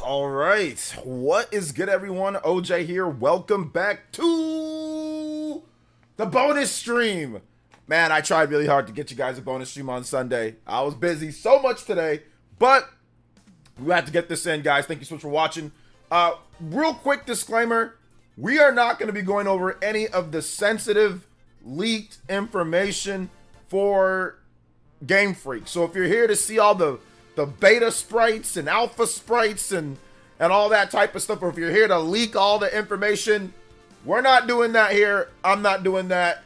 All right. What is good, everyone? OJ here. Welcome back to the bonus stream. Man, I tried really hard to get you guys a bonus stream on Sunday. I was busy so much today, but we had to get this in, guys. Thank you so much for watching. Real quick disclaimer. We are not going to be going over any of the sensitive, leaked information for Game Freak. So if you're here to see all the beta sprites and alpha sprites and all that type of stuff, or if you're here to leak all the information, we're not doing that here. I'm not doing that,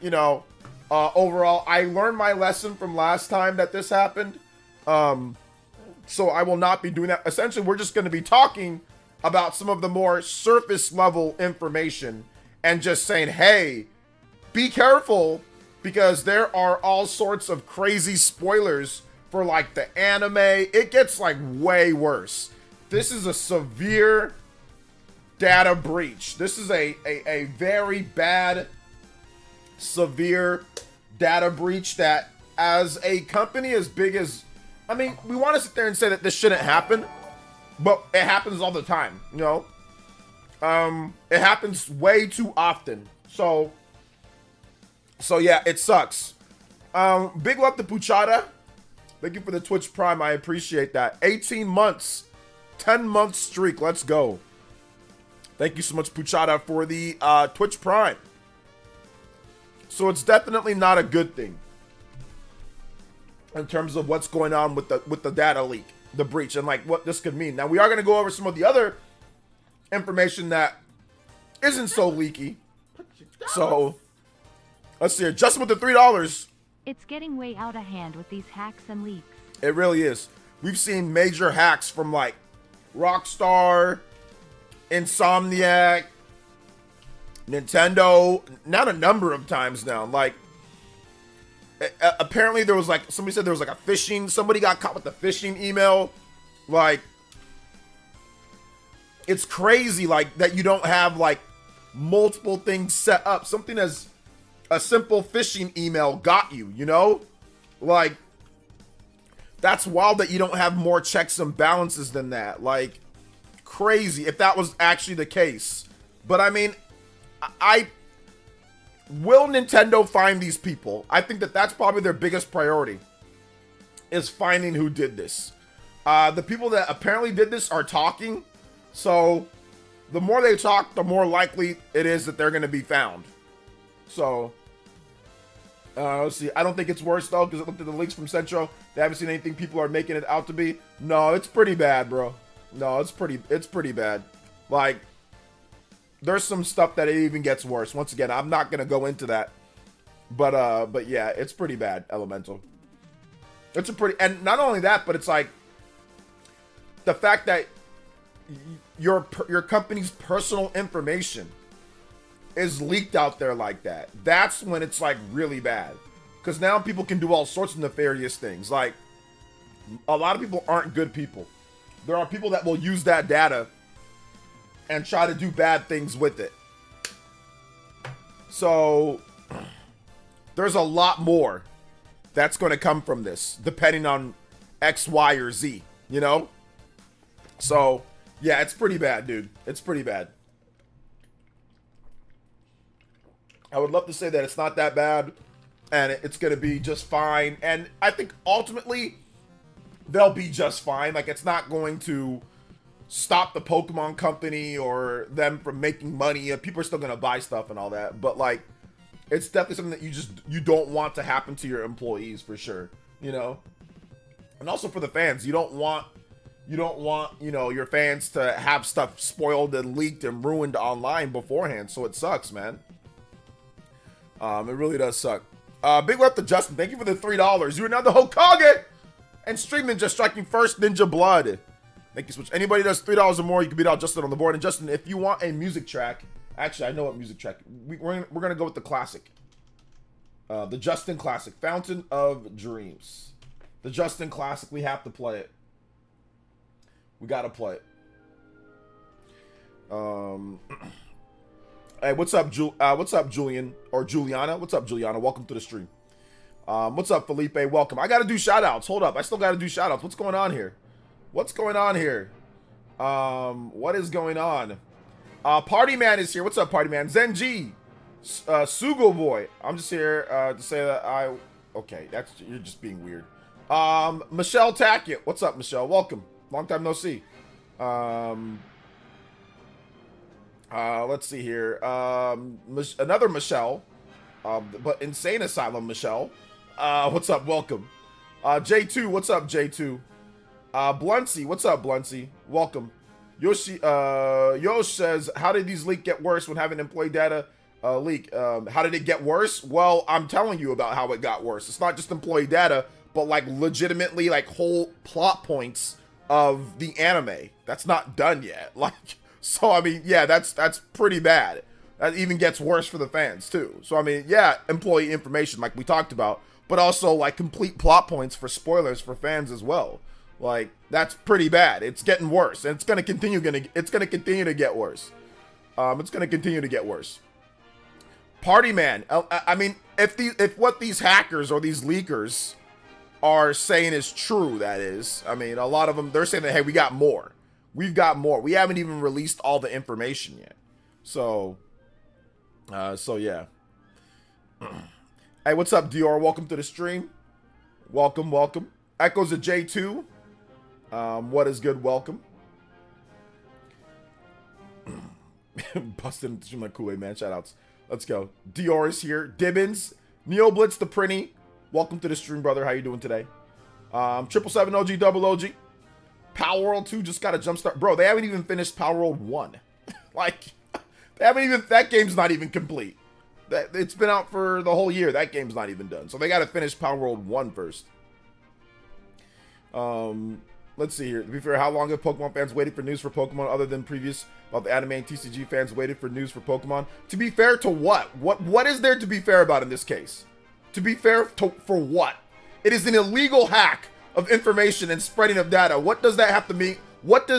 overall. I learned my lesson from last time that this happened. So I will not be doing that. Essentially, we're just going to be talking about some of the more surface level information and just saying, hey, be careful, because there are all sorts of crazy spoilers for like the anime. It gets like way worse. This is a severe data breach. This is a very bad, severe data breach that, as a company as big as, I mean, we want to sit there and say that this shouldn't happen, but it happens all the time, it happens way too often. So yeah, it sucks. Big love to Puchada. Thank you for the Twitch Prime. I appreciate that. 18 months, 10-month streak. Let's go. Thank you so much, Puchada, for the Twitch Prime. So it's definitely not a good thing in terms of what's going on with the data leak, the breach, and like what this could mean. Now, we are going to go over some of the other information that isn't so leaky. So let's see here. Justin with the $3. It's getting way out of hand with these hacks and leaks. It really is. We've seen major hacks from like Rockstar, Insomniac, Nintendo, not a number of times now. Like, apparently there was like, somebody said there was like a phishing, somebody got caught with a phishing email. Like, it's crazy, like, that you don't have like multiple things set up. Something as a simple phishing email got you, like, that's wild that you don't have more checks and balances than that. Like, crazy if that was actually the case. But I mean, will Nintendo find these people? I think that that's probably their biggest priority, is finding who did this. The people that apparently did this are talking, so the more they talk, the more likely it is that they're going to be found. So let's see. I don't think it's worse though, because I looked at the leaks from Centro. They haven't seen anything people are making it out to be. No, it's pretty bad, bro. No, it's pretty bad. Like, there's some stuff that it even gets worse. Once again, I'm not gonna go into that, but yeah, it's pretty bad. Elemental. It's a pretty, and not only that, but it's like the fact that your company's personal information is leaked out there like that. That's when it's like really bad, because now people can do all sorts of nefarious things. Like, a lot of people aren't good people. There are people that will use that data and try to do bad things with it. So there's a lot more that's going to come from this, depending on X, Y, or Z, So yeah, it's pretty bad, dude. It's pretty bad. I would love to say that it's not that bad and it's going to be just fine. And I think ultimately they'll be just fine. Like, it's not going to stop the Pokemon company or them from making money. People are still going to buy stuff and all that. But like, it's definitely something that you don't want to happen to your employees, for sure. And also for the fans, you don't want your fans to have stuff spoiled and leaked and ruined online beforehand. So it sucks, man. It really does suck. Big love to Justin. Thank you for the $3. You are now the Hokage and Stream Ninja striking first Ninja Blood. Thank you so much. Anybody does $3 or more, you can beat out Justin on the board. And Justin, if you want a music track, actually, I know what music track. We're gonna go with the classic. The Justin classic, Fountain of Dreams. The Justin classic. We have to play it. We gotta play it. Hey, what's up, Julian or Juliana? What's up, Juliana? Welcome to the stream. What's up, Felipe? Welcome. I gotta do shout outs. Hold up. I still gotta do shout outs. What's going on here? What's going on here? What is going on? Party Man is here. What's up, Party Man? Zenji, Sugo Boy. I'm just here to say that okay, you're just being weird. Michelle Tackett. What's up, Michelle? Welcome. Long time no see. Let's see here. Another Michelle, but Insane Asylum Michelle. What's up? Welcome. J2. What's up, J2? Bluncy. What's up, Bluncy? Welcome. Yoshi. Yosh says, how did these leaks get worse when having employee data leak? How did it get worse? Well, I'm telling you about how it got worse. It's not just employee data, but like legitimately like whole plot points of the anime that's not done yet. Like, so I mean, yeah, that's pretty bad. That even gets worse for the fans too. So I mean, yeah, employee information like we talked about, but also like complete plot points for spoilers for fans as well. Like, that's pretty bad. It's getting worse, and it's gonna continue to get worse. It's gonna continue to get worse. Party Man. I mean, if what these hackers or these leakers are saying is true, that is. I mean, a lot of them, they're saying that, hey, we got more. We've got more. We haven't even released all the information yet. So yeah. Hey, what's up, Dior? Welcome to the stream. Welcome, welcome. Echoes of J2. What is good? Welcome. Busting through my Kool-Aid, man. Shoutouts. Let's go. Dior is here. Dibbins. Neo Blitz the Prinny. Welcome to the stream, brother. How you doing today? 777 OG, double OG. Power World 2 just got a jump start. Bro, they haven't even finished Power World 1. Like, they haven't even, that game's not even complete. It's been out for the whole year. That game's not even done. So they got to finish Power World 1 first. Let's see here. To be fair, how long have Pokemon fans waited for news for Pokemon other than previous about the anime and TCG fans waited for news for Pokemon? To be fair to what? What is there to be fair about in this case? To be fair for what? It is an illegal hack of information and spreading of data. What does that have to mean? What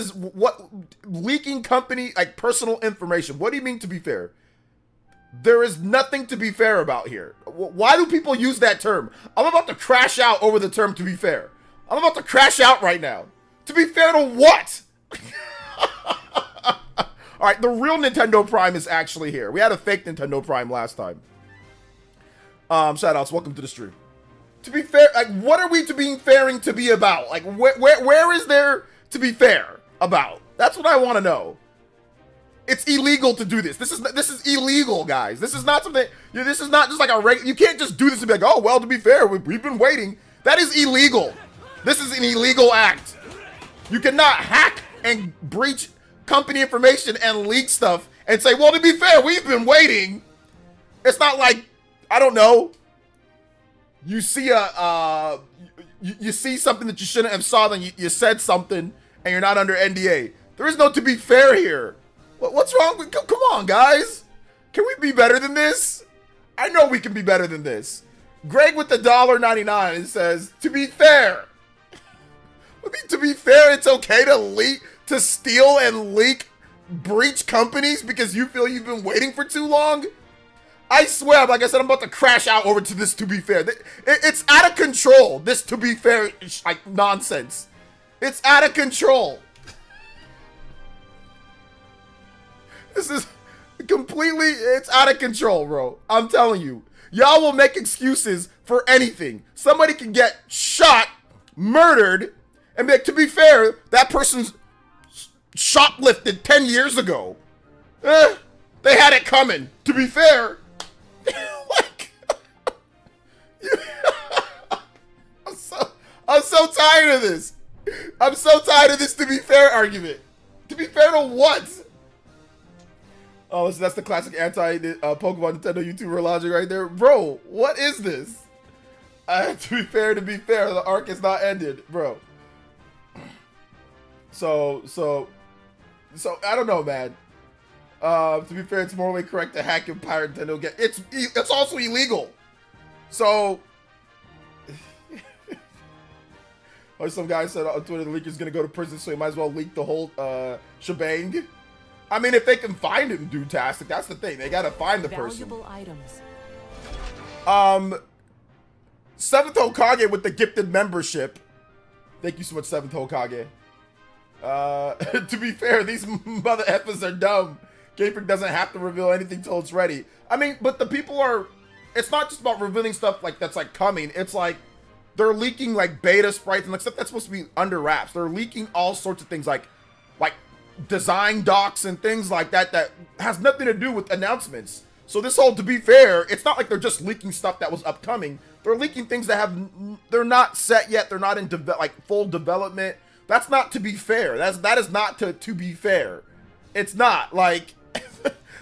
leaking company, like personal information? What do you mean to be fair? There is nothing to be fair about here. Why do people use that term? I'm about to crash out over the term to be fair. I'm about to crash out right now. To be fair to what? All right, the real Nintendo Prime is actually here. We had a fake Nintendo Prime last time. Shoutouts, welcome to the stream. To be fair, like, what are we being fairing to be about? Like, where is there to be fair about? That's what I want to know. It's illegal to do this. This is illegal, guys. This is not something. This is not just like a regular. You can't just do this and be like, oh well. To be fair, we've been waiting. That is illegal. This is an illegal act. You cannot hack and breach company information and leak stuff and say, well, to be fair, we've been waiting. It's not like, I don't know, you see you see something that you shouldn't have saw, then you said something and you're not under NDA. There is no to be fair here. What's wrong with, come on, guys. Can we be better than this? I know we can be better than this. Greg with the $1.99 says, to be fair. I mean, to be fair, it's okay to steal and leak breach companies because you feel you've been waiting for too long? I swear, like I said, I'm about to crash out over to this to be fair. It's out of control, this to be fair, like, nonsense. It's out of control. This is completely, it's out of control, bro. I'm telling you. Y'all will make excuses for anything. Somebody can get shot, murdered, and be like, to be fair, that person's shoplifted 10 years ago. They had it coming. To be fair. Like, I'm so tired of this. I'm so tired of this to be fair argument. To be fair to what? Oh, so that's the classic anti-Pokemon Nintendo YouTuber logic right there. Bro, what is this? To be fair, the arc is not ended, bro. So I don't know, man. To be fair, it's morally correct to hack and pirate Nintendo. It's also illegal. So, some guy said on Twitter the leaker's gonna go to prison, so he might as well leak the whole shebang. I mean, if they can find him, dude-tastic, that's the thing. They gotta find the person. Valuable items. Seventh Hokage with the gifted membership. Thank you so much, Seventh Hokage. To be fair, these mother effers are dumb. Game Freak doesn't have to reveal anything till it's ready. I mean, but the people are, it's not just about revealing stuff like that's like coming. It's like they're leaking like beta sprites and like stuff that's supposed to be under wraps. They're leaking all sorts of things like design docs and things like that that has nothing to do with announcements. So this whole, to be fair, it's not like they're just leaking stuff that was upcoming. They're leaking things that they're not set yet. They're not in full development. That's not to be fair. That is not to be fair. It's not like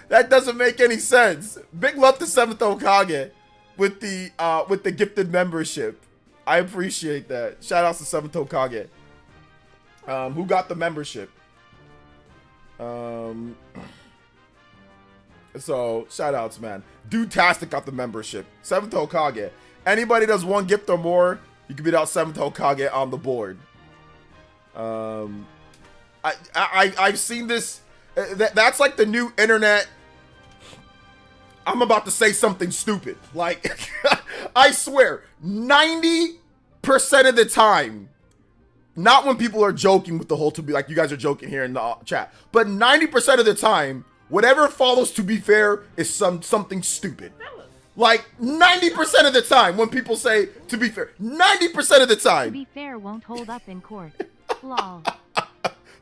that doesn't make any sense. Big love to 7th Hokage with the gifted membership. I appreciate that. Shout outs to 7th Hokage. Who got the membership? So shout outs, man. Dude-tastic got the membership. 7th Hokage. Anybody does one gift or more, you can beat out 7th Hokage on the board. I've seen this. That's like the new internet. I'm about to say something stupid. Like, I swear, 90% of the time, not when people are joking with the whole to be like you guys are joking here in the chat, but 90% of the time, whatever follows to be fair is something stupid. Like 90% of the time when people say to be fair, 90% of the time. To be fair won't hold up in court. Lol.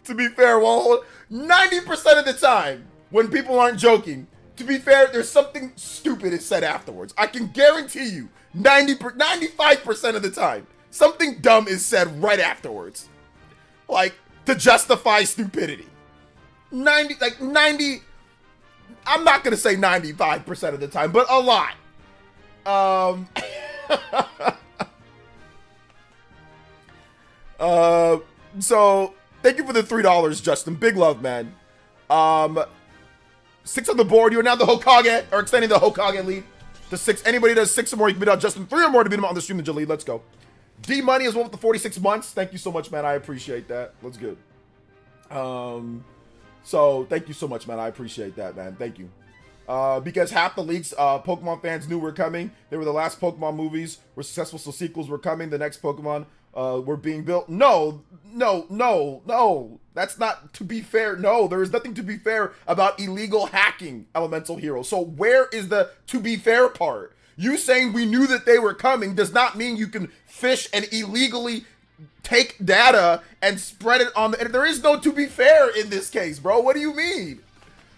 To be fair won't hold 90% of the time when people aren't joking. To be fair, there's something stupid is said afterwards. I can guarantee you 95% of the time. Something dumb is said right afterwards. Like, to justify stupidity. 90, I'm not going to say 95% of the time, but a lot. So, thank you for the $3, Justin. Big love, man. 6 on the board. You are now the Hokage, or extending the Hokage lead to 6. Anybody does 6 or more, you can beat out Justin. 3 or more to beat him on the stream, the lead. Let's go. D Money as well with the 46 months. Thank you so much, man. I appreciate that. Let's go. So thank you so much, man. I appreciate that, man. Thank you. Because half the leaks, Pokemon fans knew were coming. They were the last Pokemon movies were successful, so sequels were coming. The next Pokemon were being built. No. That's not to be fair. No, there is nothing to be fair about illegal hacking Elemental Hero. So where is the to be fair part? You saying we knew that they were coming does not mean you can fish and illegally take data and spread it on the internet. There is no to be fair in this case, bro. What do you mean?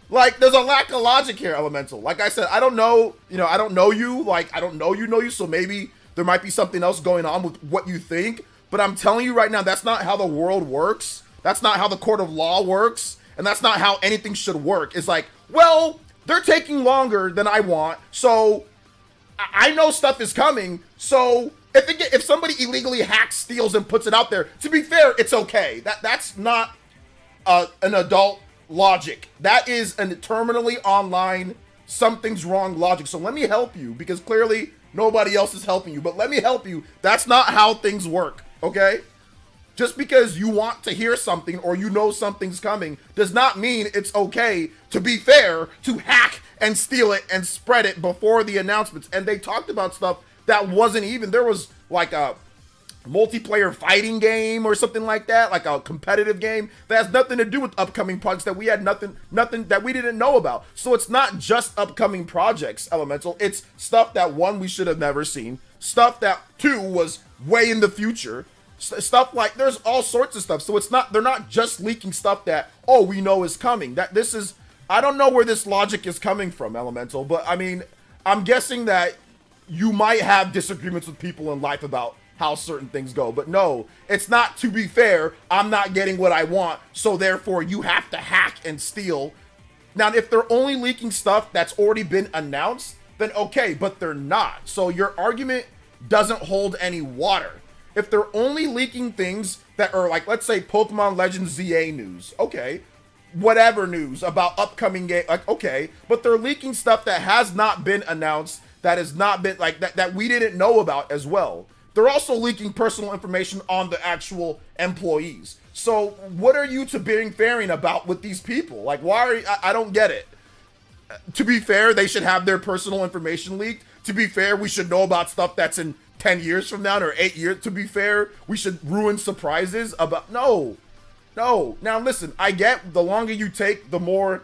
Like, there's a lack of logic here, Elemental. Like I said, I don't know, I don't know you. Like, I don't know you, so maybe there might be something else going on with what you think. But I'm telling you right now, that's not how the world works. That's not how the court of law works. And that's not how anything should work. It's like, well, they're taking longer than I want, so I know stuff is coming, so if somebody illegally hacks, steals, and puts it out there, to be fair, it's okay. That's not an adult logic. That is a terminally online, something's wrong logic. So let me help you, because clearly nobody else is helping you. But let me help you. That's not how things work, okay? Just because you want to hear something or you know something's coming does not mean it's okay, to be fair, to hack and steal it and spread it before the announcements. And they talked about stuff that wasn't even, there was like a multiplayer fighting game or something like that, like a competitive game that has nothing to do with upcoming projects that we had nothing that we didn't know about. So it's not just upcoming projects, Elemental. It's stuff that, one, we should have never seen. Stuff that, two, was way in the future. Stuff like, there's all sorts of stuff. So it's not, they're not just leaking stuff that, oh, we know is coming. That this is, I don't know where this logic is coming from, Elemental, but I mean, I'm guessing that you might have disagreements with people in life about how certain things go, but no, it's not to be fair. I'm not getting what I want, so therefore you have to hack and steal. Now, if they're only leaking stuff that's already been announced, then okay, but they're not. So your argument doesn't hold any water. If they're only leaking things that are like, let's say Pokemon Legends ZA news, okay, whatever news about upcoming game, like, okay, but they're leaking stuff that has not been announced, that has not been, like, that we didn't know about as well. They're also leaking personal information on the actual employees. So what are you to being fairing about with these people? Like, why are you, I don't get it. To be fair, they should have their personal information leaked. To be fair, we should know about stuff that's in 10 years from now or 8 years. To be fair, we should ruin surprises about, no, No. Now listen, I get the longer you take, the more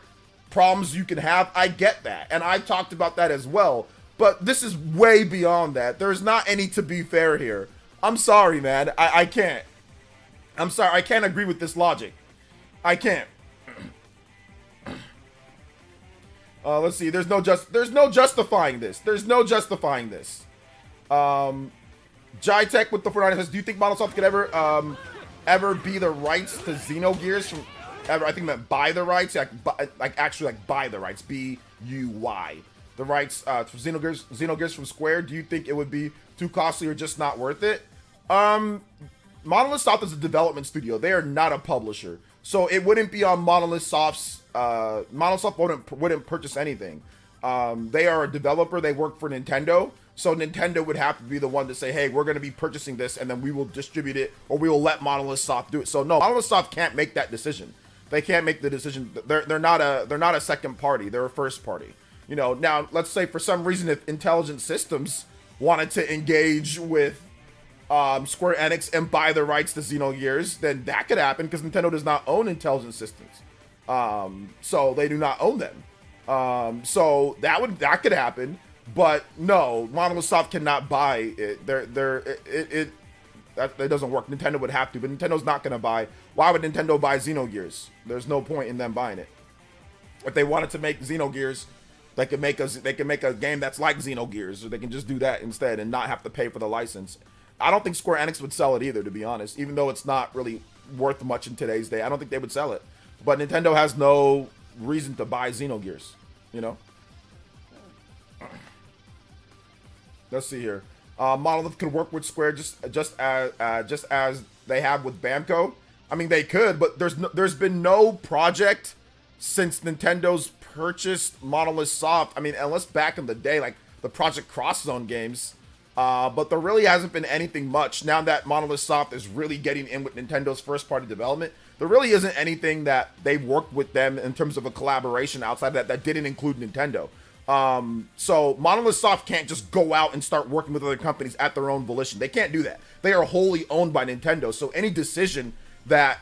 problems you can have. I get that. And I talked about that as well. But this is way beyond that. There's not any to be fair here. I'm sorry, man. I can't. I'm sorry. I can't agree with this logic. I can't. Let's see. There's no justifying this. There's no justifying this. Jitech with the 49 says, do you think Monolith Soft could ever be the rights to Xenogears from ever? I think meant buy the rights, actually buy the rights. B-U-Y. The rights for Xenogears from Square. Do you think it would be too costly or just not worth it? Monolith Soft is a development studio. They are not a publisher, so it wouldn't be on Monolith Soft's. Monolith Soft wouldn't purchase anything. They are a developer. They work for Nintendo, so Nintendo would have to be the one to say, "Hey, we're going to be purchasing this, and then we will distribute it, or we will let Monolith Soft do it." So no, Monolith Soft can't make that decision. They can't make the decision. They're not a second party. They're a first party. You know. Now, let's say for some reason, if Intelligent Systems wanted to engage with Square Enix and buy the rights to Xenogears, then that could happen because Nintendo does not own Intelligent Systems. So they do not own them. So that could happen, but no, Monolith Soft cannot buy it. That doesn't work. Nintendo would have to, but Nintendo's not going to buy. Why would Nintendo buy Xenogears? There's no point in them buying it. If they wanted to make Xenogears, they can make a game that's like Xenogears, or they can just do that instead and not have to pay for the license. I don't think Square Enix would sell it either, to be honest. Even though it's not really worth much in today's day, I don't think they would sell it. But Nintendo has no reason to buy Xenogears, you know? Let's see here. Monolith could work with Square just as they have with Bamco. I mean, they could, but there's been no project since Nintendo's purchased Monolith Soft. I mean, unless back in the day, like the Project Cross Zone games. But there really hasn't been anything much. Now that Monolith Soft is really getting in with Nintendo's first-party development, there really isn't anything that they've worked with them in terms of a collaboration outside that didn't include Nintendo. So Monolith Soft can't just go out and start working with other companies at their own volition. They can't do that. They are wholly owned by Nintendo. So any decision that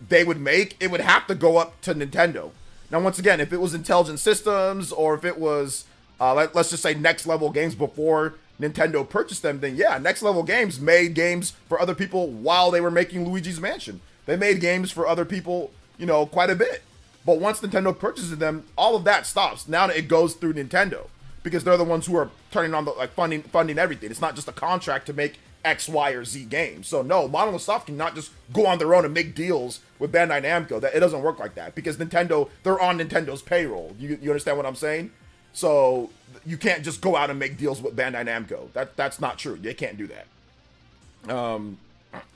they would make, it would have to go up to Nintendo. Now, once again, if it was Intelligent Systems or if it was, let's just say Next Level Games before Nintendo purchased them, then yeah, Next Level Games made games for other people while they were making Luigi's Mansion. They made games for other people, you know, quite a bit. But once Nintendo purchases them, all of that stops. Now it goes through Nintendo because they're the ones who are turning on the funding everything. It's not just a contract to make X, Y, or Z games. So no, Monolith Soft cannot just go on their own and make deals with Bandai Namco. That it doesn't work like that because Nintendo, they're on Nintendo's payroll. You understand what I'm saying? So you can't just go out and make deals with Bandai Namco. That's not true. They can't do that.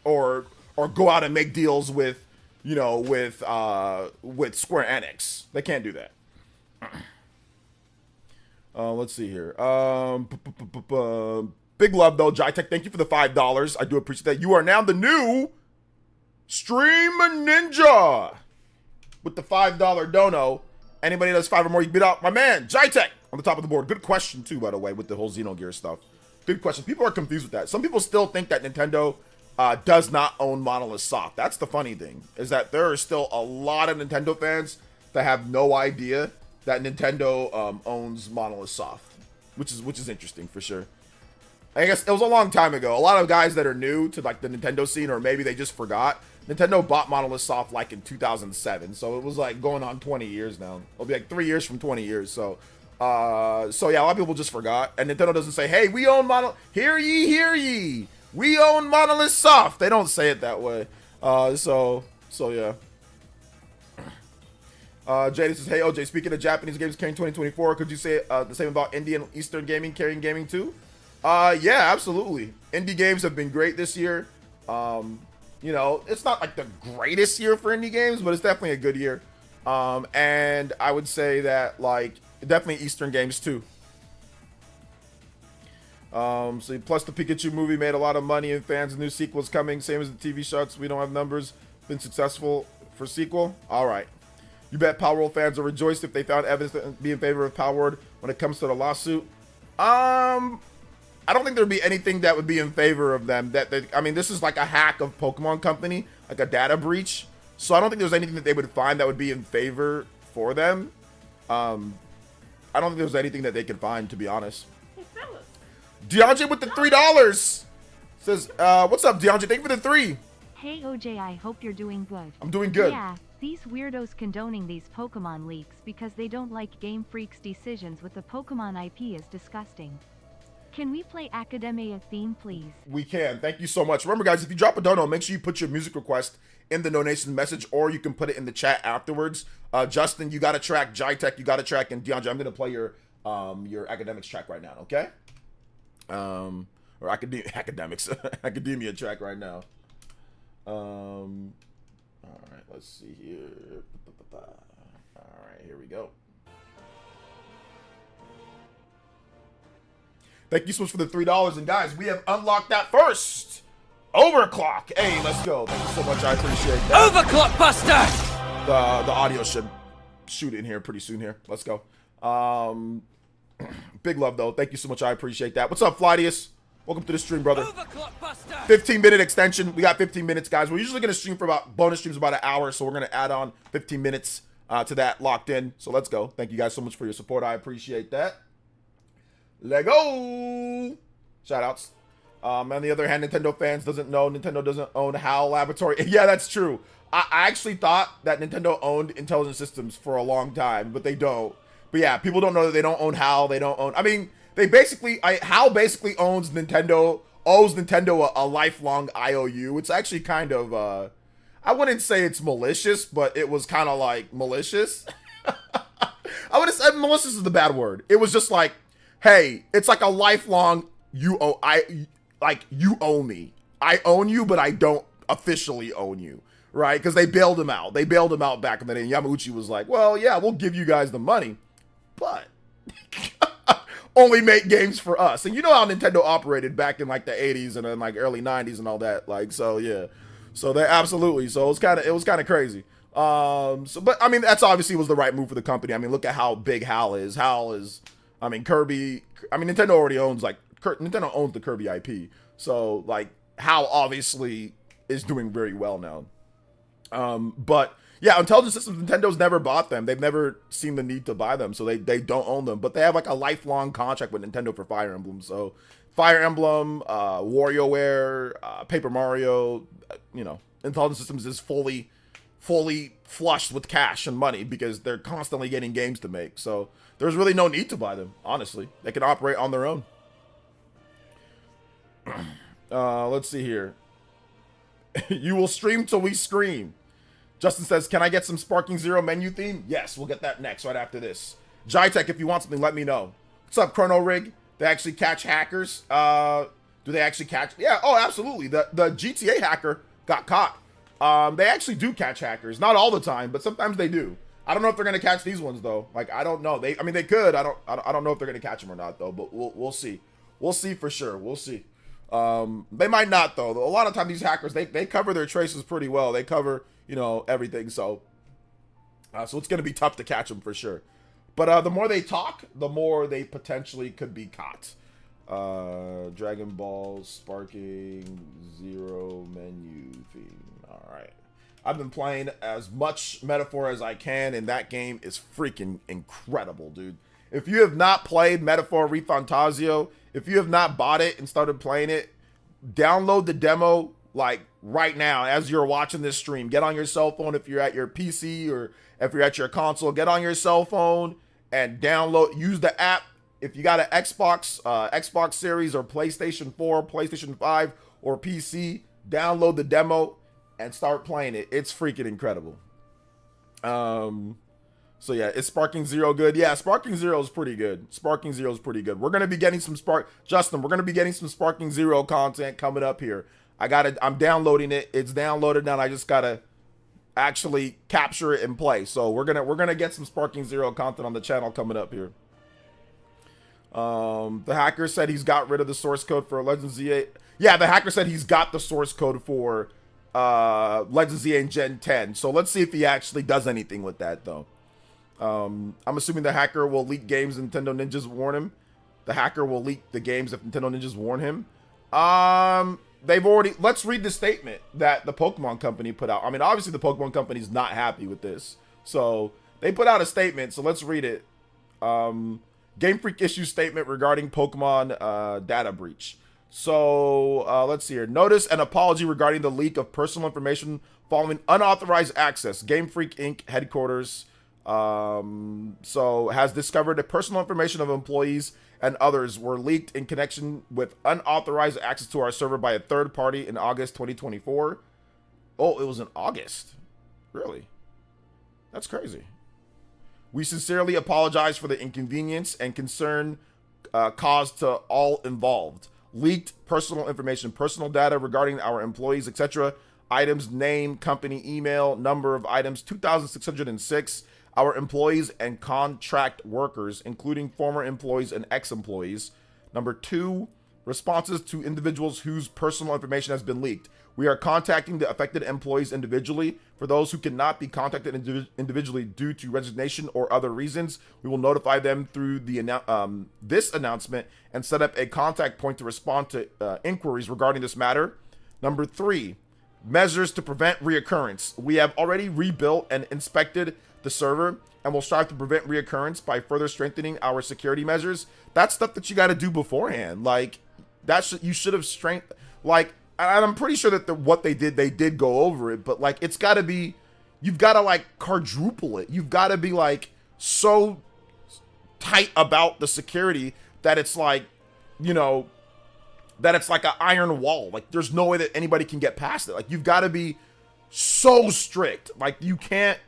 Or go out and make deals with, you know, with Square Enix. They can't do that. Let's see here. Big love though, Jitech. Thank you for the $5. I do appreciate that. You are now the new Stream Ninja with the $5 dono. Anybody that does 5 or more, you can beat out my man, Jitech, on the top of the board. Good question, too, by the way, with the whole Xenogears stuff. Good question. People are confused with that. Some people still think that Nintendo does not own Monolith Soft. That's the funny thing, is that there are still a lot of Nintendo fans that have no idea that Nintendo owns Monolith Soft, which is interesting for sure. I guess it was a long time ago. A lot of guys that are new to like the Nintendo scene, or maybe they just forgot, Nintendo bought Monolith Soft like in 2007, so it was like going on 20 years now. It'll be like 3 years from 20 years. So yeah, a lot of people just forgot, and Nintendo doesn't say, "Hey, we own Monolith. Hear ye, hear ye. We own Monolith Soft." They don't say it that way. So yeah. JD says, "Hey OJ, speaking of Japanese games carrying 2024, could you say the same about Indian and Eastern gaming carrying gaming too?" Yeah, absolutely. Indie games have been great this year. You know, it's not like the greatest year for indie games, but it's definitely a good year. And I would say that, like, definitely Eastern games too. So plus the Pikachu movie made a lot of money and fans and new sequels coming. Same as the TV shots. We don't have numbers. Been successful for sequel. All right. You bet Power World fans are rejoiced if they found evidence to be in favor of Power World when it comes to the lawsuit. I don't think there'd be anything that would be in favor of them. I mean, this is like a hack of Pokemon Company, like a data breach. So I don't think there's anything that they would find that would be in favor for them. I don't think there's anything that they can find, to be honest. Hey, fellas. DeAndre with the $3 says, what's up, DeAndre? Thank you for the 3. Hey OJ, I hope you're doing good. I'm doing good. Yeah, these weirdos condoning these Pokemon leaks because they don't like Game Freak's decisions with the Pokemon IP is disgusting. Can we play Academia theme, please? We can. Thank you so much. Remember, guys, if you drop a dono, make sure you put your music request in the donation message, or you can put it in the chat afterwards. Justin, you got to track. Jitech, you got to track. And DeAndre, I'm going to play your academics track right now, okay? Or academics. Academia track right now. All right, let's see here. All right, here we go. Thank you so much for the $3. And guys, we have unlocked that first overclock. Hey, let's go. Thank you so much. I appreciate that. Overclock Buster! The audio should shoot in here pretty soon here. Let's go. Big love though. Thank you so much. I appreciate that. What's up, Flydius? Welcome to the stream, brother. 15-minute extension. We got 15 minutes, guys. We're usually going to stream for bonus streams about an hour, so we're going to add on 15 minutes to that locked in. So let's go. Thank you guys so much for your support. I appreciate that. Let go. Shout outs. On the other hand, Nintendo fans Nintendo doesn't own HAL Laboratory. Yeah, that's true. I actually thought that Nintendo owned Intelligent Systems for a long time, but they don't. But yeah, people don't know that they don't own HAL. They don't own. I mean, they basically, HAL basically owes Nintendo a lifelong IOU. It's actually kind of, I wouldn't say it's malicious, but it was kind of like malicious. I would have said malicious is the bad word. It was just like, hey, it's like a lifelong you owe me. I own you, but I don't officially own you, right? Because they bailed him out. They bailed him out back in the day. And Yamauchi was like, well, yeah, we'll give you guys the money, but only make games for us. And you know how Nintendo operated back in like the 80s and then like early 90s and all that. Like, so yeah. So they absolutely. So it was kind of crazy. But I mean, that's obviously was the right move for the company. I mean, look at how big HAL is. I mean, Kirby, Nintendo already owns Nintendo owns the Kirby IP. So like HAL obviously is doing very well now. But yeah, Intelligent Systems, Nintendo's never bought them. They've never seen the need to buy them, so they don't own them. But they have like a lifelong contract with Nintendo for Fire Emblem. So Fire Emblem, WarioWare, Paper Mario, Intelligent Systems is fully flushed with cash and money because they're constantly getting games to make. So there's really no need to buy them, honestly. They can operate on their own. Let's see here. You will stream till we scream. Justin says, can I get some Sparking Zero menu theme? Yes, we'll get that next, right after this. Jitech, if you want something, let me know. What's up, Chrono Rig? They actually catch hackers. Do they actually catch? Yeah, oh, absolutely. The GTA hacker got caught. They actually do catch hackers. Not all the time, but sometimes they do. I don't know if they're going to catch these ones, though. Like, I don't know. They could. I don't know if they're going to catch them or not, though, but we'll see. We'll see for sure. We'll see. They might not, though. A lot of times these hackers, they cover their traces pretty well. They cover, everything. So it's going to be tough to catch them for sure. But the more they talk, the more they potentially could be caught. Dragon Ball Sparking Zero menu theme. All right. I've been playing as much Metaphor as I can, and that game is freaking incredible, dude. If you have not played Metaphor ReFantazio, if you have not bought it and started playing it, download the demo like right now as you're watching this stream. Get on your cell phone if you're at your PC or if you're at your console. Get on your cell phone and use the app. If you got an Xbox Series or PlayStation 4, PlayStation 5, or PC, download the demo and start playing it. It's freaking incredible. So yeah, is Sparking Zero good? Yeah, Sparking Zero is pretty good. Sparking Zero is pretty good. We're gonna be getting some Justin, we're gonna be getting some Sparking Zero content coming up here. I'm downloading it. It's downloaded now. I just gotta actually capture it and play. So we're gonna get some Sparking Zero content on the channel coming up here. The hacker said he's got rid of the source code for Legends Z8. Yeah, the hacker said he's got the source code for Legends Z8 Gen 10. So let's see if he actually does anything with that, though. I'm assuming the hacker will leak games if Nintendo Ninjas warn him. The hacker will leak the games if Nintendo Ninjas warn him. they've already, let's read the statement that the Pokemon Company put out. I mean, obviously the Pokemon Company's not happy with this. So they put out a statement. So let's read it. Game Freak issues statement regarding Pokemon data breach. So let's see here. Notice an apology regarding the leak of personal information following unauthorized access. Game Freak Inc. headquarters so has discovered that personal information of employees and others were leaked in connection with unauthorized access to our server by a third party in August 2024. Oh, it was in August. Really? That's crazy. We sincerely apologize for the inconvenience and concern caused to all involved. Leaked personal information, personal data regarding our employees, etc. Items, name, company, email, number of items, 2,606. Our employees and contract workers, including former employees and ex-employees. Number 2, responses to individuals whose personal information has been leaked. We are contacting the affected employees individually. For those who cannot be contacted individually due to resignation or other reasons, we will notify them through the this announcement and set up a contact point to respond to inquiries regarding this matter. Number 3, measures to prevent reoccurrence. We have already rebuilt and inspected the server and will strive to prevent reoccurrence by further strengthening our security measures. That's stuff that you got to do beforehand. Like you should have and I'm pretty sure that what they did go over it, but like it's got to be, you've got to like quadruple it. You've got to be like so tight about the security that it's like, you know, that it's like an iron wall. Like there's no way that anybody can get past it. Like you've got to be so strict. Like you can't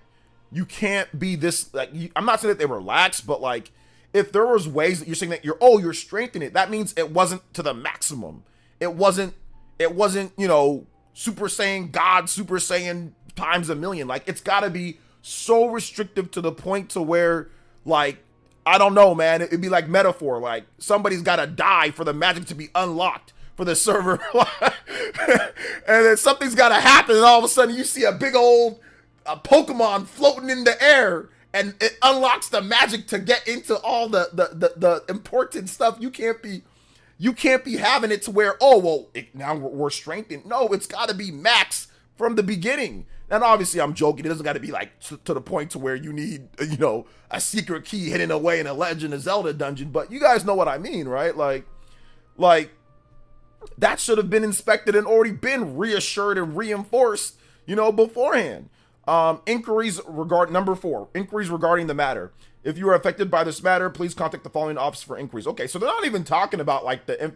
be this, like, I'm not saying that they were lax, but like if there was ways that you're saying that you're strengthening it, that means it wasn't to the maximum. It wasn't, you know, Super Saiyan God, Super Saiyan times a million. Like it's got to be so restrictive to the point to where, like, I don't know, man, it'd be like metaphor. Like somebody's got to die for the magic to be unlocked for the server. And then something's got to happen and all of a sudden you see a big old Pokemon floating in the air and it unlocks the magic to get into all the important stuff. You can't be having it to where, oh, well, now we're strengthened. No, it's got to be max from the beginning. And obviously I'm joking. It doesn't got to be like to the point to where you need, you know, a secret key hidden away in a Legend of Zelda dungeon. But you guys know what I mean, right? Like that should have been inspected and already been reassured and reinforced, you know, beforehand. Inquiries regarding number 4, inquiries regarding the matter. If you are affected by this matter, please contact the following office for inquiries. Okay, so they're not even talking about like the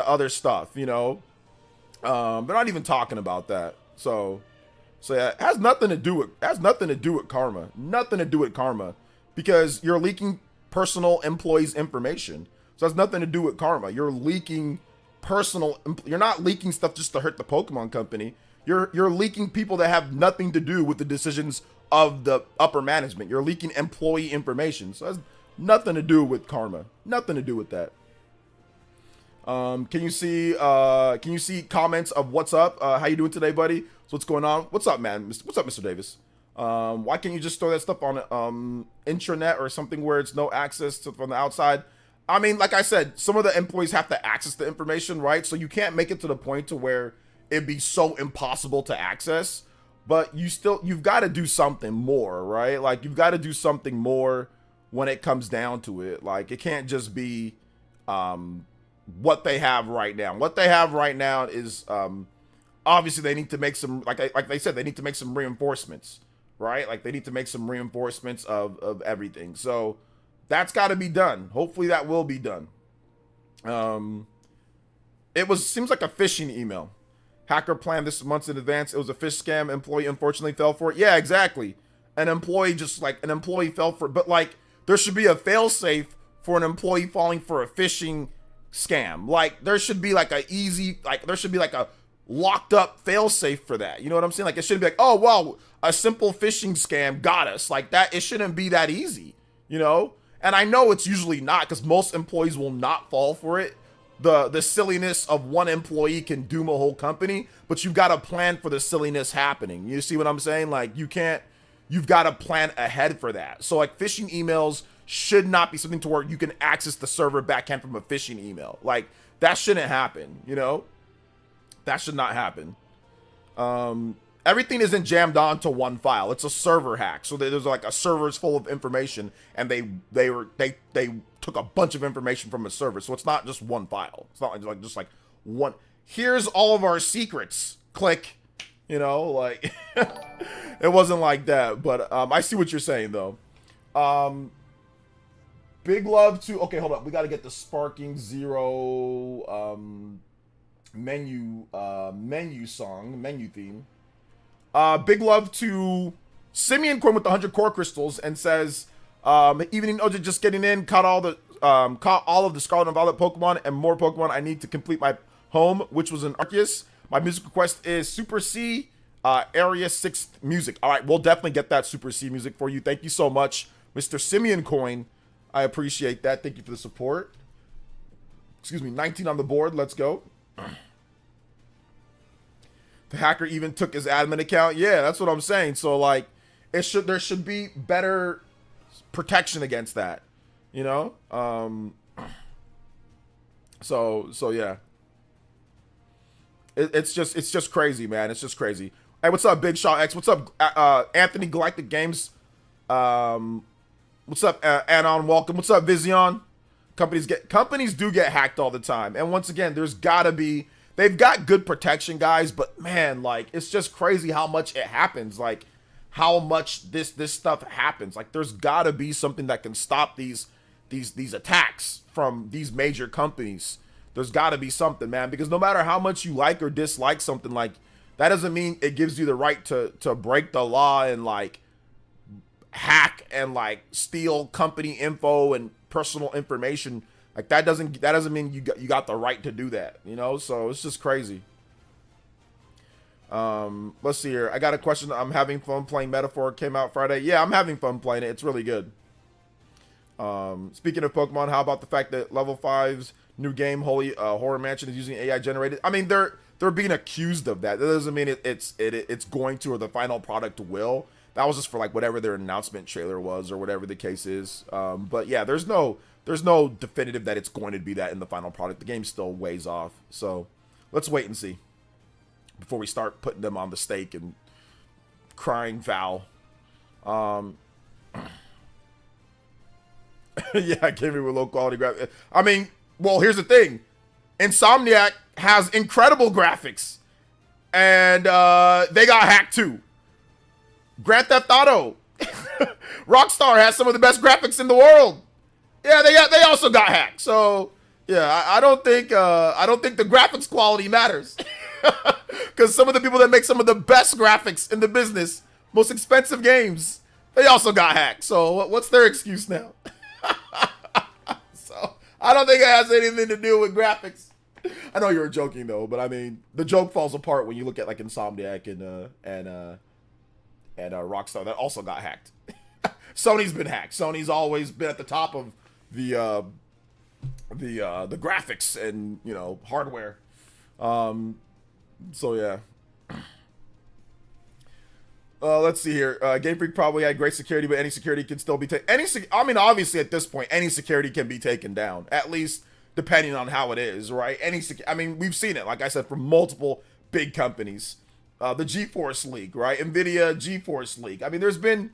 other stuff, you know. They're not even talking about that. So yeah, it has nothing to do with karma. Nothing to do with karma, because you're leaking personal employees' information. So it has nothing to do with karma. You're leaking you're not leaking stuff just to hurt the Pokemon Company. You're leaking people that have nothing to do with the decisions of the upper management. You're leaking employee information. So it has nothing to do with karma. Nothing to do with that. Can you see comments of what's up? How you doing today, buddy? So what's going on? What's up, man? What's up, Mr. Davis? Why can't you just throw that stuff on intranet or something where it's no access to from the outside? I mean, like I said, some of the employees have to access the information, right? So you can't make it to the point to where it'd be so impossible to access, but you've got to do something more, right? Like you've got to do something more when it comes down to it. Like it can't just be what they have right now. What they have right now is obviously they need to make some, like they said, they need to make some reinforcements, right? Like they need to make some reinforcements of everything. So that's got to be done. Hopefully that will be done. Seems like a phishing email. Hacker planned this months in advance. It was a fish scam. Employee unfortunately fell for it. Yeah, exactly. An employee fell for it. But like, there should be a fail-safe for an employee falling for a phishing scam. Like, there should be like a locked up fail-safe for that. You know what I'm saying? Like, it shouldn't be like, oh, well, a simple phishing scam got us. Like that, it shouldn't be that easy, you know? And I know it's usually not, because most employees will not fall for it. The silliness of one employee can doom a whole company, but you've got to plan for the silliness happening. You see what I'm saying? Like you've got to plan ahead for that. So like phishing emails should not be something to where you can access the server backhand from a phishing email. Like that shouldn't happen, you know? That should not happen. Everything isn't jammed onto one file. It's a server hack. So there's like a server's full of information, and they took a bunch of information from a server. So it's not just one file. It's not like just like one. Here's all of our secrets. Click. You know, like it wasn't like that. But I see what you're saying though. Big love to. Okay, hold up. We got to get the Sparking Zero menu song, menu theme. Big love to Simeon Coin with the 100 core crystals and says, evening OJ, just getting in, caught all of the Scarlet and Violet Pokemon and more Pokemon I need to complete my home, which was an Arceus. My music request is Super C, Area 6 music. All right, we'll definitely get that Super C music for you. Thank you so much, Mr. Simeon Coin. I appreciate that. Thank you for the support. Excuse me, 19 on the board. Let's go. The hacker even took his admin account. Yeah, that's what I'm saying. So like, there should be better protection against that, you know. So yeah. It's just crazy, man. It's just crazy. Hey, what's up, Big Shaw X? What's up, Anthony Galactic Games? What's up, Anon? Welcome. What's up, Vision? Companies do get hacked all the time, and once again, there's gotta be. They've got good protection, guys, but man, like, it's just crazy how much it happens. Like, how much this stuff happens. Like, there's gotta be something that can stop these attacks from these major companies. There's gotta be something, man, because no matter how much you like or dislike something, like, that doesn't mean it gives you the right to break the law and like hack and like steal company info and personal information. Like that doesn't mean you got the right to do that, you know? So it's just crazy. Let's see here. I got a question. I'm having fun playing Metaphor. Came out Friday. Yeah, I'm having fun playing it. It's really good. Speaking of Pokemon, how about the fact that Level 5's new game, Holy Horror Mansion, is using AI generated? I mean, they're being accused of that. That doesn't mean it's going to, or the final product will. That was just for like whatever their announcement trailer was or whatever the case is. But yeah, there's no definitive that it's going to be that in the final product. The game's still ways off. So let's wait and see before we start putting them on the stake and crying foul. Yeah, I came here with low quality graphics. I mean, well, here's the thing. Insomniac has incredible graphics, and they got hacked too. Grand Theft Auto, Rockstar has some of the best graphics in the world. Yeah, they also got hacked. So yeah, I don't think the graphics quality matters, because some of the people that make some of the best graphics in the business, most expensive games, they also got hacked. So what's their excuse now? So I don't think it has anything to do with graphics. I know you were joking though, but I mean the joke falls apart when you look at like Insomniac and Rockstar that also got hacked. Sony's been hacked. Sony's always been at the top of the graphics and, you know, hardware. So yeah. Let's see here. Game Freak probably had great security, but any security can still be taken. I mean, obviously at this point, any security can be taken down, at least depending on how it is, right? I mean, we've seen it, like I said, from multiple big companies. The GeForce leak, right? NVIDIA GeForce leak. I mean, there's been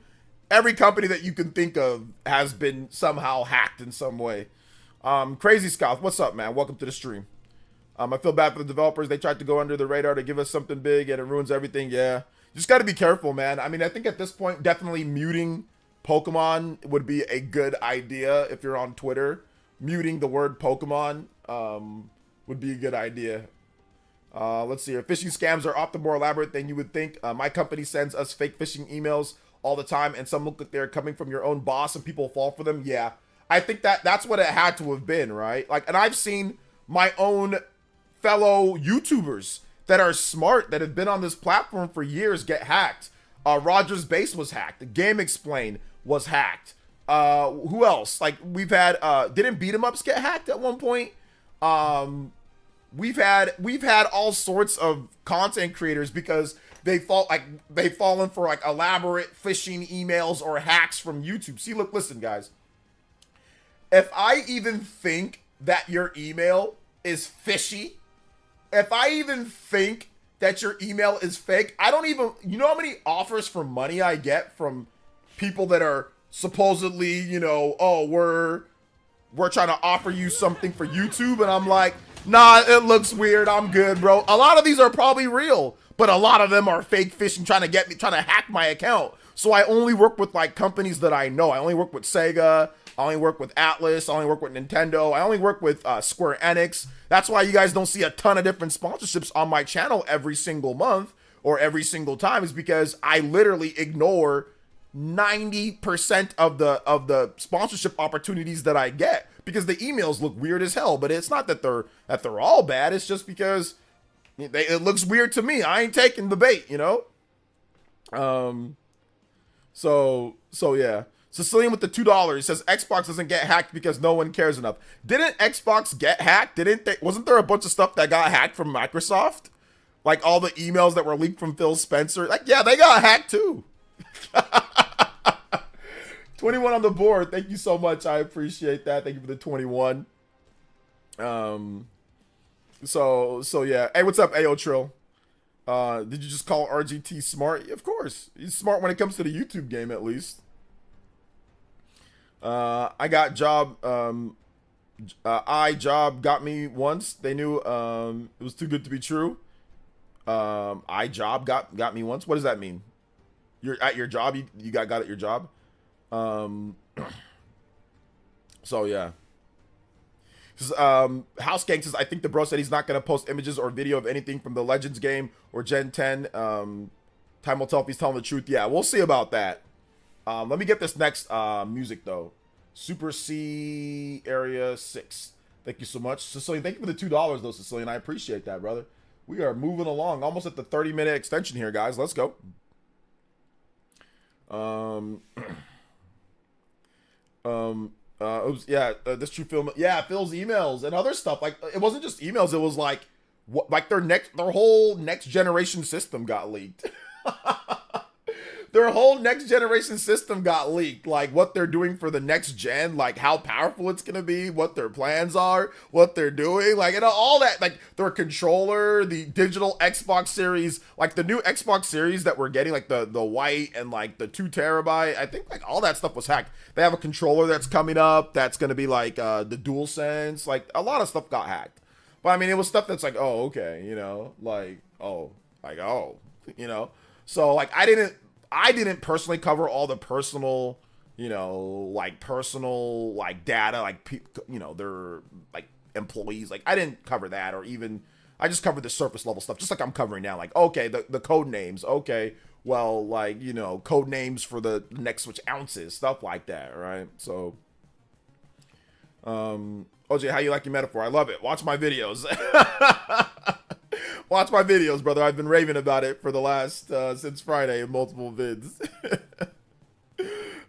every company that you can think of has been somehow hacked in some way. Crazy Scout, what's up, man? Welcome to the stream. I feel bad for the developers. They tried to go under the radar to give us something big, and it ruins everything. Yeah. You just got to be careful, man. I mean, I think at this point, definitely muting Pokemon would be a good idea if you're on Twitter. Muting the word Pokemon would be a good idea. Let's see here. Phishing scams are often more elaborate than you would think. My company sends us fake phishing emails all the time, and some look like they're coming from your own boss, and people fall for them. Yeah, I think that's what it had to have been, right? Like, and I've seen my own fellow YouTubers that are smart, that have been on this platform for years, get hacked. Roger's Base was hacked. The Game Explain was hacked. Who else? Like, we've had didn't beat 'em ups get hacked at one point? We've had all sorts of content creators because they've fallen for like elaborate phishing emails or hacks from YouTube. See, look, listen, guys. If I even think that your email is fishy, if I even think that your email is fake, I don't even, you know how many offers for money I get from people that are supposedly, you know, oh, we're trying to offer you something for YouTube, and I'm like, nah, it looks weird, I'm good, bro. A lot of these are probably real, but a lot of them are fake phishing, trying to hack my account. So I only work with like companies that I know. I only work with Sega, I only work with Atlas, I only work with Nintendo, I only work with Square Enix. That's why you guys don't see a ton of different sponsorships on my channel every single month or every single time, is because I literally ignore 90% of the sponsorship opportunities that I get, because the emails look weird as hell. But it's not that they're all bad. It's just because it looks weird to me. I ain't taking the bait, you know. So yeah. Sicilian with the $2 says Xbox doesn't get hacked because no one cares enough. Didn't Xbox get hacked? Wasn't there a bunch of stuff that got hacked from Microsoft? Like all the emails that were leaked from Phil Spencer. Like, yeah, they got hacked too. 21 on the board. Thank you so much. I appreciate that. Thank you for the 21. So yeah. Hey, what's up, AO Trill? Did you just call RGT smart? Of course. He's smart when it comes to the YouTube game, at least. I got job. Job got me once. They knew it was too good to be true. Job got me once. What does that mean? You're at your job. You got at your job. So yeah. House Gang says, I think the bro said he's not gonna post images or video of anything from the Legends game or Gen 10. Time will tell if he's telling the truth. Yeah, we'll see about that. Let me get this next music though. Super C Area 6. Thank you so much, Sicilian. Thank you for the $2 though, Sicilian. I appreciate that, brother. We are moving along, almost at the 30-minute extension here, guys. Let's go. This true film. Yeah, Phil's emails and other stuff. Like, it wasn't just emails. It was like, their whole next generation system got leaked. Their whole next generation system got leaked. Like, what they're doing for the next gen, like how powerful it's gonna be, what their plans are, what they're doing, like, and all that. Like their controller, the digital Xbox Series, like the new Xbox Series that we're getting, like the white and like the 2 terabyte. I think like all that stuff was hacked. They have a controller that's coming up that's gonna be like the DualSense. Like a lot of stuff got hacked. But I mean, it was stuff that's like, oh, okay, you know, you know. So like I didn't personally cover all the personal, you know, like personal, like data, like, you know, their like employees. Like I didn't cover that, or even, I just covered the surface level stuff, just like I'm covering now. Like, okay, the code names. Okay, well, like, you know, code names for the next switch ounces, stuff like that. Right. So, OJ, how you like your metaphor? I love it. Watch my videos. Watch my videos, brother. I've been raving about it for the last, since Friday in multiple vids.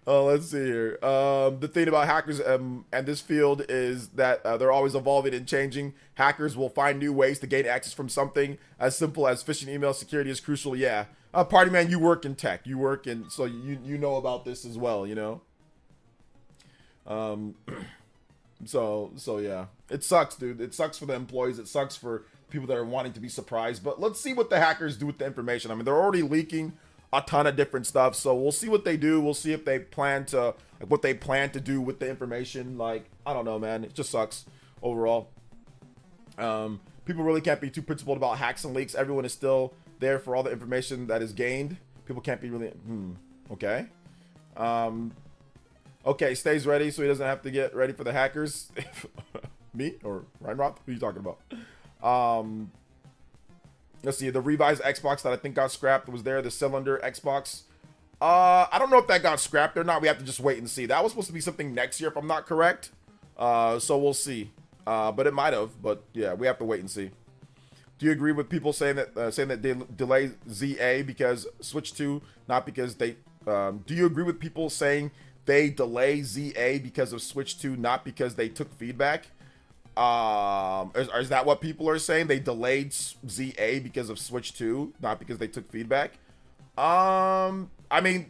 Let's see here. The thing about hackers and this field is that they're always evolving and changing. Hackers will find new ways to gain access from something as simple as phishing email. Security is crucial. Yeah. Party man, you work in tech. You work in, so you know about this as well, you know? So yeah. It sucks, dude. It sucks for the employees. It sucks for people that are wanting to be surprised, but let's see what the hackers do with the information. I mean, they're already leaking a ton of different stuff, so we'll see what they do. We'll see if they plan to, like, what they plan to do with the information. Like, I don't know, man. It just sucks overall. People really can't be too principled about hacks and leaks. Everyone is still there for all the information that is gained. People can't be really, okay. Okay, stays ready so he doesn't have to get ready for the hackers. Me or Ryan Roth? Who are you talking about? Let's see, the revised Xbox that I think got scrapped was there, the cylinder Xbox. I don't know if that got scrapped or not. We have to just wait and see. That was supposed to be something next year, if I'm not correct. So we'll see. But it might have. But yeah, we have to wait and see. Do you agree with people saying that they delay ZA because Switch 2, not because they? Do you agree with people saying they delay ZA because of Switch 2, not because they took feedback? Is that what people are saying? They delayed ZA because of Switch 2, not because they took feedback. I mean,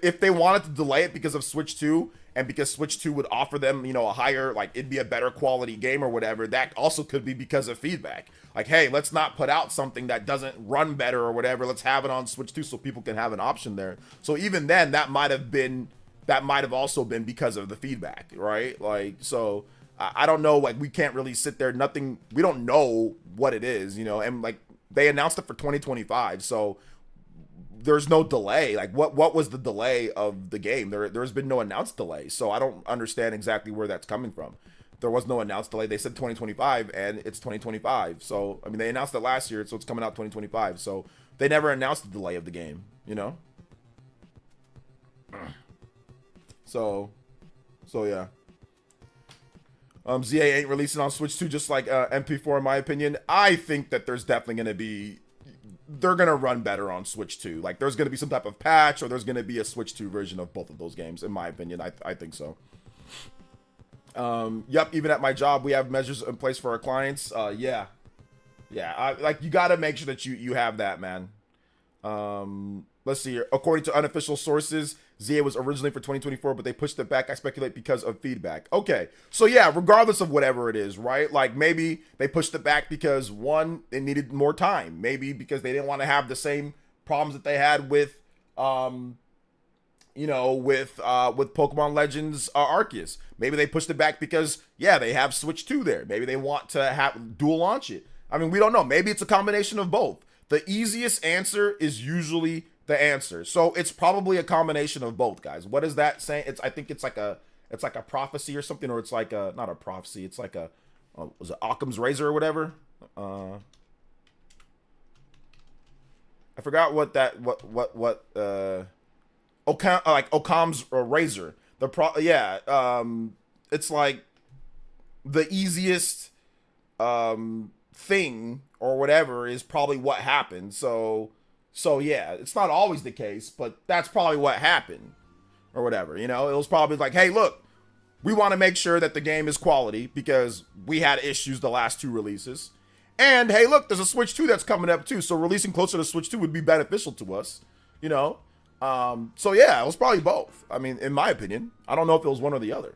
if they wanted to delay it because of Switch 2 and because Switch 2 would offer them, you know, a higher, like, it'd be a better quality game or whatever, that also could be because of feedback. Like, hey, let's not put out something that doesn't run better or whatever. Let's have it on Switch 2 so people can have an option there. So even then, that might have also been because of the feedback, right? Like, so I don't know, like, we can't really sit there, we don't know what it is, you know, and like, they announced it for 2025, so there's no delay. Like, what was the delay of the game? There's been no announced delay, so I don't understand exactly where that's coming from. There was no announced delay. They said 2025, and it's 2025. So, I mean, they announced it last year, so it's coming out 2025. So, they never announced the delay of the game, you know? So yeah. ZA ain't releasing on Switch 2 just like MP4 in my opinion. I think that there's definitely going to be... They're going to run better on Switch 2. Like, there's going to be some type of patch, or there's going to be a Switch 2 version of both of those games, in my opinion. I think so. Yep, even at my job, we have measures in place for our clients. Yeah. Like, you got to make sure that you have that, man. Let's see here. According to unofficial sources, ZA was originally for 2024, but they pushed it back, I speculate, because of feedback. Okay, so yeah, regardless of whatever it is, right? Like, maybe they pushed it back because, one, they needed more time. Maybe because they didn't want to have the same problems that they had with, you know, with Pokemon Legends Arceus. Maybe they pushed it back because, yeah, they have Switch 2 there. Maybe they want to have dual launch it. I mean, we don't know. Maybe it's a combination of both. The easiest answer is usually the answer. So it's probably a combination of both, guys. What is that saying? I think it's like a prophecy or something, or it's like not a prophecy. It's like was it Occam's razor or whatever? I forgot what Occam's razor. It's like the easiest thing or whatever is probably what happened. So yeah, it's not always the case, but that's probably what happened or whatever. You know, it was probably like, hey, look, we want to make sure that the game is quality because we had issues the last two releases. And hey, look, there's a Switch 2 that's coming up too. So releasing closer to Switch 2 would be beneficial to us, you know? So yeah, it was probably both. I mean, in my opinion, I don't know if it was one or the other.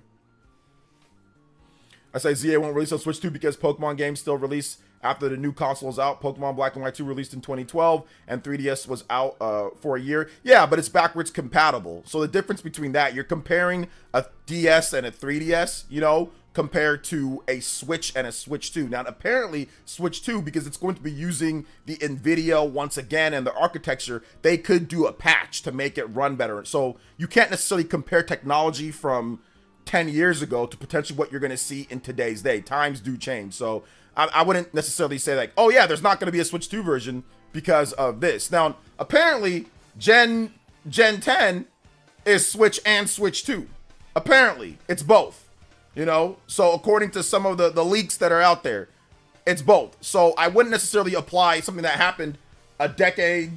I say ZA won't release on Switch 2 because Pokemon games still release after the new console is out. Pokemon Black and White 2 released in 2012 and 3DS was out for a year. Yeah, but it's backwards compatible. So the difference between that, you're comparing a DS and a 3DS, you know, compared to a Switch and a Switch 2. Now, apparently, Switch 2, because it's going to be using the NVIDIA once again and the architecture, they could do a patch to make it run better. So you can't necessarily compare technology from 10 years ago to potentially what you're going to see in today's day. Times do change. So I wouldn't necessarily say like, oh yeah, there's not going to be a Switch 2 version because of this. Now, apparently, Gen 10 is Switch and Switch 2. Apparently, it's both. You know, so according to some of the leaks that are out there, it's both. So I wouldn't necessarily apply something that happened a decade,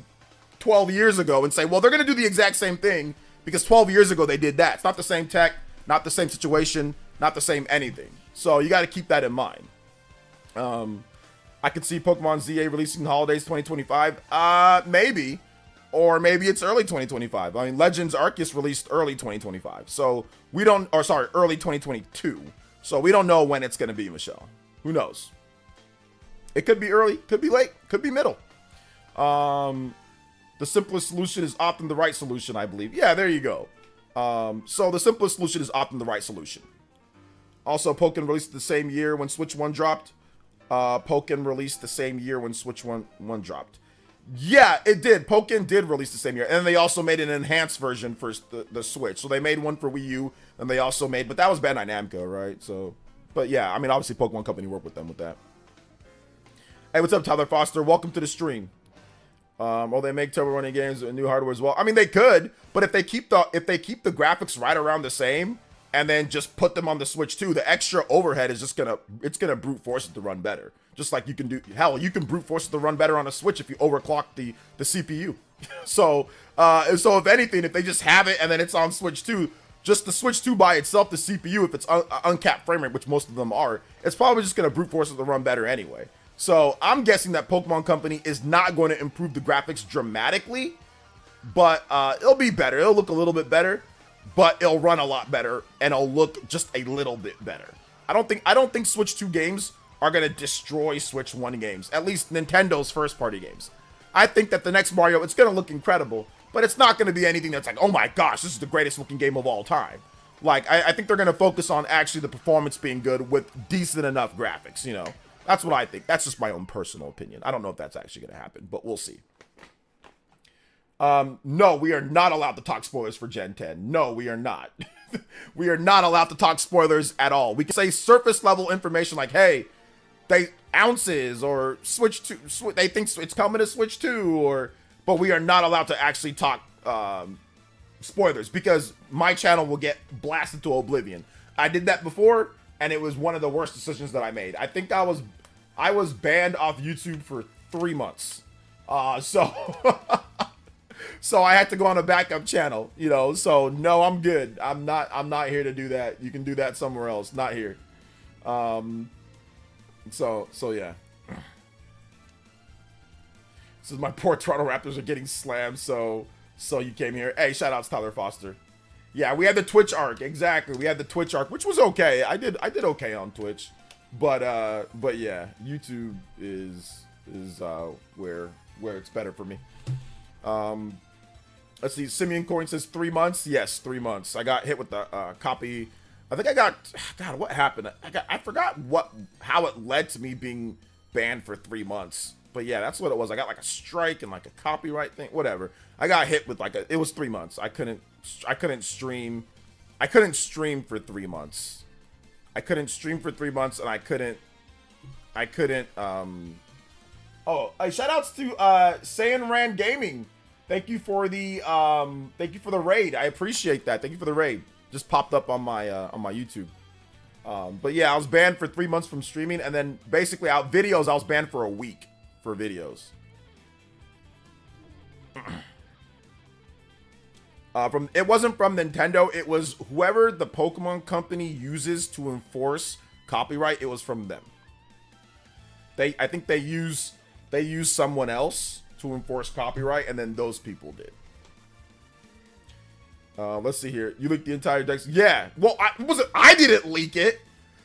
12 years ago and say, well, they're going to do the exact same thing because 12 years ago they did that. It's not the same tech, not the same situation, not the same anything. So you got to keep that in mind. I could see Pokemon ZA releasing holidays 2025. Maybe. Or maybe it's early 2025. I mean, Legends Arceus released early 2025. So we don't, or sorry, early 2022. So we don't know when it's going to be, Michelle. Who knows? It could be early, could be late, could be middle. The simplest solution is often the right solution, I believe. Yeah, there you go. So the simplest solution is often the right solution. Also, Pokémon released the same year when Switch 1 dropped. Pokémon released the same year when Switch 1 dropped. Yeah, it did. Pokémon did release the same year. And they also made an enhanced version for the Switch. So they made one for Wii U, and they also made, but that was Bandai Namco, right? So, but yeah, I mean, obviously Pokemon Company worked with them with that. Hey, what's up, Tyler Foster? Welcome to the stream. They make turbo running games with new hardware as well. I mean, they could, but if they keep the graphics right around the same, and then just put them on the Switch 2, the extra overhead is just it's gonna brute force it to run better. Just like you can do, hell, you can brute force it to run better on a Switch if you overclock the CPU. So if anything, if they just have it and then it's on Switch 2, just the Switch 2 by itself, the CPU, if it's uncapped frame rate, which most of them are, it's probably just gonna brute force it to run better anyway. So I'm guessing that Pokemon Company is not going to improve the graphics dramatically, but it'll be better. It'll look a little bit better, but it'll run a lot better, and it'll look just a little bit better. I don't think Switch 2 games are gonna destroy Switch 1 games, at least Nintendo's first party games. I think that the next Mario, it's gonna look incredible, but it's not gonna be anything that's like, oh my gosh, this is the greatest looking game of all time. Like, I think they're gonna focus on actually the performance being good with decent enough graphics, you know. That's what I think. That's just my own personal opinion. I don't know if that's actually gonna happen, but we'll see. No, we are not allowed to talk spoilers for Gen 10. No, we are not. We are not allowed to talk spoilers at all. We can say surface level information like, hey, they ounces or Switch 2, they think it's coming to Switch 2, but we are not allowed to actually talk spoilers because my channel will get blasted to oblivion. I did that before, and it was one of the worst decisions that I made. I think I was banned off YouTube for 3 months. So I had to go on a backup channel, you know. So no, I'm good. I'm not here to do that. You can do that somewhere else, not here. So yeah. This is my poor Toronto Raptors are getting slammed, so you came here. Hey, shout outs Tyler Foster. Yeah, we had the Twitch arc, exactly. We had the Twitch arc, which was okay. I did okay on Twitch. But yeah, YouTube is where it's better for me. Let's see. Simeon Coin says 3 months. Yes, 3 months. I got hit with the copy. I think I got. God, what happened? I forgot how it led to me being banned for 3 months. But yeah, that's what it was. I got like a strike and like a copyright thing. Whatever. I got hit with like it was 3 months. I couldn't stream. I couldn't stream for 3 months. I couldn't stream for 3 months, and I couldn't. Oh, shout outs to Saiyan Ran Gaming. Thank you for the raid. I appreciate that. Thank you for the raid. Just popped up on my YouTube. But yeah, I was banned for 3 months from streaming, and then basically out videos, I was banned for a week for videos. It wasn't from Nintendo. It was whoever the Pokemon company uses to enforce copyright. It was from them. I think they use someone else to enforce copyright, and then those people did. Let's see here. You leaked the entire deck. Yeah. Well, I didn't leak it.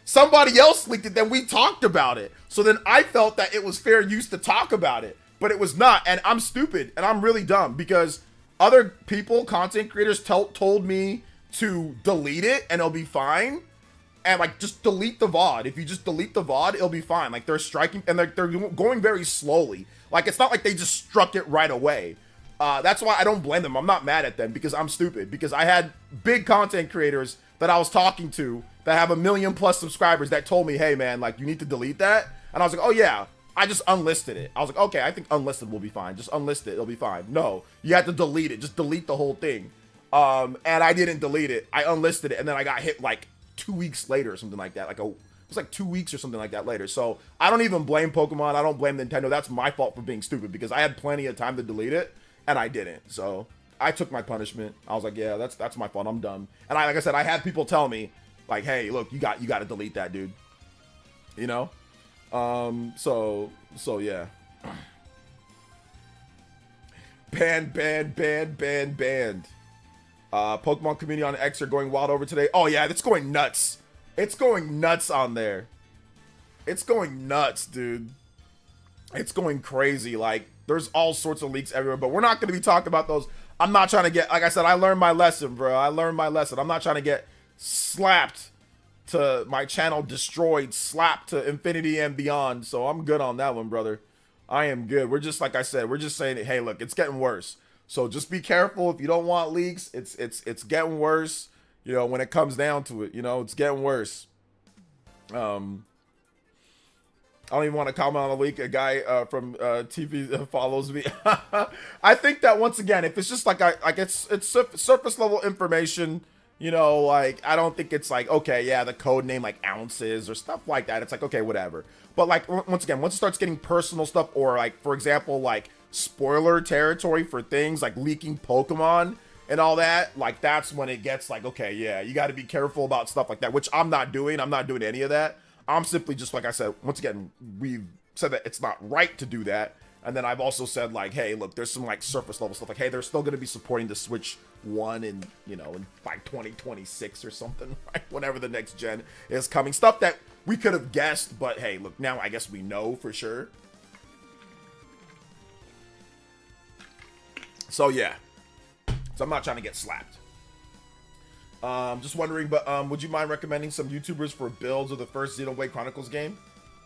Somebody else leaked it, then we talked about it. So then I felt that it was fair use to talk about it, but it was not. And I'm stupid, and I'm really dumb because other people, content creators, told me to delete it and it'll be fine. And like, just delete the VOD. If you just delete the VOD, it'll be fine. Like, they're striking and they're going very slowly. Like, it's not like they just struck it right away. That's why I don't blame them. I'm not mad at them because I'm stupid. Because I had big content creators that I was talking to that have 1 million+ subscribers that told me, hey man, like, you need to delete that. And I was like, oh yeah, I just unlisted it. I was like, okay, I think unlisted will be fine. Just unlist it, it'll be fine. No, you have to delete it. Just delete the whole thing. And I didn't delete it. I unlisted it, and then I got hit like 2 weeks later or something like that. It was like 2 weeks or something like that later. So I don't even blame Pokemon. I don't blame Nintendo. That's my fault for being stupid because I had plenty of time to delete it and I didn't. So I took my punishment. I was like, yeah, that's my fault. I'm dumb. And like I said, I had people tell me like, hey, look, you got to delete that, dude. You know? So yeah. Banned. Pokemon community on X are going wild over today. Oh yeah, it's going nuts. It's going nuts on there. It's going nuts, dude. It's going crazy. Like, there's all sorts of leaks everywhere, but we're not going to be talking about those. I'm not trying to get, like I said, I learned my lesson, bro. I learned my lesson. I'm not trying to get slapped to my channel destroyed, slapped to infinity and beyond. So I'm good on that one, brother. I am good. We're just, like I said, we're just saying, hey, look, it's getting worse. So just be careful if you don't want leaks. It's getting worse. You know, when it comes down to it, you know, it's getting worse. I don't even want to comment on the leak. A guy from TV follows me. I think that once again, if it's just like it's surface level information, you know, like I don't think it's like, okay, yeah, the code name like ounces or stuff like that. It's like, okay, whatever. But like once again, once it starts getting personal stuff or like, for example, like spoiler territory for things like leaking Pokemon and all that, like that's when it gets like, okay, yeah, you got to be careful about stuff like that, which I'm not doing. I'm not doing any of that. I'm simply just, like I said, once again, we've said that it's not right to do that. And then I've also said, like, hey, look, there's some, like, surface level stuff. Like, hey, they're still going to be supporting the Switch 1 in, you know, in by 2026 or something, right? Whenever the next gen is coming. Stuff that we could have guessed, but hey, look, now I guess we know for sure. So, yeah. So I'm not trying to get slapped. Just wondering, but would you mind recommending some YouTubers for builds of the first Xenoblade Chronicles game?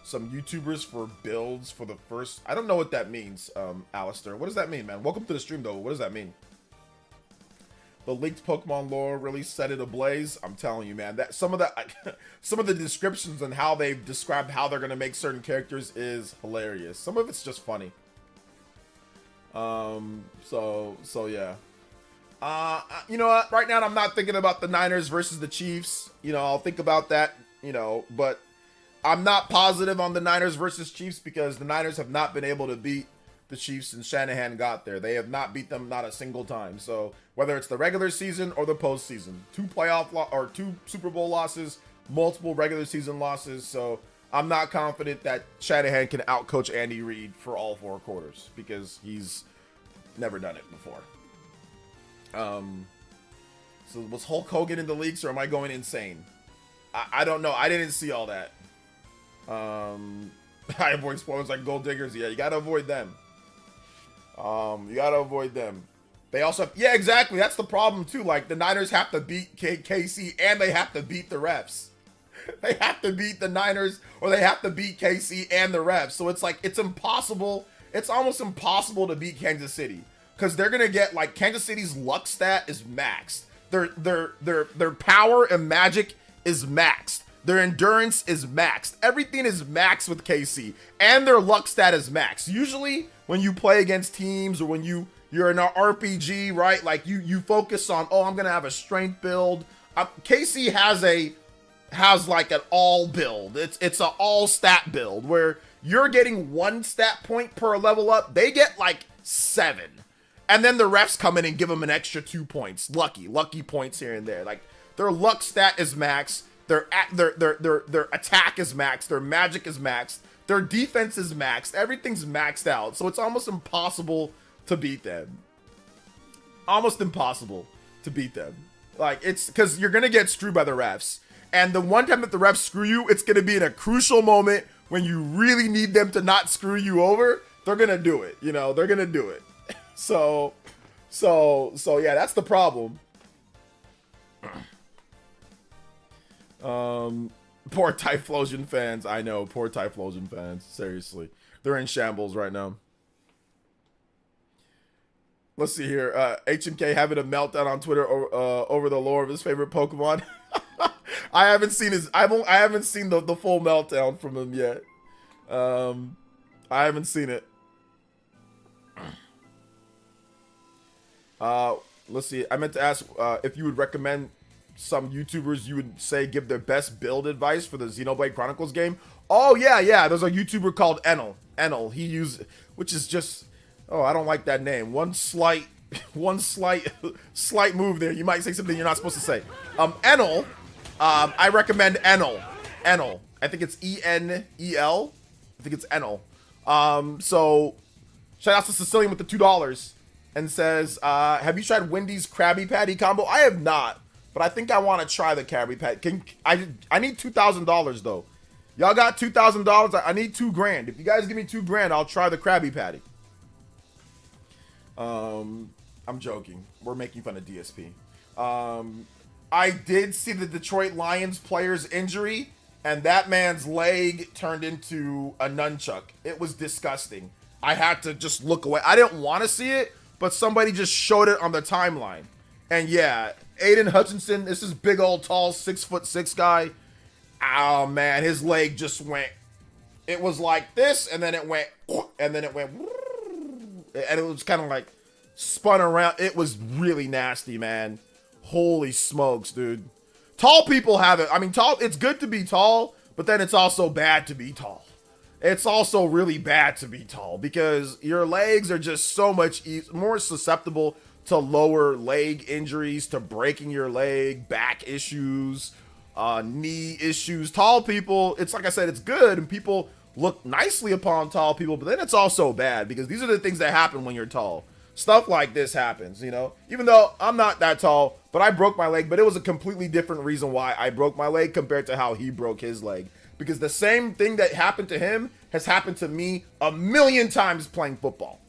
Some YouTubers for builds for the first... I don't know what that means, Alistair. What does that mean, man? Welcome to the stream, though. What does that mean? The leaked Pokemon lore really set it ablaze. I'm telling you, man. That some of the descriptions and how they've described how they're gonna make certain characters is hilarious. Some of it's just funny. So yeah. You know what? Right now, I'm not thinking about the Niners versus the Chiefs. You know, I'll think about that. You know, but I'm not positive on the Niners versus Chiefs because the Niners have not been able to beat the Chiefs since Shanahan got there. They have not beat them not a single time. So whether it's the regular season or the postseason, 2 Super Bowl losses, multiple regular season losses. So I'm not confident that Shanahan can outcoach Andy Reid for all 4 quarters because he's never done it before. So was Hulk Hogan in the leaks or am I going insane? I don't know. I didn't see all that. I avoid spoilers like gold diggers. Yeah, you gotta avoid them. You gotta avoid them. They also have, yeah, exactly. That's the problem too. Like the Niners have to beat KC and they have to beat the refs. They have to beat the Niners or they have to beat KC and the refs. So it's like it's impossible. It's almost impossible to beat Kansas City because they're gonna get like Kansas City's luck stat is maxed. Their power and magic is maxed. Their endurance is maxed. Everything is maxed with KC. And their luck stat is maxed. Usually, when you play against teams or when you're in an RPG, right? Like, you focus on, oh, I'm going to have a strength build. KC has like an all build. It's an all stat build where you're getting 1 stat point per level up. They get like 7. And then the refs come in and give them an extra 2 points. Lucky points here and there. Like, their luck stat is maxed. Their attack is maxed. Their magic is maxed. Their defense is maxed. Everything's maxed out. So it's almost impossible to beat them. Almost impossible to beat them. Like, it's because you're going to get screwed by the refs. And the one time that the refs screw you, it's going to be in a crucial moment when you really need them to not screw you over. They're going to do it. You know, they're going to do it. So yeah, that's the problem. Poor Typhlosion fans. I know, poor Typhlosion fans. Seriously. They're in shambles right now. Let's see here. HMK having a meltdown on Twitter over the lore of his favorite Pokemon. I haven't seen I haven't seen the full meltdown from him yet. I haven't seen it. Let's see. I meant to ask if you would recommend some YouTubers you would say give their best build advice for the Xenoblade Chronicles game. Oh yeah. There's a YouTuber called Enel. He used, which is just, oh, I don't like that name. One slight move there. You might say something you're not supposed to say. Enel. I recommend Enel. I think it's Enel. I think it's Enel. So shout out to Sicilian with the $2 and says, have you tried Wendy's Krabby Patty combo? I have not. But I think I want to try the Krabby Patty. I need $2,000 though. Y'all got $2,000? I need $2,000. If you guys give me $2,000, I'll try the Krabby Patty. I'm joking. We're making fun of DSP. I did see the Detroit Lions player's injury, and that man's leg turned into a nunchuck. It was disgusting. I had to just look away. I didn't want to see it, but somebody just showed it on the timeline. And yeah, Aiden Hutchinson, this is big old tall 6'6" guy. Oh man, his leg just went. It was like this, and then it went, and then it went, and it was kind of like spun around. It was really nasty, man. Holy smokes, dude. Tall people have it. I mean, tall. It's good to be tall, but then it's also bad to be tall. It's also really bad to be tall because your legs are just so much more susceptible to lower leg injuries, to breaking your leg, back issues, knee issues. Tall people, it's like I said, it's good, and people look nicely upon tall people, but then it's also bad because these are the things that happen when you're tall. Stuff like this happens, you know, even though I'm not that tall, but I broke my leg, but it was a completely different reason why I broke my leg compared to how he broke his leg. Because the same thing that happened to him has happened to me a million times playing football.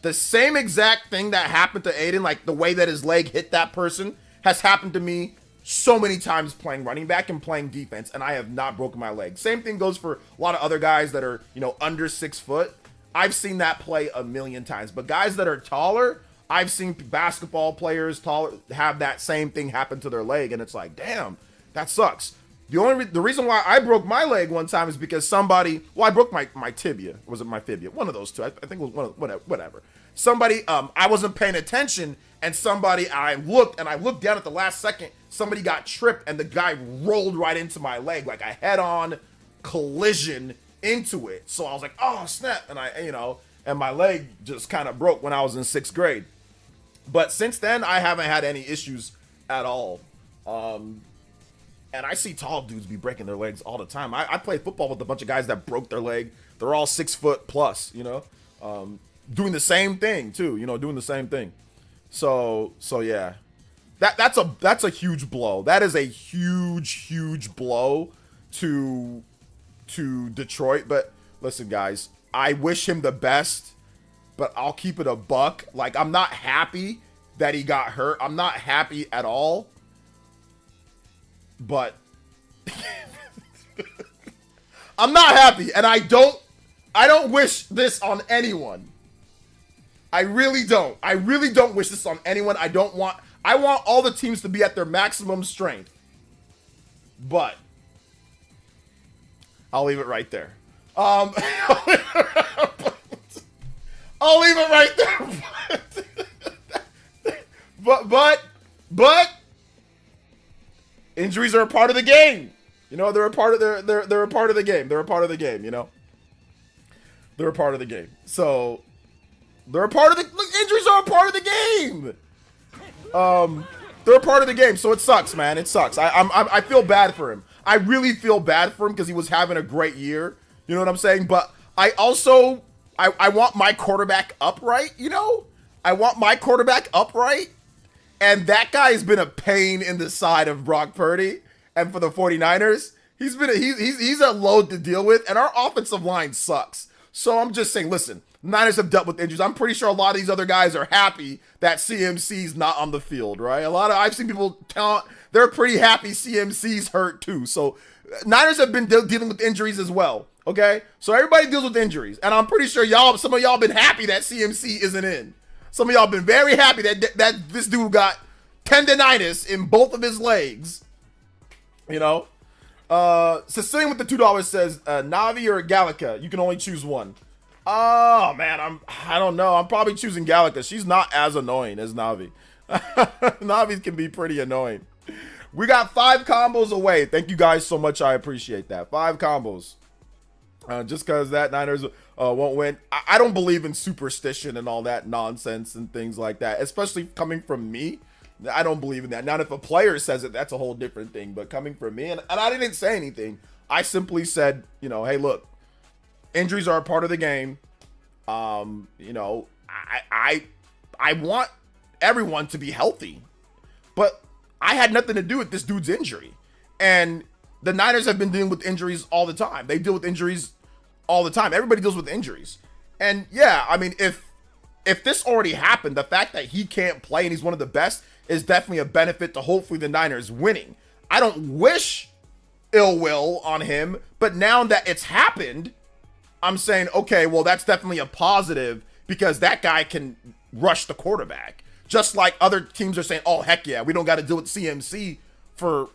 The same exact thing that happened to Aiden, like the way that his leg hit that person, has happened to me so many times playing running back and playing defense, and I have not broken my leg. Same thing goes for a lot of other guys that are, you know, under 6 foot. I've seen that play a million times. But guys that are taller, I've seen basketball players taller have that same thing happen to their leg, and it's like, damn, that sucks. The reason why I broke my leg one time is because somebody, well, I broke my tibia. Was it my fibia? One of those two. I think it was one of, whatever. Somebody, I wasn't paying attention, and I looked down at the last second, somebody got tripped, and the guy rolled right into my leg, like a head-on collision into it. So I was like, oh, snap, and and my leg just kind of broke when I was in 6th grade. But since then, I haven't had any issues at all. And I see tall dudes be breaking their legs all the time. I play football with a bunch of guys that broke their leg. They're all 6 foot plus, you know, doing the same thing too, doing the same thing. So yeah, that's a huge blow. That is a huge blow to Detroit. But listen, guys, I wish him the best, but I'll keep it a buck. Like, I'm not happy that he got hurt. I'm not happy at all. But I'm not happy, and I don't wish this on anyone. I really don't. I really don't wish this on anyone. I want all the teams to be at their maximum strength. But I'll leave it right there. I'll leave it right there. But injuries are a part of the game. They're a part of they're a part of the game. They're a part of the game, They're a part of the game. So they're a part of the injuries are a part of the game. They're a part of the game, so it sucks, man. It sucks. I feel bad for him. I really feel bad for him because he was having a great year. You know what I'm saying? But I also I want my quarterback upright, I want my quarterback upright. And that guy has been a pain in the side of Brock Purdy. And for the 49ers, he's a load to deal with. And our offensive line sucks. So I'm just saying, listen, Niners have dealt with injuries. I'm pretty sure a lot of these other guys are happy that CMC's not on the field, right? I've seen people they're pretty happy CMC's hurt too. So Niners have been dealing with injuries as well. Okay? So everybody deals with injuries. And I'm pretty sure some of y'all been happy that CMC isn't in. Some of y'all been very happy that this dude got tendonitis in both of his legs. Sicilian with the $2 says, Navi or Gallica? You can only choose one. Oh, man, I don't know. I'm probably choosing Gallica. She's not as annoying as Navi. Navi can be pretty annoying. We got 5 combos away. Thank you guys so much. I appreciate that. 5 combos. Just because that Niners won't win. I don't believe in superstition and all that nonsense and things like that, especially coming from me. I don't believe in that. Now, if a player says it, that's a whole different thing. But coming from me, and I didn't say anything. I simply said, hey, look, injuries are a part of the game. I want everyone to be healthy. But I had nothing to do with this dude's injury. And the Niners have been dealing with injuries all the time. They deal with injuries all the time. Everybody deals with injuries. And yeah, I mean, if this already happened, the fact that he can't play and he's one of the best is definitely a benefit to hopefully the Niners winning. I don't wish ill will on him, but now that it's happened, I'm saying, okay, well, that's definitely a positive because that guy can rush the quarterback. Just like other teams are saying, oh, heck yeah, we don't got to deal with CMC for...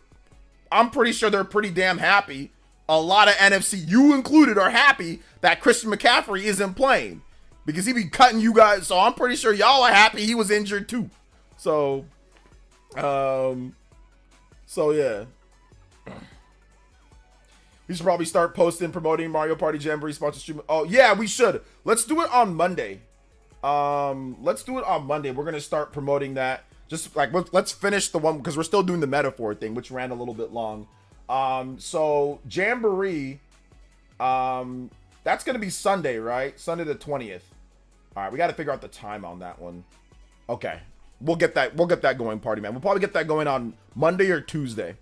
I'm pretty sure they're pretty damn happy. A lot of NFC, you included, are happy that Christian McCaffrey isn't playing because he be cutting you guys. So I'm pretty sure y'all are happy he was injured too. So yeah. We should probably start promoting Mario Party Jamboree sponsor stream. Oh yeah, we should. Let's do it on Monday. We're gonna start promoting that. Just like let's finish the one because we're still doing the metaphor thing, which ran a little bit long. So Jamboree, That's going to be Sunday, right? Sunday the 20th. All right, we got to figure out the time on that one. Okay. We'll get that going, party man. We'll probably get that going on Monday or Tuesday.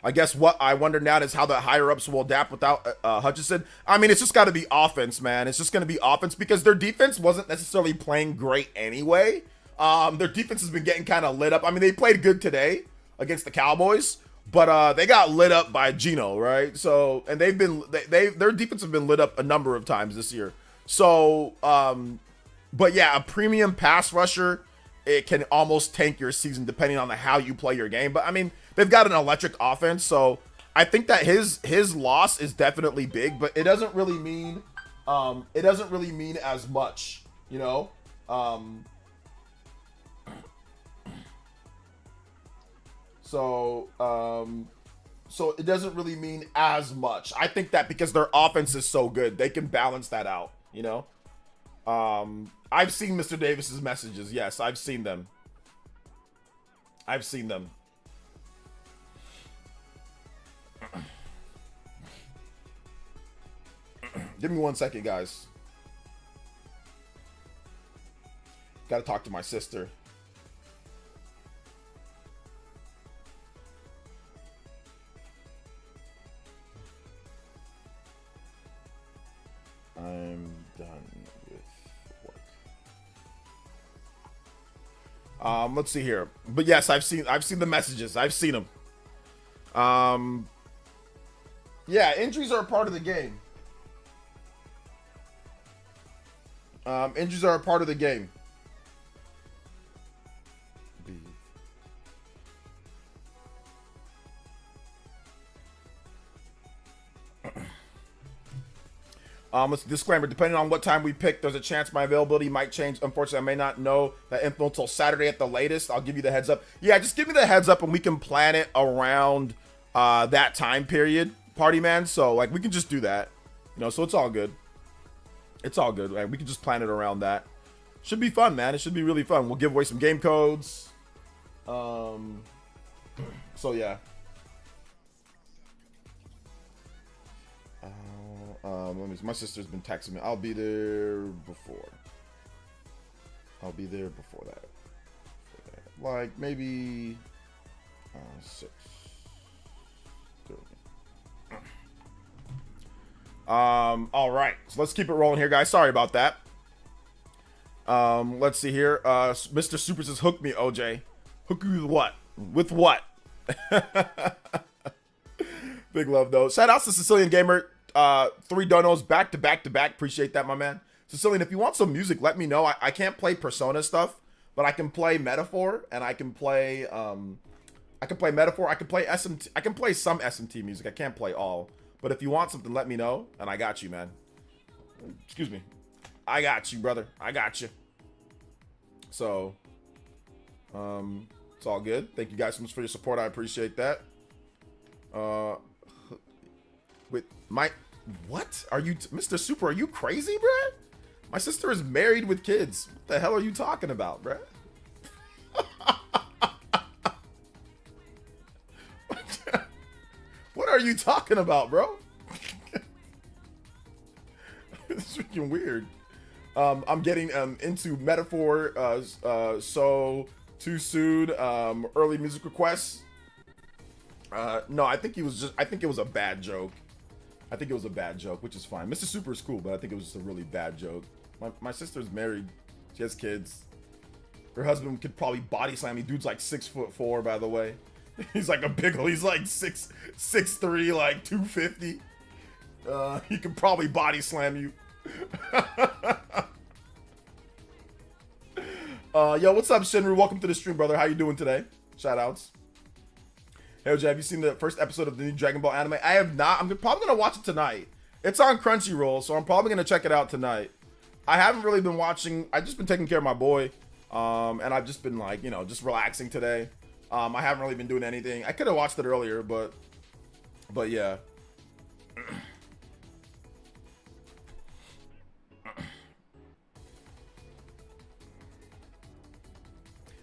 I guess what I wonder now is how the higher ups will adapt without Hutchinson. I mean, it's just got to be offense, man. It's just going to be offense because their defense wasn't necessarily playing great anyway. Their defense has been getting kind of lit up. I mean, they played good today against the Cowboys, but they got lit up by Geno, right? So, and their defense have been lit up a number of times this year. So, but yeah, a premium pass rusher, it can almost tank your season depending on how you play your game. But I mean, they've got an electric offense, so I think that his loss is definitely big, but it doesn't really mean as much, you know. So it doesn't really mean as much. I think that because their offense is so good, they can balance that out, you know. I've seen Mr. Davis's messages. Yes, I've seen them. Give me 1 second, guys. Gotta talk to my sister. I'm done with work. Let's see here. But yes, I've seen the messages. I've seen them. Yeah, injuries are a part of the game. Injuries are a part of the game. Let's disclaimer, depending on what time we pick, there's a chance my availability might change. Unfortunately, I may not know that info until Saturday at the latest. I'll give you the heads up. Yeah, just give me the heads up and we can plan it around that time period, party man. So like we can just do that, you know, so it's all good. It's all good. Like, we can just plan it around that. Should be fun, man. It should be really fun. We'll give away some game codes. So yeah. Let me see. My sister's been texting me. I'll be there before that. Like maybe 6:30. All right. So let's keep it rolling here, guys. Sorry about that. Let's see here. Mr. Super says, "Hook me, OJ." Hook you with what? With what? Big love though. Shout outs to Sicilian Gamer. 3 donos back to back to back. Appreciate that, my man. Sicilian, if you want some music, let me know. I can't play Persona stuff, but I can play Metaphor and I can play Metaphor. I can play SMT. I can play some SMT music. I can't play all. But if you want something, let me know and I got you, man. Excuse me. I got you, brother. I got you. So it's all good. Thank you guys so much for your support. I appreciate that. With my what are you Mr. Super, are you crazy, bruh? My sister is married with kids. What the hell are you talking about, bruh? What are you talking about, bro? It's freaking weird. I'm getting into Metaphor so too soon. Early music requests. No, I think it was a bad joke. I think it was a bad joke, which is fine. Mr. Super is cool, but I think it was just a really bad joke. My sister's married. She has kids. Her husband could probably body slam me. Dude's like 6'4", by the way. He's like a big old, he's like 6'3", like 250. He could probably body slam you. Yo, what's up, Shinru? Welcome to the stream, brother. How you doing today? Shout outs. Hey, OJ, have you seen the first episode of the new Dragon Ball anime? I have not. I'm probably going to watch it tonight. It's on Crunchyroll, so I'm probably going to check it out tonight. I haven't really been watching. I've just been taking care of my boy. And I've just been like, you know, just relaxing today. I haven't really been doing anything. I could have watched it earlier, but yeah.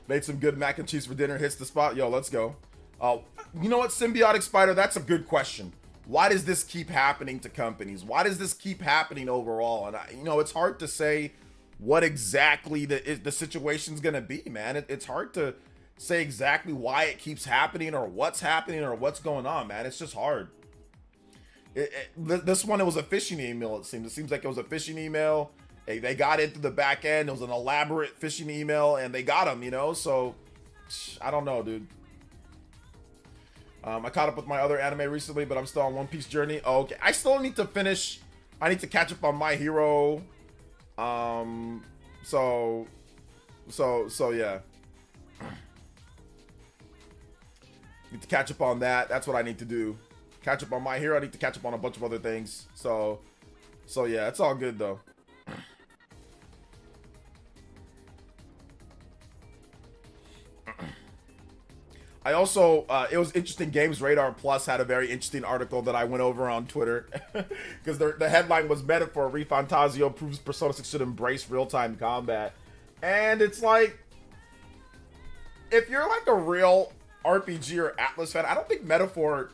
Made some good mac and cheese for dinner. Hits the spot. Yo, let's go. You know what, Symbiotic Spider? That's a good question. Why does this keep happening to companies? Why does this keep happening overall? And you know, it's hard to say what exactly the situation's gonna be, man. It's hard to say exactly why it keeps happening or what's happening or what's going on, man. It's just hard. This one, it was a phishing email. It seems like it was a phishing email. They got into the back end. It was an elaborate phishing email, and they got him. You know, so I don't know, dude. I caught up with my other anime recently, but I'm still on One Piece journey. Oh, okay, I still need to finish. I need to catch up on My Hero. So yeah. Need to catch up on that. That's what I need to do. Catch up on My Hero. I need to catch up on a bunch of other things. So yeah, it's all good though. I also, it was interesting. Games Radar Plus had a very interesting article that I went over on Twitter because the headline was Metaphor ReFantazio proves Persona 6 should embrace real-time combat. And it's like, if you're like a real RPG or Atlas fan, I don't think Metaphor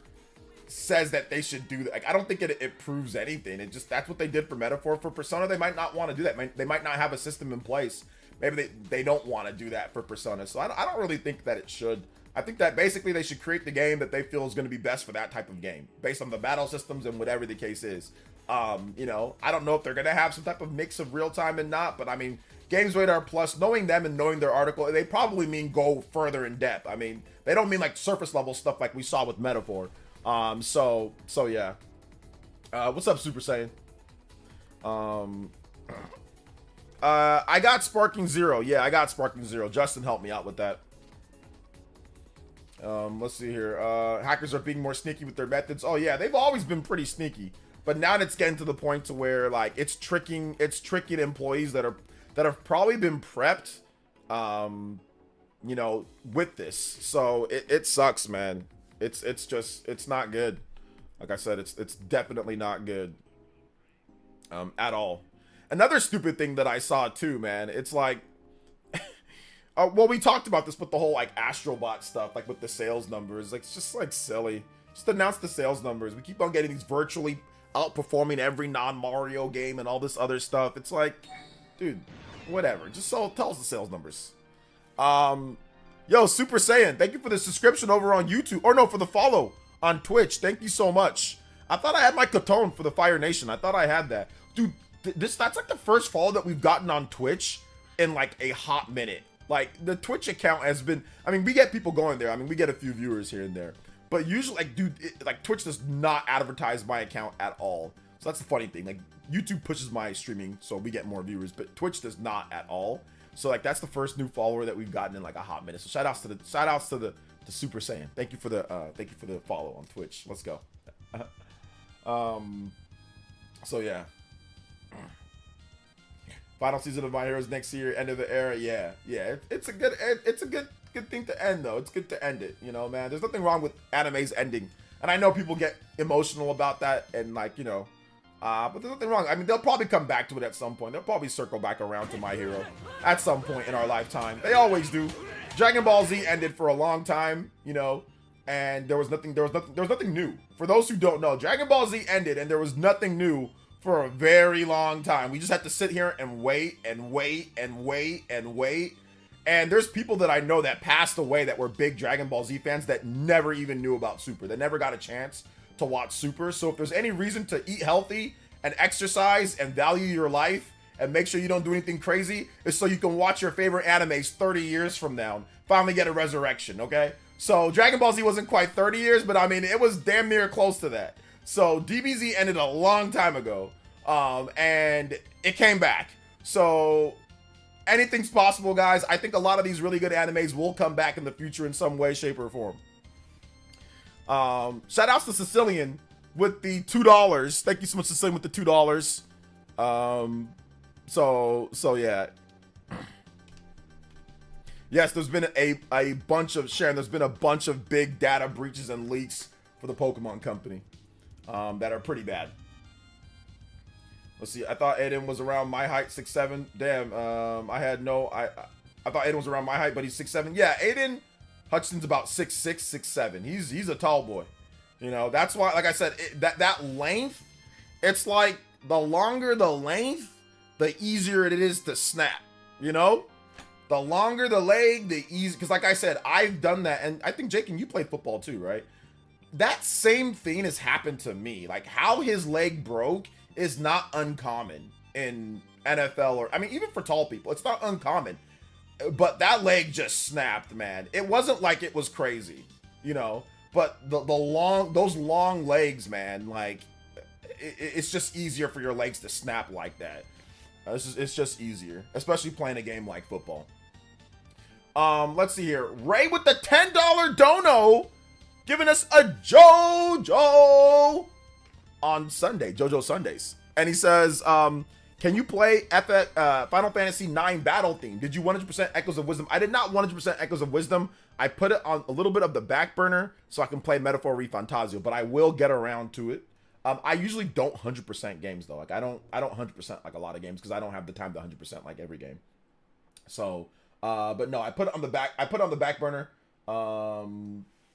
says that they should do that. Like, I don't think it proves anything. It just, that's what they did for Metaphor. For Persona, they might not want to do that. They might not have a system in place. Maybe they don't want to do that for Persona. So I don't really think that it should. I think that basically they should create the game that they feel is going to be best for that type of game, based on the battle systems and whatever the case is. You know, I don't know if they're going to have some type of mix of real time and not, but I mean, Games Radar Plus, knowing them and knowing their article, they probably mean go further in depth. I mean, they don't mean like surface level stuff like we saw with Metaphor. So yeah. What's up, Super Saiyan? I got Sparking Zero. Yeah, I got Sparking Zero. Justin helped me out with that. Let's see here. Hackers are being more sneaky with their methods. Oh yeah, they've always been pretty sneaky, but now it's getting to the point to where like it's tricking employees that have probably been prepped, you know, with this. So it sucks, man. It's not good. Like I said, it's definitely not good, at all. Another stupid thing that I saw too, man. It's like, well, we talked about this with the whole like Astrobot stuff, like with the sales numbers. Like, it's just like silly. Just announce the sales numbers. We keep on getting these virtually outperforming every non-Mario game and all this other stuff. It's like, dude, whatever. Just tell us the sales numbers. Yo, Super Saiyan, thank you for the subscription over on YouTube. Or no, for the follow on Twitch. Thank you so much. I thought I had my Katone for the Fire Nation. I thought I had that. Dude, that's like the first follow that we've gotten on Twitch in like a hot minute. Like, the Twitch account has been, I mean, we get people going there. I mean, we get a few viewers here and there. But usually, like, dude, like, Twitch does not advertise my account at all. So that's the funny thing. Like, YouTube pushes my streaming, so we get more viewers. But Twitch does not at all. So, like, that's the first new follower that we've gotten in, like, a hot minute. So, shout outs to the Super Saiyan. Thank you for the follow on Twitch. Let's go. So, yeah. Final season of My Heroes next year, end of the era. Yeah. It's a good thing to end though. It's good to end it, you know, man. There's nothing wrong with animes ending, and I know people get emotional about that, and like, you know, but there's nothing wrong. I mean, they'll probably come back to it at some point. They'll probably circle back around to My Hero at some point in our lifetime. They always do. Dragon Ball Z ended for a long time, you know, and there was nothing new. For those who don't know, Dragon Ball Z ended, and there was nothing new for a very long time. We just had to sit here and wait and wait and wait and wait. And there's people that I know that passed away that were big Dragon Ball Z fans that never even knew about Super. They never got a chance to watch Super. So if there's any reason to eat healthy and exercise and value your life and make sure you don't do anything crazy, it's so you can watch your favorite animes 30 years from now. Finally get a resurrection, okay? So Dragon Ball Z wasn't quite 30 years, but I mean, it was damn near close to that. So DBZ ended a long time ago, and it came back. So anything's possible, guys. I think a lot of these really good animes will come back in the future in some way, shape, or form. Shout outs to Sicilian with the $2. Thank you so much, Sicilian, with the $2. So yeah. Yes, there's been a bunch of, Sharon, there's been a bunch of big data breaches and leaks for the Pokemon company. That are pretty bad. Let's see. I thought Aiden was around my height, 6'7". Damn. I thought Aiden was around my height, but he's 6'7". Yeah, Aiden. Hudson's about 6'6", 6'7". He's a tall boy. You know, that's why, like I said, that length, it's like the longer the length, the easier it is to snap, you know? The longer the leg, the easier, because like I said, I've done that, and I think, Jake, and you played football too, right? That same thing has happened to me. Like, how his leg broke is not uncommon in NFL, or, I mean, even for tall people, it's not uncommon. But that leg just snapped, man. It wasn't like it was crazy, you know? But those long legs, man, like, it's just easier for your legs to snap like that. It's just easier, especially playing a game like football. Let's see here. Ray with the $10 dono, giving us a JoJo on Sunday, JoJo Sundays. And he says, can you play Final Fantasy IX Battle Theme? Did you 100% Echoes of Wisdom? I did not 100% Echoes of Wisdom. I put it on a little bit of the back burner so I can play Metaphor Refantasio, but I will get around to it. I usually don't 100% games though. Like I don't 100% like a lot of games because I don't have the time to 100% like every game. So, but no, I put it on the back. I put it on the back burner.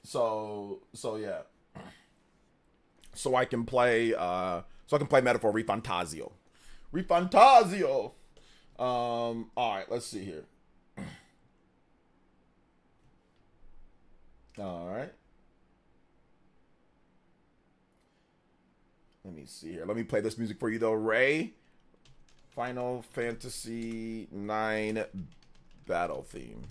So yeah. So I can play. Metaphor Refantasio. Refantasio. All right, let's see here. All right. Let me see here. Let me play this music for you though, Ray. Final Fantasy IX Battle Theme.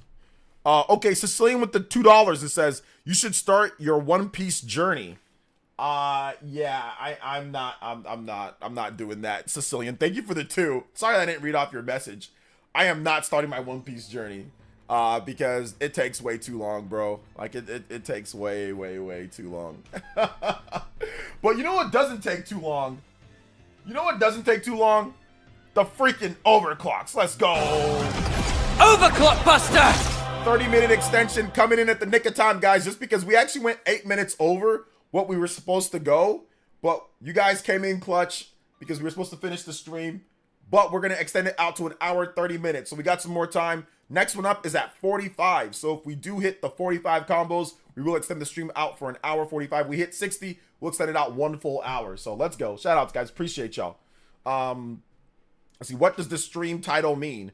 Okay, Sicilian with the $2. It says you should start your One Piece journey. Yeah, I'm not doing that, Sicilian. Thank you for the 2. Sorry I didn't read off your message. I am not starting my One Piece journey. Because it takes way too long, bro. Like it takes way too long. But you know what doesn't take too long? You know what doesn't take too long? The freaking overclocks. Let's go. Overclock Buster! 30-minute extension coming in at the nick of time, guys, just because we actually went 8 minutes over what we were supposed to go. But you guys came in clutch because we were supposed to finish the stream. But we're going to extend it out to an hour, 30 minutes. So we got some more time. Next one up is at 45. So if we do hit the 45 combos, we will extend the stream out for an hour 45. We hit 60, we'll extend it out 1 full hour. So let's go. Shout outs, guys. Appreciate y'all. Let's see. What does the stream title mean?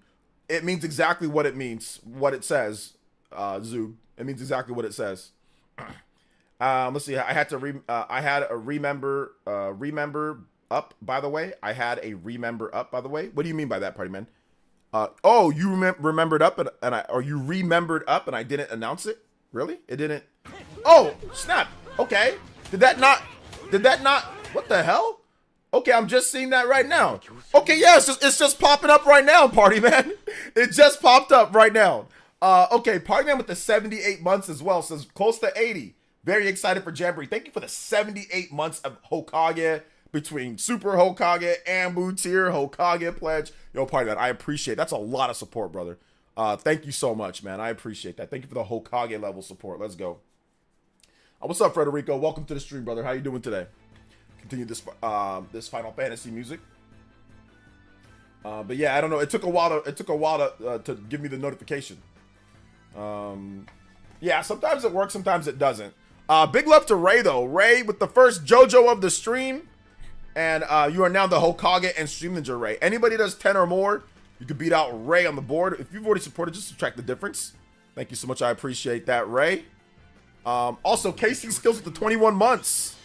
It means exactly what it means. What it says, Zoob. It means exactly what it says. Let's see. I had a remember up, by the way. I had a remember up, by the way. What do you mean by that, party man? Oh, you remembered up you remembered up and I didn't announce it? Really? It didn't. Oh, snap. Okay. Did that not, what the hell? Okay, I'm just seeing that right now. Okay, yeah, it's just popping up right now, party man. It just popped up right now. Okay, party man with the 78 months as well, says close to 80. Very excited for Jamboree. Thank you for the 78 months of Hokage, between Super Hokage, Ambu tier, Hokage pledge. Yo, party man, I appreciate it. That's a lot of support, brother. Thank you so much, man. I appreciate that. Thank you for the Hokage level support. Let's go. What's up, Frederico? Welcome to the stream, brother. How you doing today? Continue this Final Fantasy music. But yeah, I don't know. It took a while to give me the notification. Yeah, sometimes it works, sometimes it doesn't. Big love to Ray though. Ray with the first JoJo of the stream. And you are now the Hokage and Stream Ninja Ray. Anybody does 10 or more, you can beat out Ray on the board. If you've already supported, just subtract the difference. Thank you so much. I appreciate that, Ray. Also, KC Skills with the 21 months.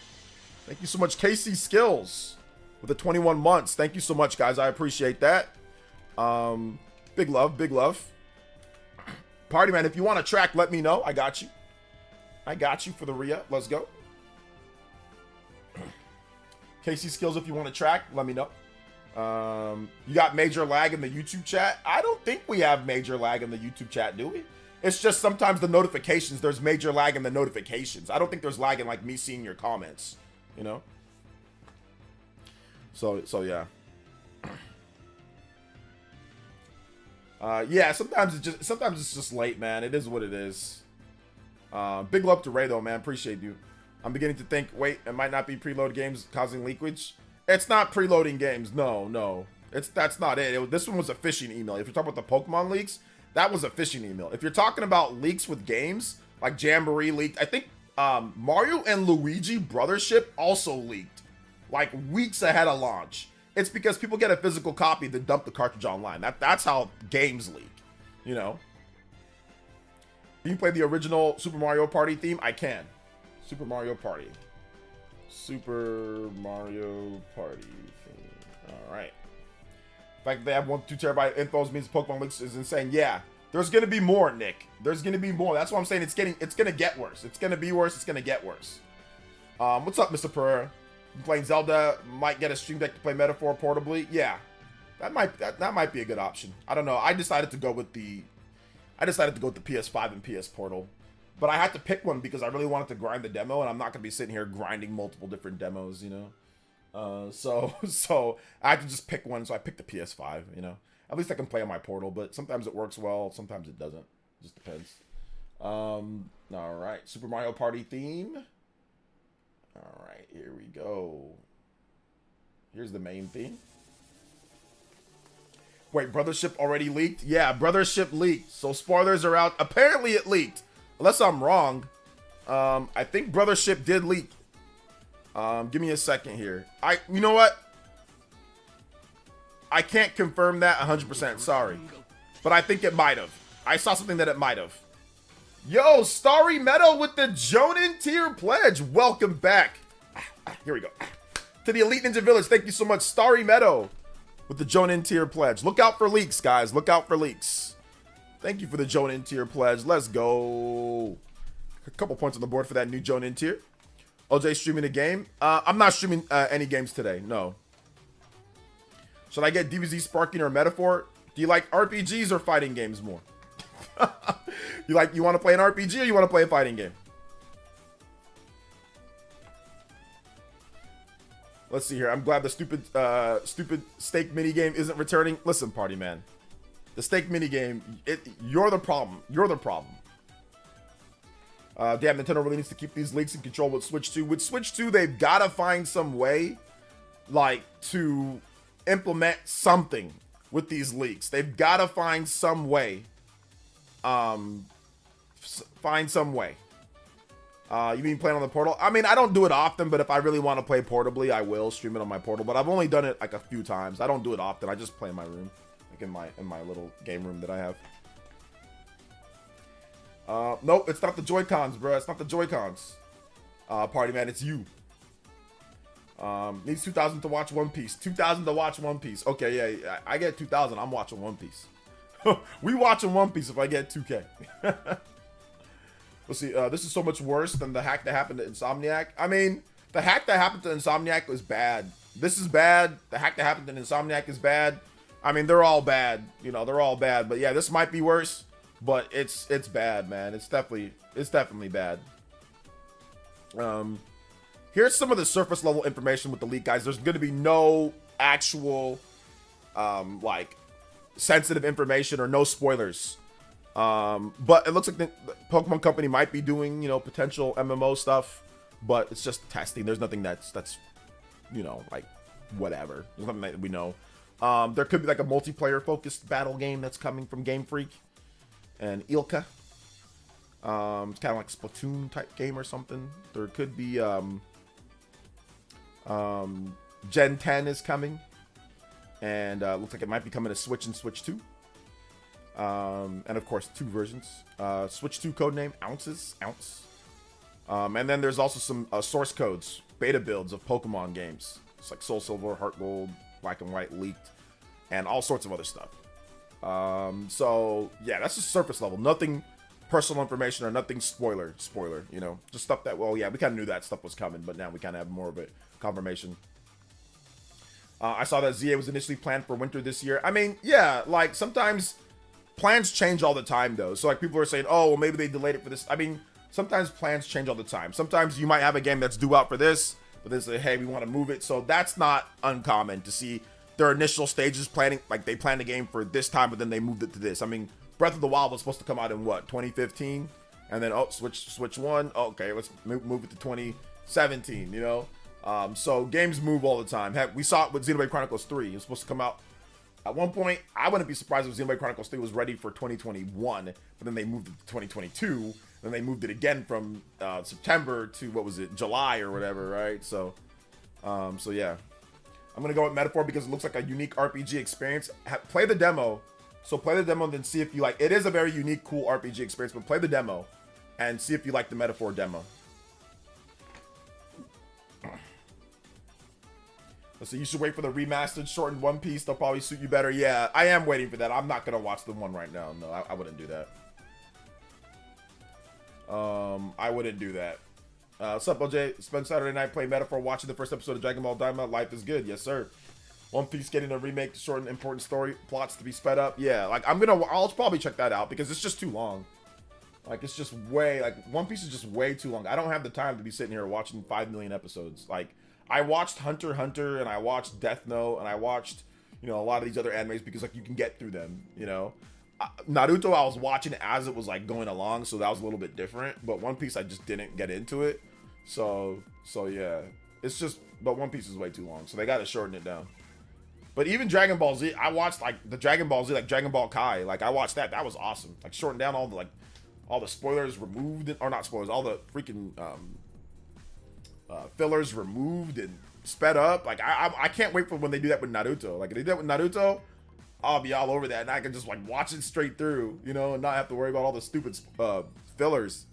Thank you so much, KC Skills with the 21 months. Thank you so much, guys. I appreciate that. Big love, big love. Party man, if you want to track, let me know. I got you. I got you for the re-up. Let's go. KC Skills, if you want to track, let me know. You got major lag in the YouTube chat? I don't think we have major lag in the YouTube chat, do we? It's just sometimes the notifications, there's major lag in the notifications. I don't think there's lag in like me seeing your comments, you know? So yeah. Yeah, sometimes it's just late, man. It is what it is. Big love to Ray though, man. Appreciate you. I'm beginning to think, wait, it might not be preload games causing leakage. It's not preloading games. No. That's not it. This one was a phishing email. If you're talking about the Pokemon leaks, that was a phishing email. If you're talking about leaks with games, Like Jamboree leaked. I think Mario and Luigi Brothership also leaked, like weeks ahead of launch. It's because people get a physical copy then dump the cartridge online. That's how games leak, you know. Can you play the original Super Mario Party theme? I can. Super Mario Party. Super Mario Party theme. All right. The fact that they have 1 to 2 terabyte infos means Pokemon leaks is insane. Yeah, there's gonna be more, Nick. There's gonna be more. That's why I'm saying it's gonna get worse. It's gonna be worse. It's gonna get worse. What's up, Mr. Pereira? You playing Zelda? Might get a stream deck to play Metaphor portably. Yeah, that might be a good option. I don't know. I decided to go with the PS5 and PS Portal, but I had to pick one because I really wanted to grind the demo, and I'm not gonna be sitting here grinding multiple different demos, you know. So I had to just pick one. So I picked the PS5. You know, at least I can play on my Portal. But sometimes it works well, sometimes it doesn't. It just depends. All right, Super Mario Party theme. All right, here we go. Here's the main theme. Wait, Brothership already leaked? Yeah, Brothership leaked. So spoilers are out. Apparently it leaked. Unless I'm wrong. I think Brothership did leak. Give me a second here. You know what? I can't confirm that 100%. Sorry. But I think it might have. I saw something that it might have. Yo, Starry Meadow with the Jonin tier pledge. Welcome back. Here we go. To the Elite Ninja Village. Thank you so much, Starry Meadow, with the Jonin tier pledge. Look out for leaks, guys. Look out for leaks. Thank you for the Jonin tier pledge. Let's go. A couple points on the board for that new Jonin tier. OJ streaming a game. I'm not streaming any games today. No. Should I get DBZ Sparking or Metaphor? Do you like RPGs or fighting games more? You want to play an RPG or you want to play a fighting game? Let's see here. I'm glad the stupid steak mini game isn't returning. Listen, party man. The steak mini game, you're the problem. You're the problem. Damn, Nintendo really needs to keep these leaks in control with Switch 2. With Switch 2, they've got to find some way, like, to implement something with these leaks. They've got to find some way. Find some way. You mean playing on the Portal? I mean, I don't do it often, but if I really want to play portably, I will stream it on my Portal. But I've only done it like a few times. I don't do it often. I just play in my room, like in my little game room that I have. Nope, it's not the Joy-Cons, bro. It's not the Joy-Cons. Party man, it's you. Needs 2,000 to watch One Piece. 2,000 to watch One Piece. Okay, yeah, I get 2,000. I'm watching One Piece. We watching One Piece if I get 2K. Let's see. This is so much worse than the hack that happened to Insomniac. I mean, the hack that happened to Insomniac was bad. This is bad. The hack that happened to Insomniac is bad. I mean, they're all bad. You know, they're all bad. But yeah, this might be worse. But it's bad, man. It's definitely bad. Here's some of the surface level information with the leak, guys. There's going to be no actual like sensitive information or no spoilers. But it looks like the Pokemon Company might be doing, you know, potential MMO stuff, but it's just testing. There's nothing that's you know, like whatever. There's nothing that we know. There could be like a multiplayer focused battle game that's coming from Game Freak and Ilka. It's kind of like Splatoon type game or something. There could be Gen 10 is coming, and looks like it might be coming to Switch and Switch 2. And of course 2 versions. Switch 2 codename Ounce. And then there's also some source codes, beta builds of Pokemon games. It's like Soul Silver, Heart Gold, Black and White leaked, and all sorts of other stuff. So yeah, that's just surface level. Nothing personal information or nothing spoiler, you know, just stuff that, well, yeah, we kind of knew that stuff was coming, but now we kind of have more of a confirmation. I saw that ZA was initially planned for winter this year. I mean, yeah, like sometimes plans change all the time though. So like people are saying, oh, well, maybe they delayed it for this. I mean, sometimes plans change all the time. Sometimes you might have a game that's due out for this, but they say, hey, we want to move it. So that's not uncommon to see their initial stages planning, like they planned a game for this time, but then they moved it to this. I mean, Breath of the Wild was supposed to come out in what, 2015? And then, oh, Switch 1. Oh, okay, let's move it to 2017, you know? So games move all the time. Heck, we saw it with Xenoblade Chronicles 3. It was supposed to come out at one point. I wouldn't be surprised if Xenoblade Chronicles 3 was ready for 2021, but then they moved it to 2022. Then they moved it again from September to, what was it, July or whatever, right? So yeah. I'm going to go with Metaphor because it looks like a unique RPG experience. Play the demo. So play the demo and then see if you like. It is a very unique, cool RPG experience, but play the demo and see if you like the Metaphor demo. So you should wait for the remastered, shortened One Piece. They'll probably suit you better. Yeah, I am waiting for that. I'm not going to watch the one right now. No, I wouldn't do that. I wouldn't do that. What's up, OJ? Spend Saturday night playing Metaphor, watching the first episode of Dragon Ball Daima. Life is good. Yes, sir. One Piece getting a remake to shorten important story plots to be sped up. Yeah, like I'll probably check that out because it's just too long. Like it's just way, like One Piece is just way too long. I don't have the time to be sitting here watching 5 million episodes. Like I watched Hunter x Hunter and I watched Death Note and I watched, a lot of these other animes because like you can get through them, Naruto I was watching as it was like going along, so that was a little bit different. But One Piece I just didn't get into it. So yeah. It's just, but One Piece is way too long. So they gotta shorten it down. But even Dragon Ball Z, I watched like the Dragon Ball Z, like Dragon Ball Kai. Like I watched that. That was awesome. Like shortened down all the spoilers removed, or not spoilers, all the freaking fillers removed and sped up. Like I can't wait for when they do that with Naruto. Like if they do that with Naruto, I'll be all over that, and I can just like watch it straight through, and not have to worry about all the stupid fillers.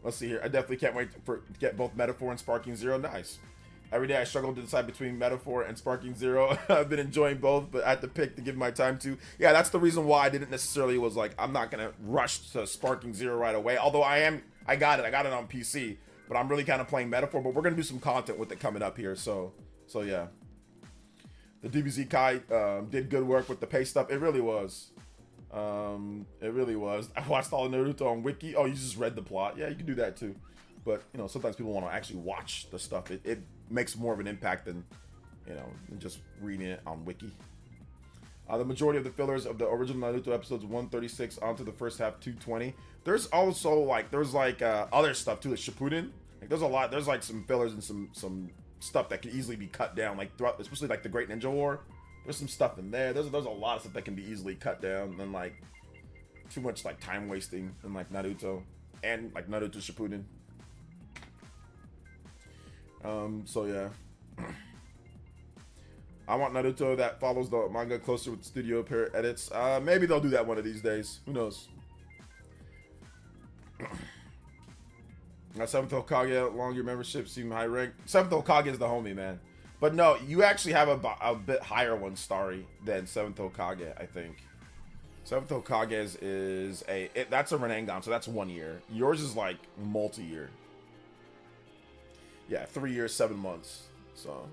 Let's see here. I definitely can't wait to get both Metaphor and Sparking Zero. Nice. Every day I struggle to decide between Metaphor and Sparking Zero. I've been enjoying both, but I had to pick to give my time to. Yeah, that's the reason why I didn't necessarily was like, I'm not going to rush to Sparking Zero right away. Although I got it on PC, but I'm really kind of playing Metaphor, but we're going to do some content with it coming up here. So yeah. The DBZ Kai did good work with the pay stuff. It really was. It really was. I watched all the Naruto on Wiki. Oh, you just read the plot. Yeah, you can do that too. But, sometimes people want to actually watch the stuff. It makes more of an impact than, than just reading it on Wiki. The majority of the fillers of the original Naruto episodes 136 onto the first half 220. There's also other stuff too, like Shippuden. Like there's a lot. There's like some fillers and some stuff that can easily be cut down, like throughout, especially like the Great Ninja War. There's some stuff in there. There's a lot of stuff that can be easily cut down, and like too much like time wasting in like Naruto and like Naruto Shippuden. So yeah. I want Naruto that follows the manga closer with studio pair edits. Maybe they'll do that one of these days. Who knows? Seventh Hokage, longer membership, seem high rank. Seventh Hokage is the homie, man. But no, you actually have a bit higher one, Starry, than Seventh Hokage, I think. Seventh Hokage is that's a Renangon, so that's 1 year. Yours is like multi-year. Yeah, 3 years, 7 months. So.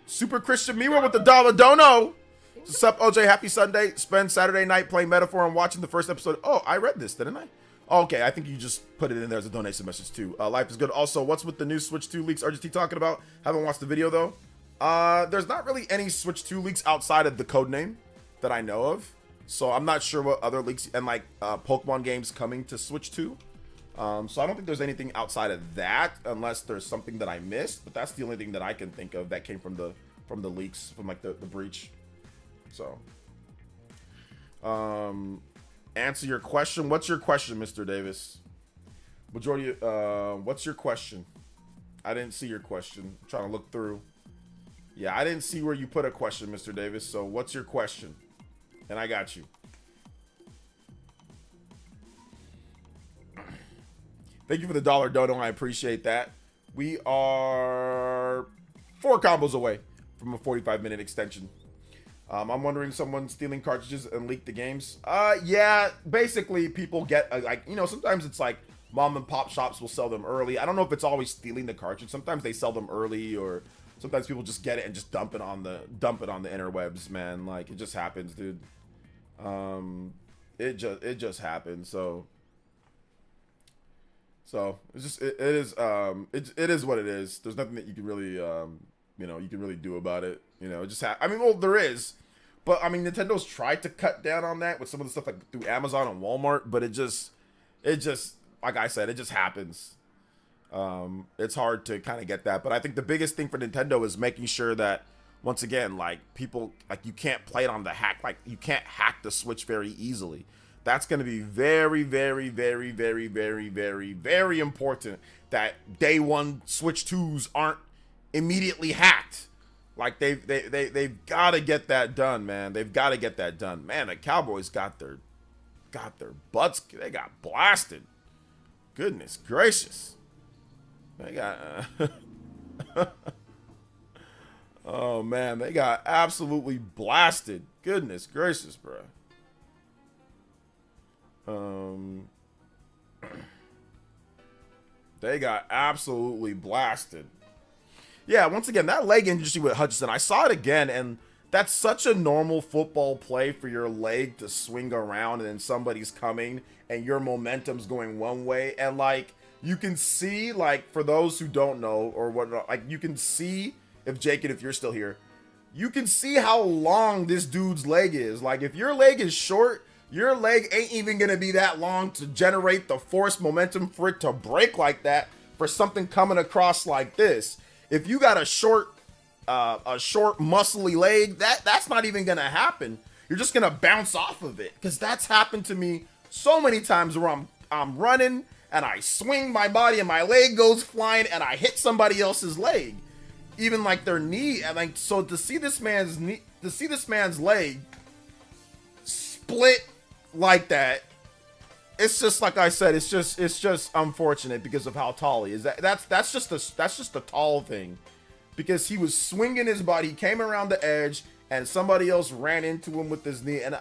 Super Christian Miwa with the dollar dono. What's up, OJ? Happy Sunday. Spend Saturday night playing Metaphor and watching the first episode. Oh, I read this, didn't I? Okay, I think you just put it in there as a donation message too. Life is good. Also, what's with the new Switch 2 leaks RGT talking about? Haven't watched the video though. There's not really any Switch 2 leaks outside of the codename that I know of. So I'm not sure what other leaks and like Pokemon games coming to Switch 2. So I don't think there's anything outside of that unless there's something that I missed. But that's the only thing that I can think of that came from the leaks, from like the breach. So answer your question. What's your question, Mr. Davis? Majority. What's your question? I didn't see your question. I'm trying to look through. Yeah, I didn't see where you put a question, Mr. Davis. So what's your question? And I got you. Thank you for the dollar dono. I appreciate that. We are 4 combos away from a 45-minute extension. I'm wondering, someone stealing cartridges and leak the games? Yeah, basically people get, sometimes it's like mom and pop shops will sell them early. I don't know if it's always stealing the cartridge. Sometimes they sell them early, or sometimes people just get it and just dump it on the interwebs, man. Like, it just happens, dude. It just happens. So it's just, it is what it is. There's nothing that you can really, you can really do about it. It just there is, but Nintendo's tried to cut down on that with some of the stuff like through Amazon and Walmart, but it just, like I said, it just happens. It's hard to kind of get that, but I think the biggest thing for Nintendo is making sure that once again, like people, like you can't play it on the hack, like you can't hack the Switch very easily. That's going to be very, very, very, very, very, very, very important that day one Switch 2s aren't immediately hacked. Like they've got to get that done, man. They've got to get that done. Man, the Cowboys got their butts, they got blasted. Goodness gracious. They got oh man, they got absolutely blasted. Goodness gracious, bro. They got absolutely blasted. Yeah, once again, that leg injury with Hutchinson, I saw it again, and that's such a normal football play for your leg to swing around and then somebody's coming and your momentum's going one way. And like, you can see, like, for those who don't know or what, like, you can see, if Jake, and if you're still here, you can see how long this dude's leg is. Like, if your leg is short, your leg ain't even gonna be that long to generate the force momentum for it to break like that for something coming across like this. If you got a short muscly leg, that's not even gonna happen. You're just gonna bounce off of it, because that's happened to me so many times where I'm running and I swing my body and my leg goes flying and I hit somebody else's leg, even like their knee. And like, so to see this man's leg split like that, it's just like I said, it's just unfortunate because of how tall he is. That's just a tall thing, because he was swinging his body, he came around the edge, and somebody else ran into him with his knee. And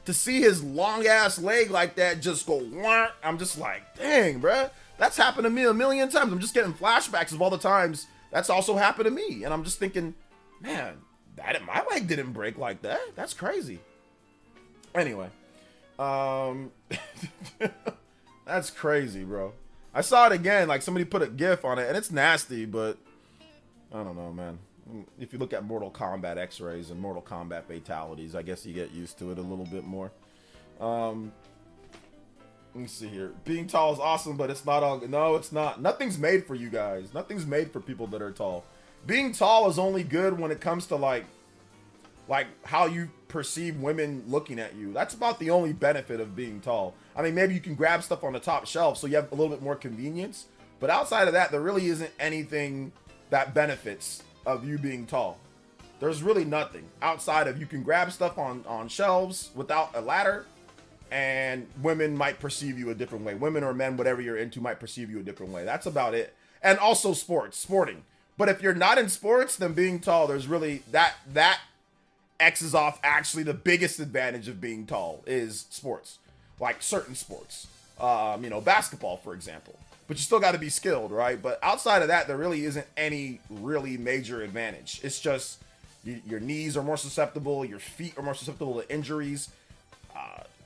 to see his long ass leg like that just go, wah, I'm just like, dang, bruh, that's happened to me a million times. I'm just getting flashbacks of all the times that's also happened to me, and I'm just thinking, man, my leg didn't break like that. That's crazy. Anyway. That's crazy, bro. I saw it again, like somebody put a GIF on it, and it's nasty, but I don't know, man. If you look at Mortal Kombat X-rays and Mortal Kombat fatalities, I guess you get used to it a little bit more. Let me see here. Being tall is awesome, but it's not all. No, it's not. Nothing's made for you guys. Nothing's made for people that are tall. Being tall is only good when it comes to like how you perceive women looking at you. That's about the only benefit of being tall. I mean, maybe you can grab stuff on the top shelf so you have a little bit more convenience, but outside of that, there really isn't anything that benefits of you being tall. There's really nothing outside of you can grab stuff on shelves without a ladder, and women might perceive you a different way. Women or men, whatever you're into, might perceive you a different way. That's about it. And also sporting. But if you're not in sports, then being tall, there's really that X's off actually the biggest advantage of being tall is sports, like certain sports, basketball, for example, but you still got to be skilled, right? But outside of that, there really isn't any really major advantage. It's just your knees are more susceptible, your feet are more susceptible to injuries.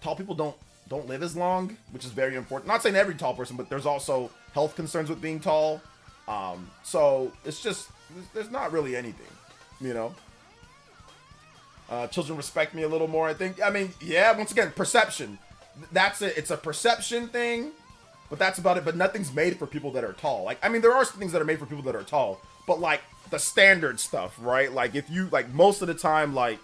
Tall people don't live as long, which is very important. Not saying every tall person, but there's also health concerns with being tall. So it's just, there's not really anything, Children respect me a little more, I think. I mean, yeah, once again, perception. That's it. It's a perception thing, but that's about it. But nothing's made for people that are tall. Like, I mean, there are some things that are made for people that are tall, but like the standard stuff, right? Like if you, like most of the time, like,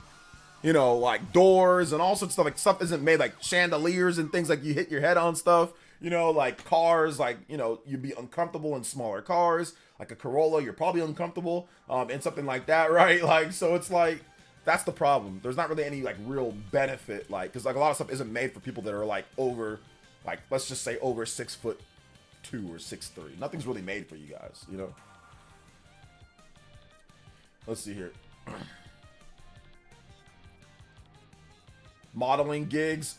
like doors and all sorts of stuff, like stuff isn't made, like chandeliers and things, like you hit your head on stuff, like cars, like, you'd be uncomfortable in smaller cars, like a Corolla, you're probably uncomfortable in something like that, right? Like, so it's like, that's the problem. There's not really any like real benefit, like, because like a lot of stuff isn't made for people that are like over, like, let's just say over 6'2" or 6'3". Nothing's really made for you guys, Let's see here. Modeling gigs,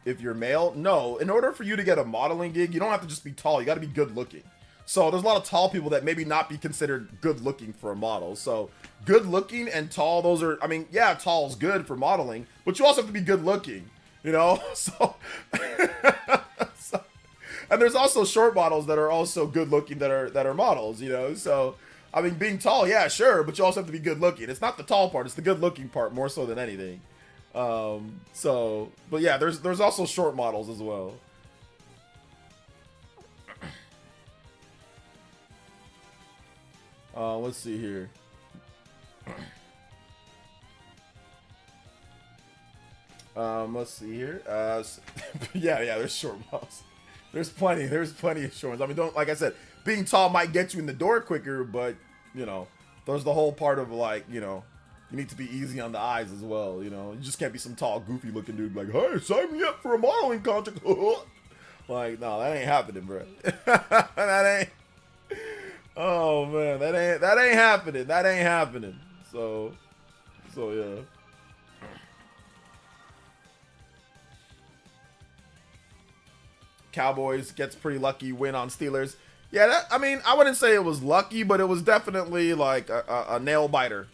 if you're male, no. In order for you to get a modeling gig, you don't have to just be tall. You got to be good looking. So there's a lot of tall people that maybe not be considered good looking for a model. So good looking and tall, those are, I mean, yeah, tall's good for modeling, but you also have to be good looking, So, and there's also short models that are also good looking that are models, So, I mean, being tall, yeah, sure, but you also have to be good looking. It's not the tall part, it's the good looking part more so than anything. So, but yeah, there's also short models as well. Let's see here. Let's see here. Yeah, there's short balls. There's plenty of short ones. I mean, don't, like I said, being tall might get you in the door quicker, but you know, there's the whole part of like, you know, you need to be easy on the eyes as well. You know, you just can't be some tall, goofy looking dude like, hey, sign me up for a modeling contract. Like, no, that ain't happening, bro. That ain't. Oh man, that ain't happening. That ain't happening. So yeah. Cowboys gets pretty lucky win on Steelers. Yeah, I mean, I wouldn't say it was lucky, but it was definitely like a nail biter.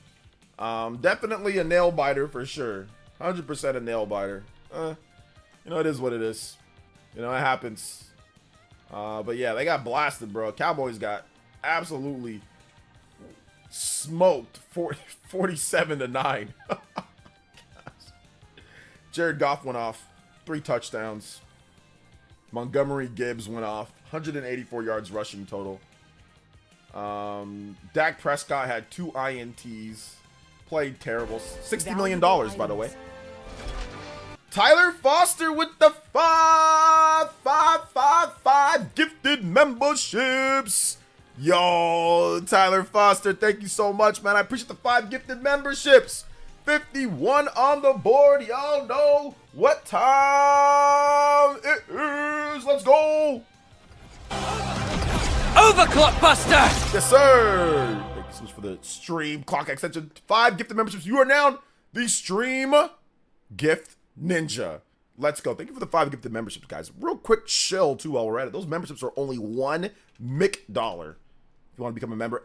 Definitely a nail biter for sure. 100% a nail biter. You know, it is what it is. You know, it happens. But yeah, they got blasted, bro. Cowboys got absolutely smoked 47-9. Jared Goff went off 3 touchdowns. Montgomery Gibbs went off 184 yards rushing total. Dak Prescott had 2 INTs. Played terrible. $60 million, by the way. Tyler Foster with the 5 gifted memberships. Yo, Tyler Foster, thank you so much, man. I appreciate the 5 gifted memberships. 51 on the board. Y'all know what time it is. Let's go. Overclock Buster! Yes, sir. Thank you so much for the stream clock extension. 5 gifted memberships. You are now the stream gift ninja. Let's go. Thank you for the 5 gifted memberships, guys. Real quick chill, too, while we're at it. Those memberships are only $1 McDollar. If you want to become a member, !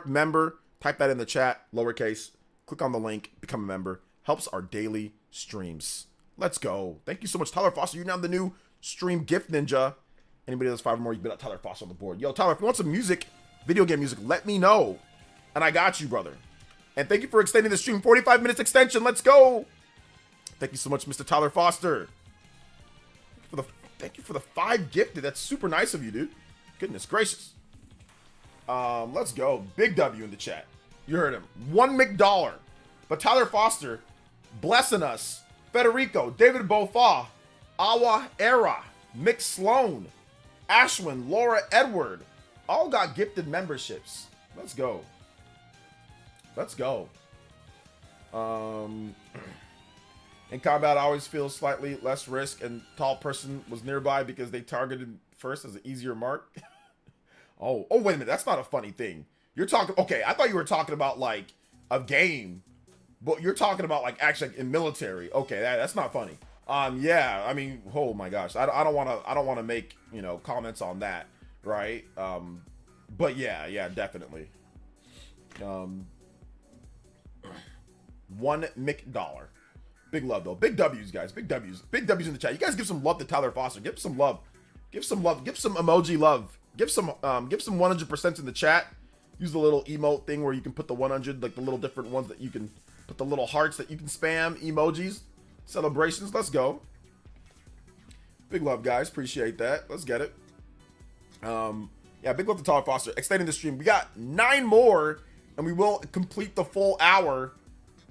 member. Type that in the chat, lowercase. Click on the link, become a member. Helps our daily streams. Let's go. Thank you so much, Tyler Foster. You're now the new stream gift ninja. Anybody that's 5 or more, you can bet Tyler Foster on the board. Yo, Tyler, if you want some music, video game music, let me know. And I got you, brother. And thank you for extending the stream. 45 minutes extension. Let's go. Thank you so much, Mr. Tyler Foster. Thank you for the 5 gifted. That's super nice of you, dude. Goodness gracious. Let's go. Big W in the chat. You heard him. $1 McDollar. But Tyler Foster blessing us. Federico, David Bofa, Awa Era, Mick Sloan, Ashwin, Laura Edward, all got gifted memberships. Let's go. Let's go. In combat, I always feel slightly less risk, and tall person was nearby because they targeted first as an easier mark. Oh, wait a minute. That's not a funny thing. You're talking, okay, I thought you were talking about like a game, but you're talking about like actually in military. Okay, that's not funny. Yeah, I mean, oh my gosh, I don't want to make, you know, comments on that, right? But yeah, definitely. $1 McDollar. Big love though. Big W's, guys. Big W's. Big W's in the chat. You guys give some love to Tyler Foster. Give some love. Give some love. Give some emoji love. Give some 100% in the chat. Use the little emote thing where you can put the 100, like the little different ones that you can put the little hearts that you can spam, emojis, celebrations. Let's go. Big love, guys. Appreciate that. Let's get it. Yeah, big love to Tyler Foster. Extending the stream. We got 9 more, and we will complete the full hour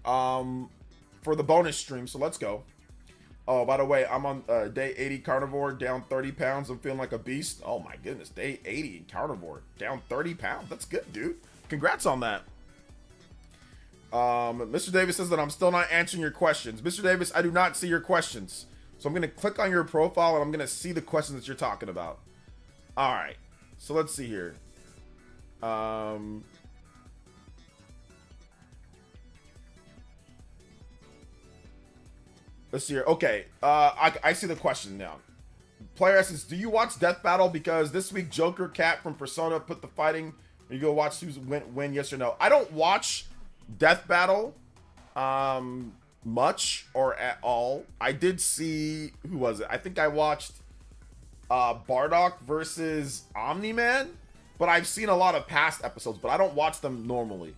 for the bonus stream. So let's go. Oh, by the way, I'm on day 80 carnivore, down 30 pounds. I'm feeling like a beast. Oh my goodness, day 80 in carnivore, down 30 pounds. That's good, dude. Congrats on that. Mr. Davis says that I'm still not answering your questions. Mr. Davis, I do not see your questions. So I'm going to click on your profile and I'm going to see the questions that you're talking about. All right. So let's see here. Let's see here. Okay, I see the question now. Player Essence, do you watch Death Battle? Because this week Joker Cat from Persona put the fighting. Are you go watch who's win? Yes or no? I don't watch Death Battle much or at all. I did see, who was it? I think I watched Bardock versus Omni-Man, but I've seen a lot of past episodes, but I don't watch them normally.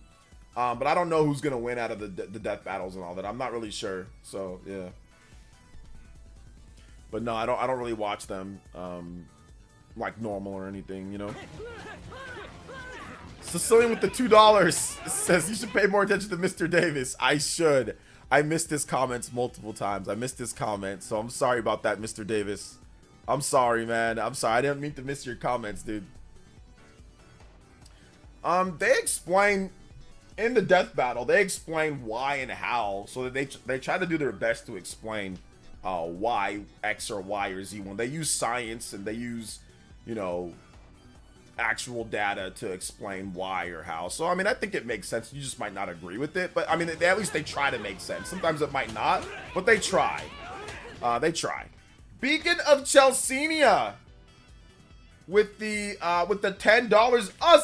But I don't know who's gonna win out of the death battles and all that. I'm not really sure. So yeah. But no, I don't really watch them like normal or anything, you know. Sicilian with the $2 says you should pay more attention to Mr. Davis. I should. I missed his comments multiple times. I missed his comments, so I'm sorry about that, Mr. Davis. I'm sorry, man. I'm sorry. I didn't mean to miss your comments, dude. They explain in the death battle. They explain why and how, so that they try to do their best to explain why X or Y or Z. When they use science and they use, you know, actual data to explain why or how. So I mean, I think it makes sense. You just might not agree with it, but I mean, at least they try to make sense. Sometimes it might not, but they try. They try. Beacon of Chelsenia with the $10.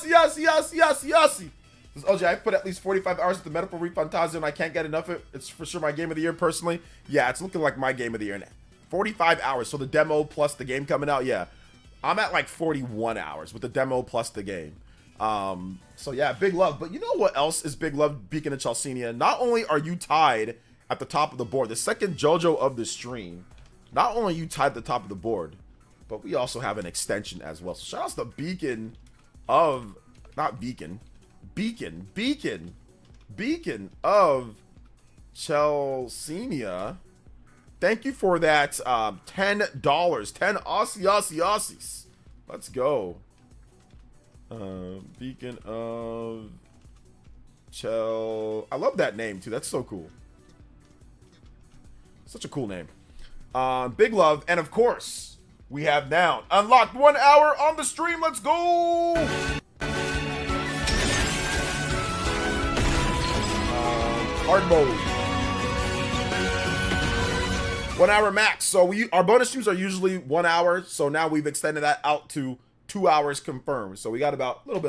Ussie. Says, OJ, I put at least 45 hours at the Medical Refantasio and I can't get enough of it. It's for sure my game of the year personally. Yeah, it's looking like my game of the year now. 45 hours. So the demo plus the game coming out, yeah. I'm at like 41 hours with the demo plus the game. So yeah, big love. But you know what else is big love, Beacon of Chelsenia? Not only are you tied at the top of the board, the second JoJo of the stream, not only are you tied at the top of the board, but we also have an extension as well. So shout out to Beacon of, not Beacon, Beacon of Chelsenia. Thank you for that $10. 10 Aussies. Let's go. Beacon of I love that name too. That's so cool. Such a cool name. Big love. And of course, we have now unlocked 1 hour on the stream. Let's go. Hard mode. 1 hour max. So our bonus streams are usually 1 hour. So now we've extended that out to 2 hours confirmed. So we got about a little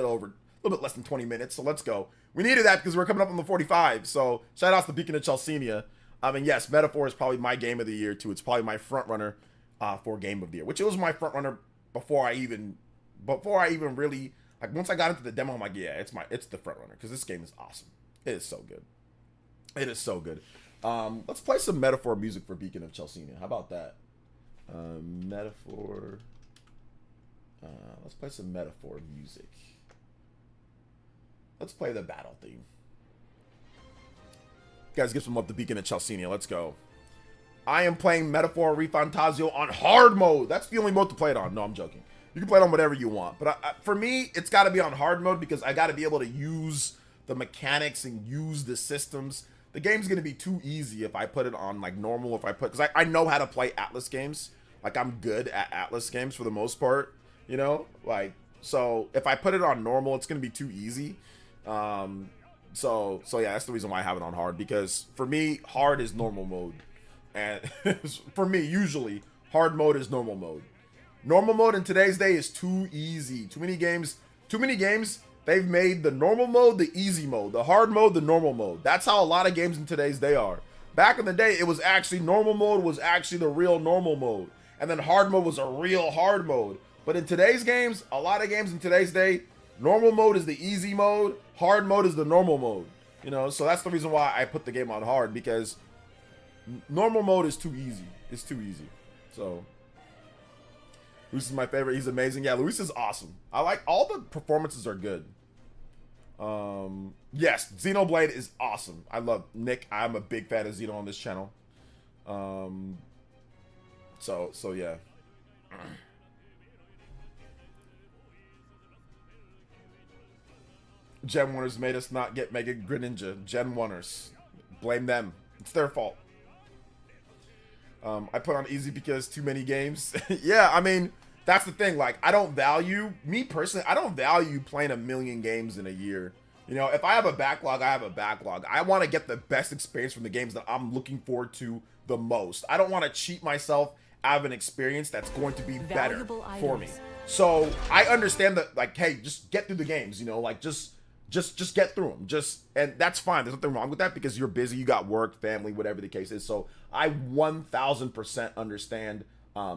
bit less than 20 minutes. So let's go. We needed that because we're coming up on the 45. So shout out to Beacon of Chelsenia. I mean, yes, Metaphor is probably my game of the year too. It's probably my front runner for game of the year, which it was my front runner before I even really, like, once I got into the demo, I'm like, yeah, it's the front runner because this game is awesome. It is so good. It is so good. Let's play some Metaphor music for Beacon of Chelsenia. How about that? Metaphor. Let's play some Metaphor music. Let's play the battle theme. Guys, give some love to Beacon of Chelsenia. Let's go. I am playing Metaphor Refantasio on hard mode. That's the only mode to play it on. No, I'm joking. You can play it on whatever you want. But for me, it's got to be on hard mode because I got to be able to use the mechanics and use the systems. The game's going to be too easy if I put it on like normal. Because I know how to play Atlas games. Like, I'm good at Atlas games for the most part. You know? Like, so if I put it on normal, it's going to be too easy. So yeah, that's the reason why I have it on hard, because for me, hard is normal mode. And for me, usually, hard mode is normal mode. Normal mode in today's day is too easy. Too many games, they've made the normal mode the easy mode, the hard mode the normal mode. That's how a lot of games in today's day are. Back in the day, it was actually normal mode was actually the real normal mode. And then hard mode was a real hard mode. But in today's games, a lot of games in today's day, normal mode is the easy mode, hard mode is the normal mode. You know, so that's the reason why I put the game on hard, because normal mode is too easy. It's too easy. So Luis is my favorite. He's amazing. Yeah, Luis is awesome. I like all the performances are good. Yes, Xenoblade is awesome. I love Nick. I'm a big fan of Xeno on this channel. So yeah. Gen Warners made us not get Mega Greninja. Gen Warners. Blame them. It's their fault. I put on easy because too many games. Yeah, I mean, that's the thing. Like, me personally, I don't value playing 1 million games in a year. You know, if I have a backlog, I have a backlog. I want to get the best experience from the games that I'm looking forward to the most. I don't want to cheat myself out of an experience that's going to be better for me. So I understand that, like, hey, just get through the games, you know, like, just get through them. And that's fine. There's nothing wrong with that because you're busy, you got work, family, whatever the case is. So I 1000% understand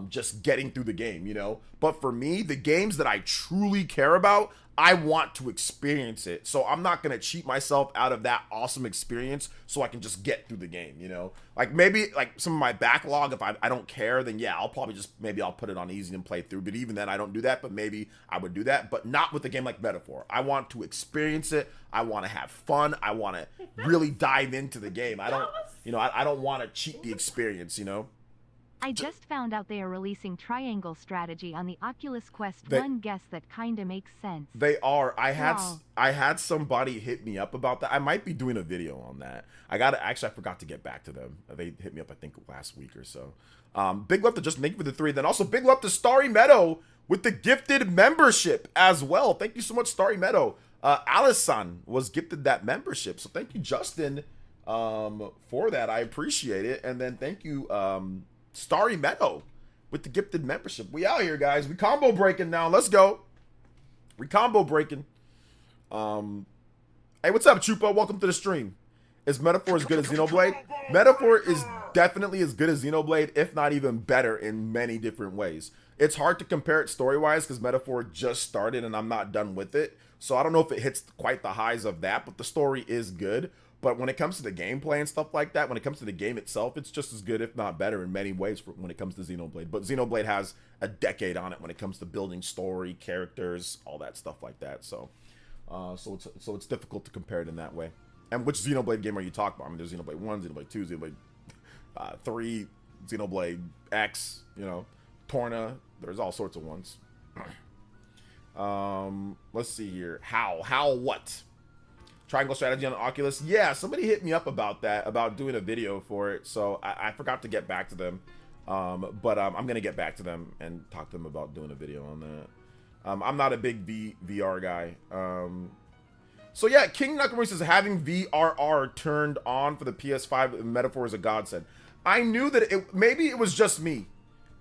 just getting through the game, you know. But for me, the games that I truly care about, I want to experience it. So I'm not going to cheat myself out of that awesome experience so I can just get through the game, you know? Like maybe like some of my backlog, if I don't care, then yeah, I'll probably just, maybe I'll put it on easy and play through. But even then I don't do that, but maybe I would do that, but not with a game like Metaphor. I want to experience it. I want to have fun. I want to really dive into the game. I don't, you know, I don't want to cheat the experience, you know? I just found out they are releasing Triangle Strategy on the Oculus Quest 1. Guess that kinda makes sense. They are. I Wow. had somebody hit me up about that. I might be doing a video on that. I forgot to get back to them. They hit me up I think last week or so. Big love to just thank you for the 3. Then also big love to Starry Meadow with the gifted membership as well. Thank you so much, Starry Meadow. Alison was gifted that membership. So thank you, Justin, for that. I appreciate it. And then thank you, Starry Meadow with the gifted membership. We out here, guys. We combo breaking now. Let's go. We combo breaking. Hey, what's up, Chupa? Welcome to the stream. Is Metaphor as good as Xenoblade? Metaphor is definitely as good as Xenoblade, if not even better in many different ways. It's hard to compare it story-wise because Metaphor just started and I'm not done with it. So I don't know if it hits quite the highs of that, but the story is good. But when it comes to the gameplay and stuff like that, when it comes to the game itself, it's just as good, if not better, in many ways when it comes to Xenoblade. But Xenoblade has a decade on it when it comes to building story, characters, all that stuff like that. So, so it's difficult to compare it in that way. And which Xenoblade game are you talking about? I mean, there's Xenoblade 1, Xenoblade 2, Xenoblade 3, Xenoblade X, you know, Torna. There's all sorts of ones. Let's see here. How what? Triangle Strategy on the Oculus. Yeah, somebody hit me up about that, about doing a video for it. So I forgot to get back to them. But I'm going to get back to them and talk to them about doing a video on that. I'm not a big VR guy. So yeah, King Nakamura says having VRR turned on for the PS5 Metaphor is a godsend. I knew that maybe it was just me.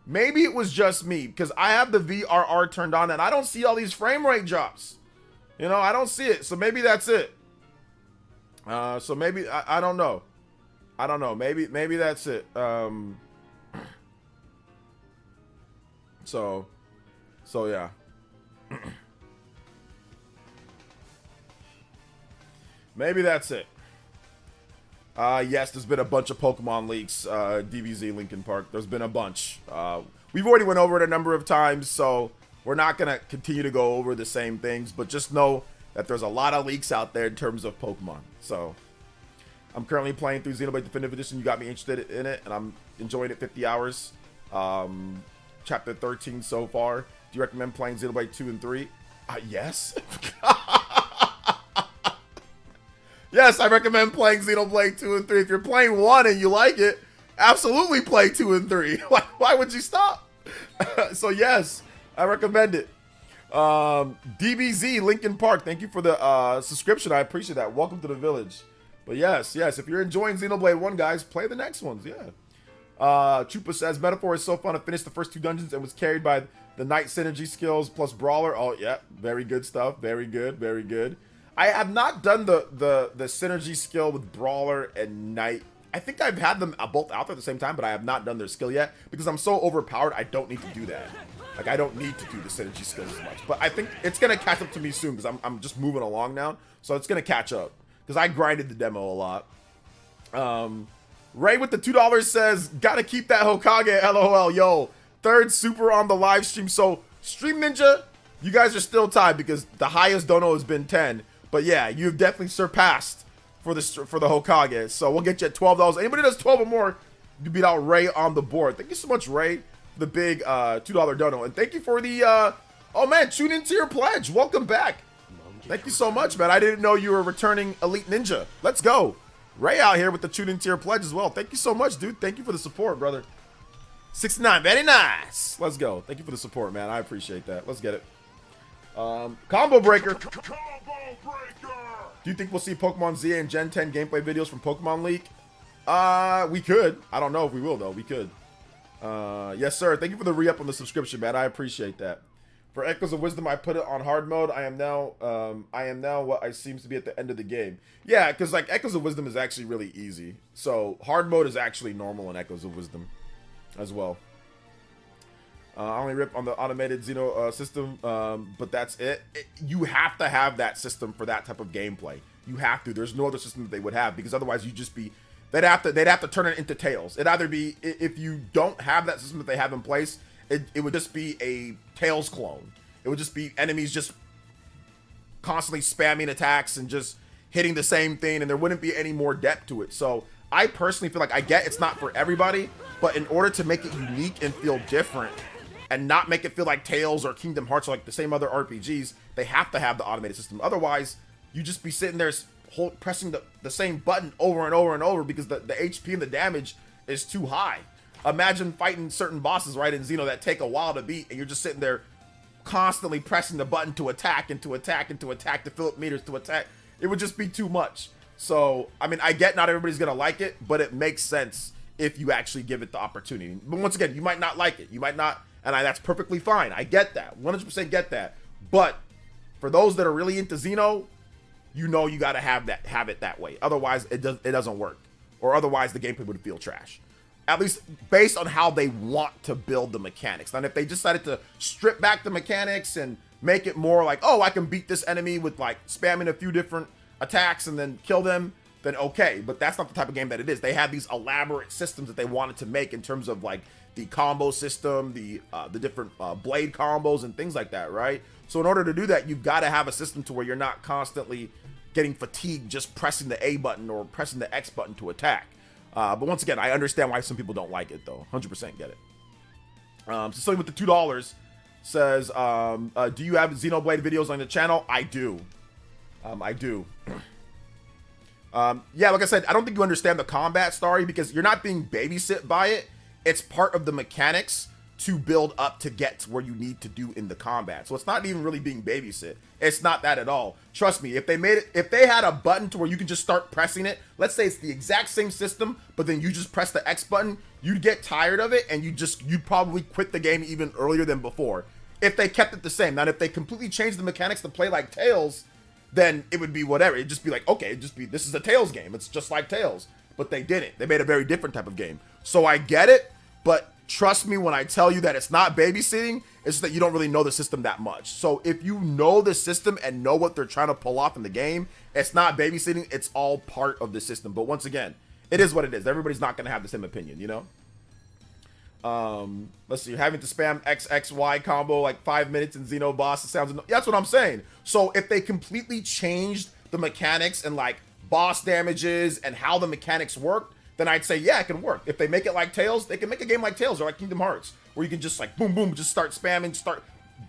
Maybe it was just me because I have the VRR turned on and I don't see all these frame rate drops. You know, I don't see it. So maybe that's it. So maybe I don't know. I don't know. Maybe that's it. So yeah. Maybe that's it. Yes, there's been a bunch of Pokemon leaks. DBZ Linkin Park. There's been a bunch. We've already went over it a number of times, so we're not gonna continue to go over the same things. But just know that there's a lot of leaks out there in terms of Pokemon. So I'm currently playing through Xenoblade Definitive Edition. You got me interested in it, and I'm enjoying it. 50 hours. Chapter 13 so far. Do you recommend playing Xenoblade 2 and 3? Yes. Yes, I recommend playing Xenoblade 2 and 3. If you're playing 1 and you like it, absolutely play 2 and 3. Why would you stop? So yes, I recommend it. DBZ Linkin Park, thank you for the subscription. I appreciate that. Welcome to the village. But yes, if you're enjoying Xenoblade 1, guys, play the next ones. Yeah. Chupa says Metaphor is so fun. I finished the first 2 dungeons and was carried by the Knight synergy skills plus Brawler. Oh yeah, very good stuff. Very good, very good. I have not done the synergy skill with Brawler and Knight. I think I've had them both out there at the same time, but I have not done their skill yet because I'm so overpowered. I don't need to do that. Like I don't need to do the synergy skills as much. But I think it's gonna catch up to me soon because I'm just moving along now, so it's gonna catch up because I grinded the demo a lot. Ray with the $2 says gotta keep that Hokage. LOL. Yo, 3rd super on the live stream. So Stream Ninja, you guys are still tied because the highest dono has been 10. But yeah, you've definitely surpassed for the Hokage. So we'll get you at $12. Anybody does 12 or more, you beat out Ray on the board. Thank you so much, Ray, for the big $2 dono. And thank you for the, oh man, tune into your pledge. Welcome back. Thank you so much, man. I didn't know you were returning Elite Ninja. Let's go. Ray out here with the tune into your pledge as well. Thank you so much, dude. Thank you for the support, brother. 69, very nice. Let's go. Thank you for the support, man. I appreciate that. Let's get it. Combo breaker. Do you think we'll see Pokemon Z and Gen 10 gameplay videos from Pokemon League? We could. I don't know if we will though. We could. Yes, sir. Thank you for the re-up on the subscription, man. I appreciate that. For Echoes of Wisdom, I put it on hard mode. I am now what I seems to be at the end of the game. Yeah, because like Echoes of Wisdom is actually really easy. So hard mode is actually normal in Echoes of Wisdom as well. I only rip on the automated Xeno system, but that's it. You have to have that system for that type of gameplay. You have to. There's no other system that they would have, because otherwise you'd just be, they'd have to turn it into Tails. It'd either be, if you don't have that system that they have in place, it would just be a Tails clone. It would just be enemies just constantly spamming attacks and just hitting the same thing, and there wouldn't be any more depth to it. So I personally feel like, I get it's not for everybody, but in order to make it unique and feel different and not make it feel like Tails or Kingdom Hearts or like the same other RPGs, they have to have the automated system. Otherwise, you just be sitting there pressing the same button over and over and over, because the HP and the damage is too high. Imagine fighting certain bosses, right, in Xeno that take a while to beat, and you're just sitting there constantly pressing the button to attack and to attack and to attack, to fill up meters, to attack. It would just be too much. So, I mean, I get not everybody's going to like it, but it makes sense if you actually give it the opportunity. But once again, you might not like it. You might not, and that's perfectly fine. I get that. 100% get that. But for those that are really into Xeno, you know you got to have it that way. Otherwise, it doesn't work. Or otherwise, the gameplay would feel trash. At least based on how they want to build the mechanics. And if they decided to strip back the mechanics and make it more like, oh, I can beat this enemy with like spamming a few different attacks and then kill them, then okay. But that's not the type of game that it is. They have these elaborate systems that they wanted to make in terms of like the combo system, the different blade combos and things like that, right? So in order to do that, you've got to have a system to where you're not constantly getting fatigued just pressing the A button or pressing the X button to attack. But once again, I understand why some people don't like it, though. 100% get it. So something with the $2 says, do you have Xenoblade videos on the channel? I do. I do. Yeah, like I said, I don't think you understand the combat story, because you're not being babysit by it. It's part of the mechanics to build up to get to where you need to do in the combat. So it's not even really being babysit. It's not that at all. Trust me, if they had a button to where you can just start pressing it, let's say it's the exact same system, but then you just press the X button, you'd get tired of it, and you'd probably quit the game even earlier than before. If they kept it the same. Now, if they completely changed the mechanics to play like Tails, then it would be whatever. It'd just be like, okay, this is a Tails game. It's just like Tails. But they didn't. They made a very different type of game. So I get it, but trust me when I tell you that it's not babysitting, it's that you don't really know the system that much. So if you know the system and know what they're trying to pull off in the game, it's not babysitting, it's all part of the system. But once again, it is what it is. Everybody's not going to have the same opinion, you know? Let's see, having to spam XXY combo like 5 minutes in Xeno boss, it sounds, that's what I'm saying. So if they completely changed the mechanics and like boss damages and how the mechanics work, then I'd say, yeah, it can work. If they make it like Tails, they can make a game like Tails or like Kingdom Hearts, where you can just like boom, boom, just start spamming, start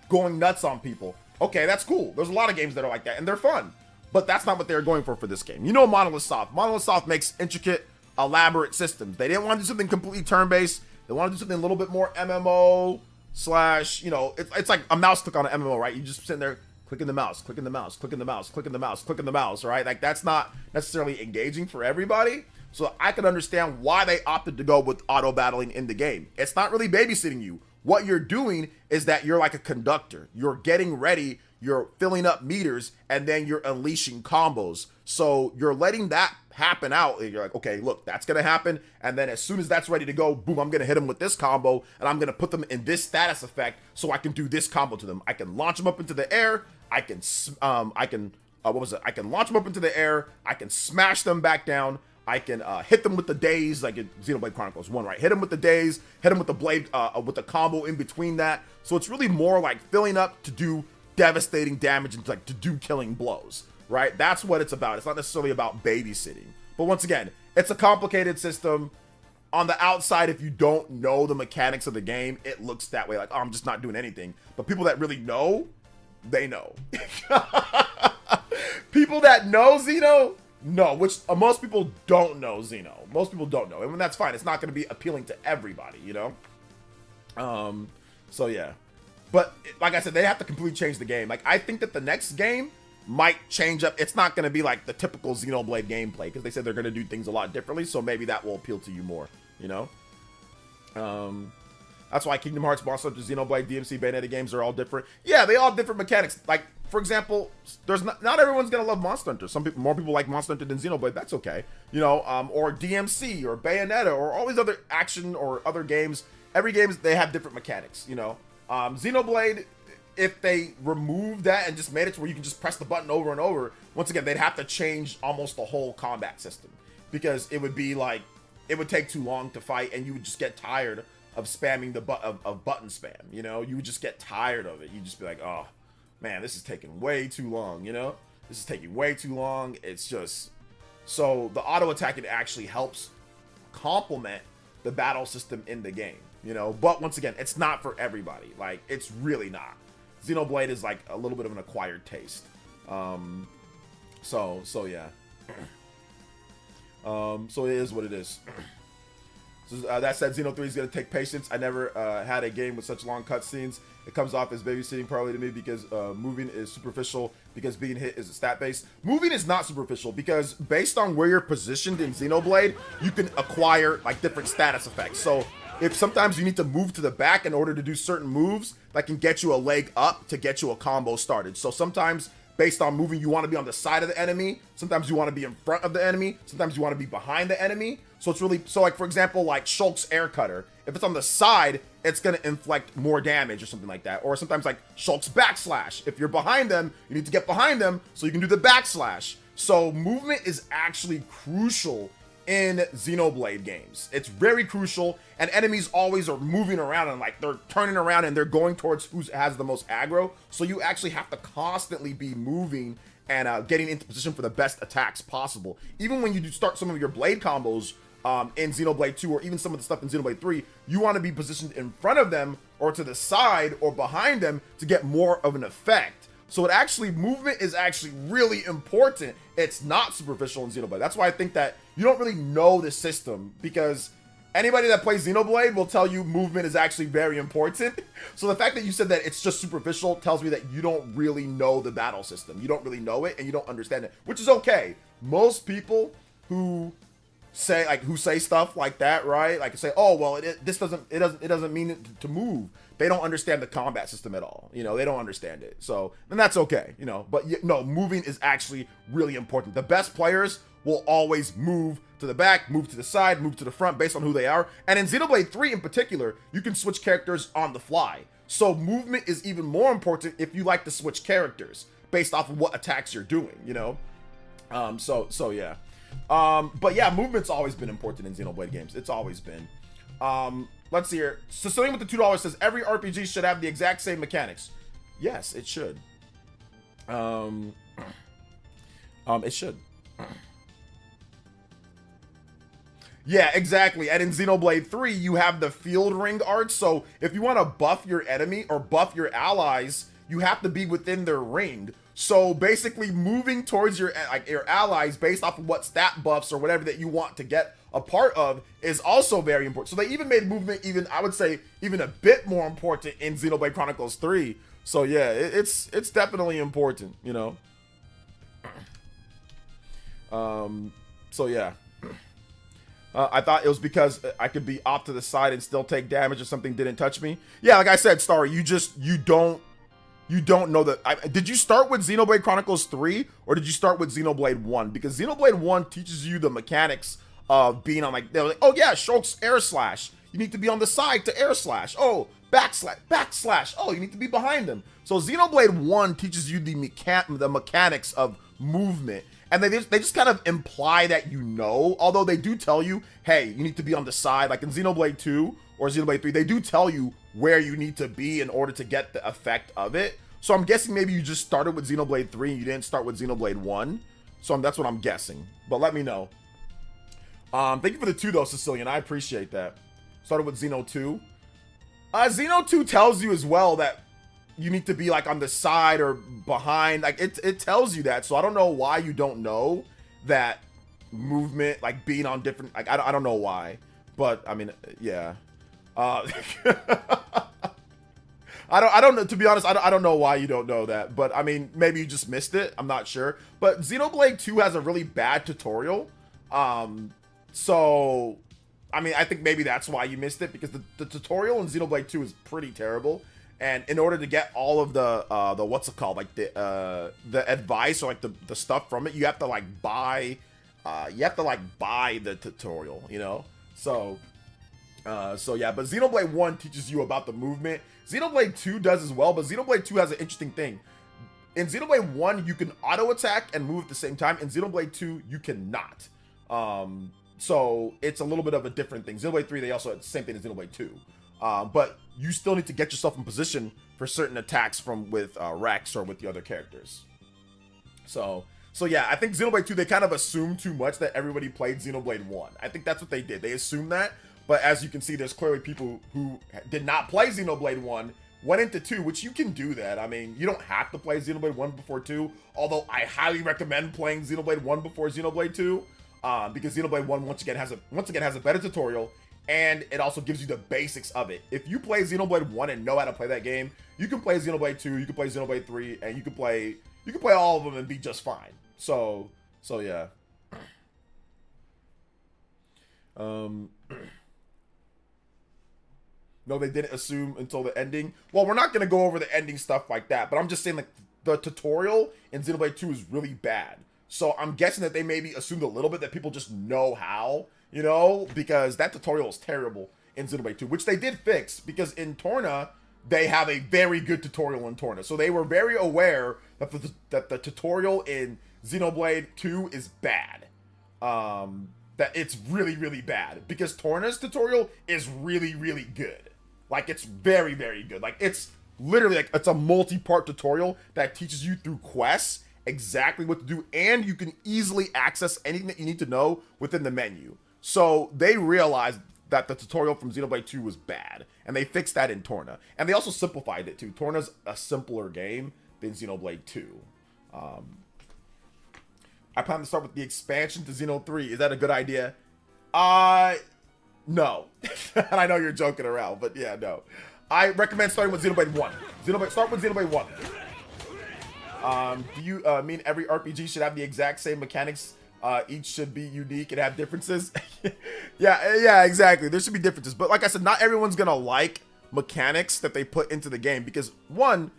going nuts on people. Okay, that's cool. There's a lot of games that are like that, and they're fun. But that's not what they're going for this game. You know Monolith Soft. Monolith Soft makes intricate, elaborate systems. They didn't want to do something completely turn-based. They want to do something a little bit more MMO slash, you know, it's like a mouse click on an MMO, right? You just sitting there clicking the mouse, clicking the mouse, clicking the mouse, clicking the mouse, clicking the mouse, right? Like that's not necessarily engaging for everybody. So I can understand why they opted to go with auto battling in the game. It's not really babysitting you. What you're doing is that you're like a conductor. You're getting ready, you're filling up meters, and then you're unleashing combos. So you're letting that happen out. And you're like, okay, look, that's going to happen. And then as soon as that's ready to go, boom, I'm going to hit them with this combo, and I'm going to put them in this status effect so I can do this combo to them. I can launch them up into the air. I can launch them up into the air. I can smash them back down. I can hit them with the daze, like in Xenoblade Chronicles 1, right? Hit them with the daze, hit them with the blade, with the combo in between that. So it's really more like filling up to do devastating damage and like to do killing blows, right? That's what it's about. It's not necessarily about babysitting. But once again, it's a complicated system. On the outside, if you don't know the mechanics of the game, it looks that way, like, oh, I'm just not doing anything. But people that really know, they know. People that know Xeno, no, which most people don't know Xeno. Most people don't know. And that's fine. It's not going to be appealing to everybody, you know? So yeah. But like I said, they have to completely change the game. Like, I think that the next game might change up. It's not going to be like the typical Xenoblade gameplay, because they said they're going to do things a lot differently. So maybe that will appeal to you more, you know? That's why Kingdom Hearts, Monster Hunter, Xenoblade, DMC, Bayonetta games are all different. Yeah, they all have different mechanics. Like, for example, there's not everyone's gonna love Monster Hunter. More people like Monster Hunter than Xenoblade. That's okay, you know. Or DMC or Bayonetta or all these other action or other games every game, they have different mechanics, you know. Xenoblade, if they removed that and just made it to where you can just press the button over and over, once again, they'd have to change almost the whole combat system, because it would be like, it would take too long to fight, and you would just get tired of spamming the button spam, you know. You would just get tired of it. You'd just be like, oh man, this is taking way too long, you know. This is taking way too long. It's just, so the auto attacking actually helps complement the battle system in the game, you know. But once again, it's not for everybody. Like, it's really not. Xenoblade is like a little bit of an acquired taste. So yeah. So it is what it is. So, that said, Xeno 3 is going to take patience. I never had a game with such long cutscenes. It comes off as babysitting probably to me, because moving is superficial, because being hit is a stat base. Moving is not superficial, because based on where you're positioned in Xenoblade, you can acquire like different status effects. So if sometimes you need to move to the back in order to do certain moves that can get you a leg up to get you a combo started. So sometimes based on moving, you want to be on the side of the enemy. Sometimes you want to be in front of the enemy. Sometimes you want to be behind the enemy. So it's really, so like for example, like Shulk's air cutter, if it's on the side, it's going to inflict more damage or something like that. Or sometimes like Shulk's backslash, if you're behind them, you need to get behind them so you can do the backslash. So movement is actually crucial in Xenoblade games. It's very crucial, and enemies always are moving around and like they're turning around and they're going towards who has the most aggro. So you actually have to constantly be moving and getting into position for the best attacks possible. Even when you do start some of your blade combos in Xenoblade 2, or even some of the stuff in Xenoblade 3, you want to be positioned in front of them or to the side or behind them to get more of an effect. So it actually, movement is actually really important. It's not superficial in Xenoblade. That's why I think that you don't really know the system, because anybody that plays Xenoblade will tell you movement is actually very important. So the fact that you said that it's just superficial tells me that you don't really know the battle system. You don't really know it, and you don't understand it, which is okay. Most people who say stuff like that, right? Like say, oh well, it doesn't mean it to move. They don't understand the combat system at all. You know, they don't understand it. So then that's okay, you know. But no, moving is actually really important. The best players will always move to the back, move to the side, move to the front based on who they are. And in Xenoblade 3 in particular, you can switch characters on the fly. So movement is even more important if you like to switch characters based off of what attacks you're doing, you know? So yeah. But yeah, movement's always been important in Xenoblade games. It's always been. Let's see here. Sicilian with the $2 says, every RPG should have the exact same mechanics. Yes, it should. It should. Yeah, exactly. And in Xenoblade 3, you have the field ring art. So if you want to buff your enemy or buff your allies, you have to be within their ring. So basically moving towards your allies based off of what stat buffs or whatever that you want to get a part of is also very important. So they even made movement even, I would say, even a bit more important in Xenoblade Chronicles 3. So yeah, it's definitely important, you know. So yeah. I thought it was because I could be off to the side and still take damage if something didn't touch me. Yeah, like I said, Starry, you don't know that. Did you start with Xenoblade Chronicles 3 or did you start with Xenoblade 1? Because Xenoblade 1 teaches you the mechanics of being on, like, they're like, oh yeah, Shulk's air slash. You need to be on the side to air slash. Oh, backslash. Oh, you need to be behind them. So Xenoblade 1 teaches you the mechanics of movement. And they just kind of imply that you know, although they do tell you, hey, you need to be on the side. Like in Xenoblade 2 or Xenoblade 3, they do tell you where you need to be in order to get the effect of it. So I'm guessing maybe you just started with Xenoblade 3 and you didn't start with Xenoblade 1. So that's what I'm guessing. But let me know. Thank you for the 2 though, Sicilian. I appreciate that. Started with Xeno 2. Xeno 2 tells you as well that you need to be like on the side or behind. Like it tells you that. So I don't know why you don't know that movement, like being on different, like I don't know why. But I mean, yeah. I don't know, to be honest. I don't know why you don't know that, but I mean, maybe you just missed it. I'm not sure. But Xenoblade 2 has a really bad tutorial. So I mean, I think maybe that's why you missed it, because the tutorial in Xenoblade 2 is pretty terrible. And in order to get all of the what's it called, like the advice or like the stuff from it, you have to like buy the tutorial, you know. So So yeah, but Xenoblade 1 teaches you about the movement. Xenoblade 2 does as well, but Xenoblade 2 has an interesting thing. In Xenoblade 1, you can auto attack and move at the same time. In Xenoblade 2, you cannot. So it's a little bit of a different thing. Xenoblade 3, they also had the same thing as Xenoblade 2. But you still need to get yourself in position for certain attacks with Rex or with the other characters. So yeah, I think Xenoblade 2, they kind of assumed too much that everybody played Xenoblade 1. I think that's what they did. They assumed that, but as you can see, there's clearly people who did not play Xenoblade 1, went into 2, which you can do that. I mean, you don't have to play Xenoblade 1 before 2, although I highly recommend playing Xenoblade 1 before Xenoblade 2, because Xenoblade 1 once again has a better tutorial, and it also gives you the basics of it. If you play Xenoblade 1 and know how to play that game, you can play Xenoblade 2, you can play Xenoblade 3, and you can play all of them and be just fine. So yeah. No, they didn't assume until the ending. Well, we're not going to go over the ending stuff like that, but I'm just saying, like, the tutorial in Xenoblade 2 is really bad. So I'm guessing that they maybe assumed a little bit that people just know how, you know, because that tutorial is terrible in Xenoblade 2, which they did fix, because in Torna, they have a very good tutorial in Torna. So they were very aware that the tutorial in Xenoblade 2 is bad. That it's really, really bad, because Torna's tutorial is really, really good. Like, it's very, very good. Like, it's literally, like, it's a multi-part tutorial that teaches you through quests exactly what to do, and you can easily access anything that you need to know within the menu. So they realized that the tutorial from Xenoblade 2 was bad, and they fixed that in Torna. And they also simplified it too. Torna's a simpler game than Xenoblade 2. I plan to start with the expansion to Xeno 3. Is that a good idea? No. And I know you're joking around, but yeah, no. I recommend starting with Xenoblade 1. Start with Xenoblade 1. Do you mean every RPG should have the exact same mechanics? Each should be unique and have differences? yeah, exactly. There should be differences. But like I said, not everyone's gonna like mechanics that they put into the game, because one,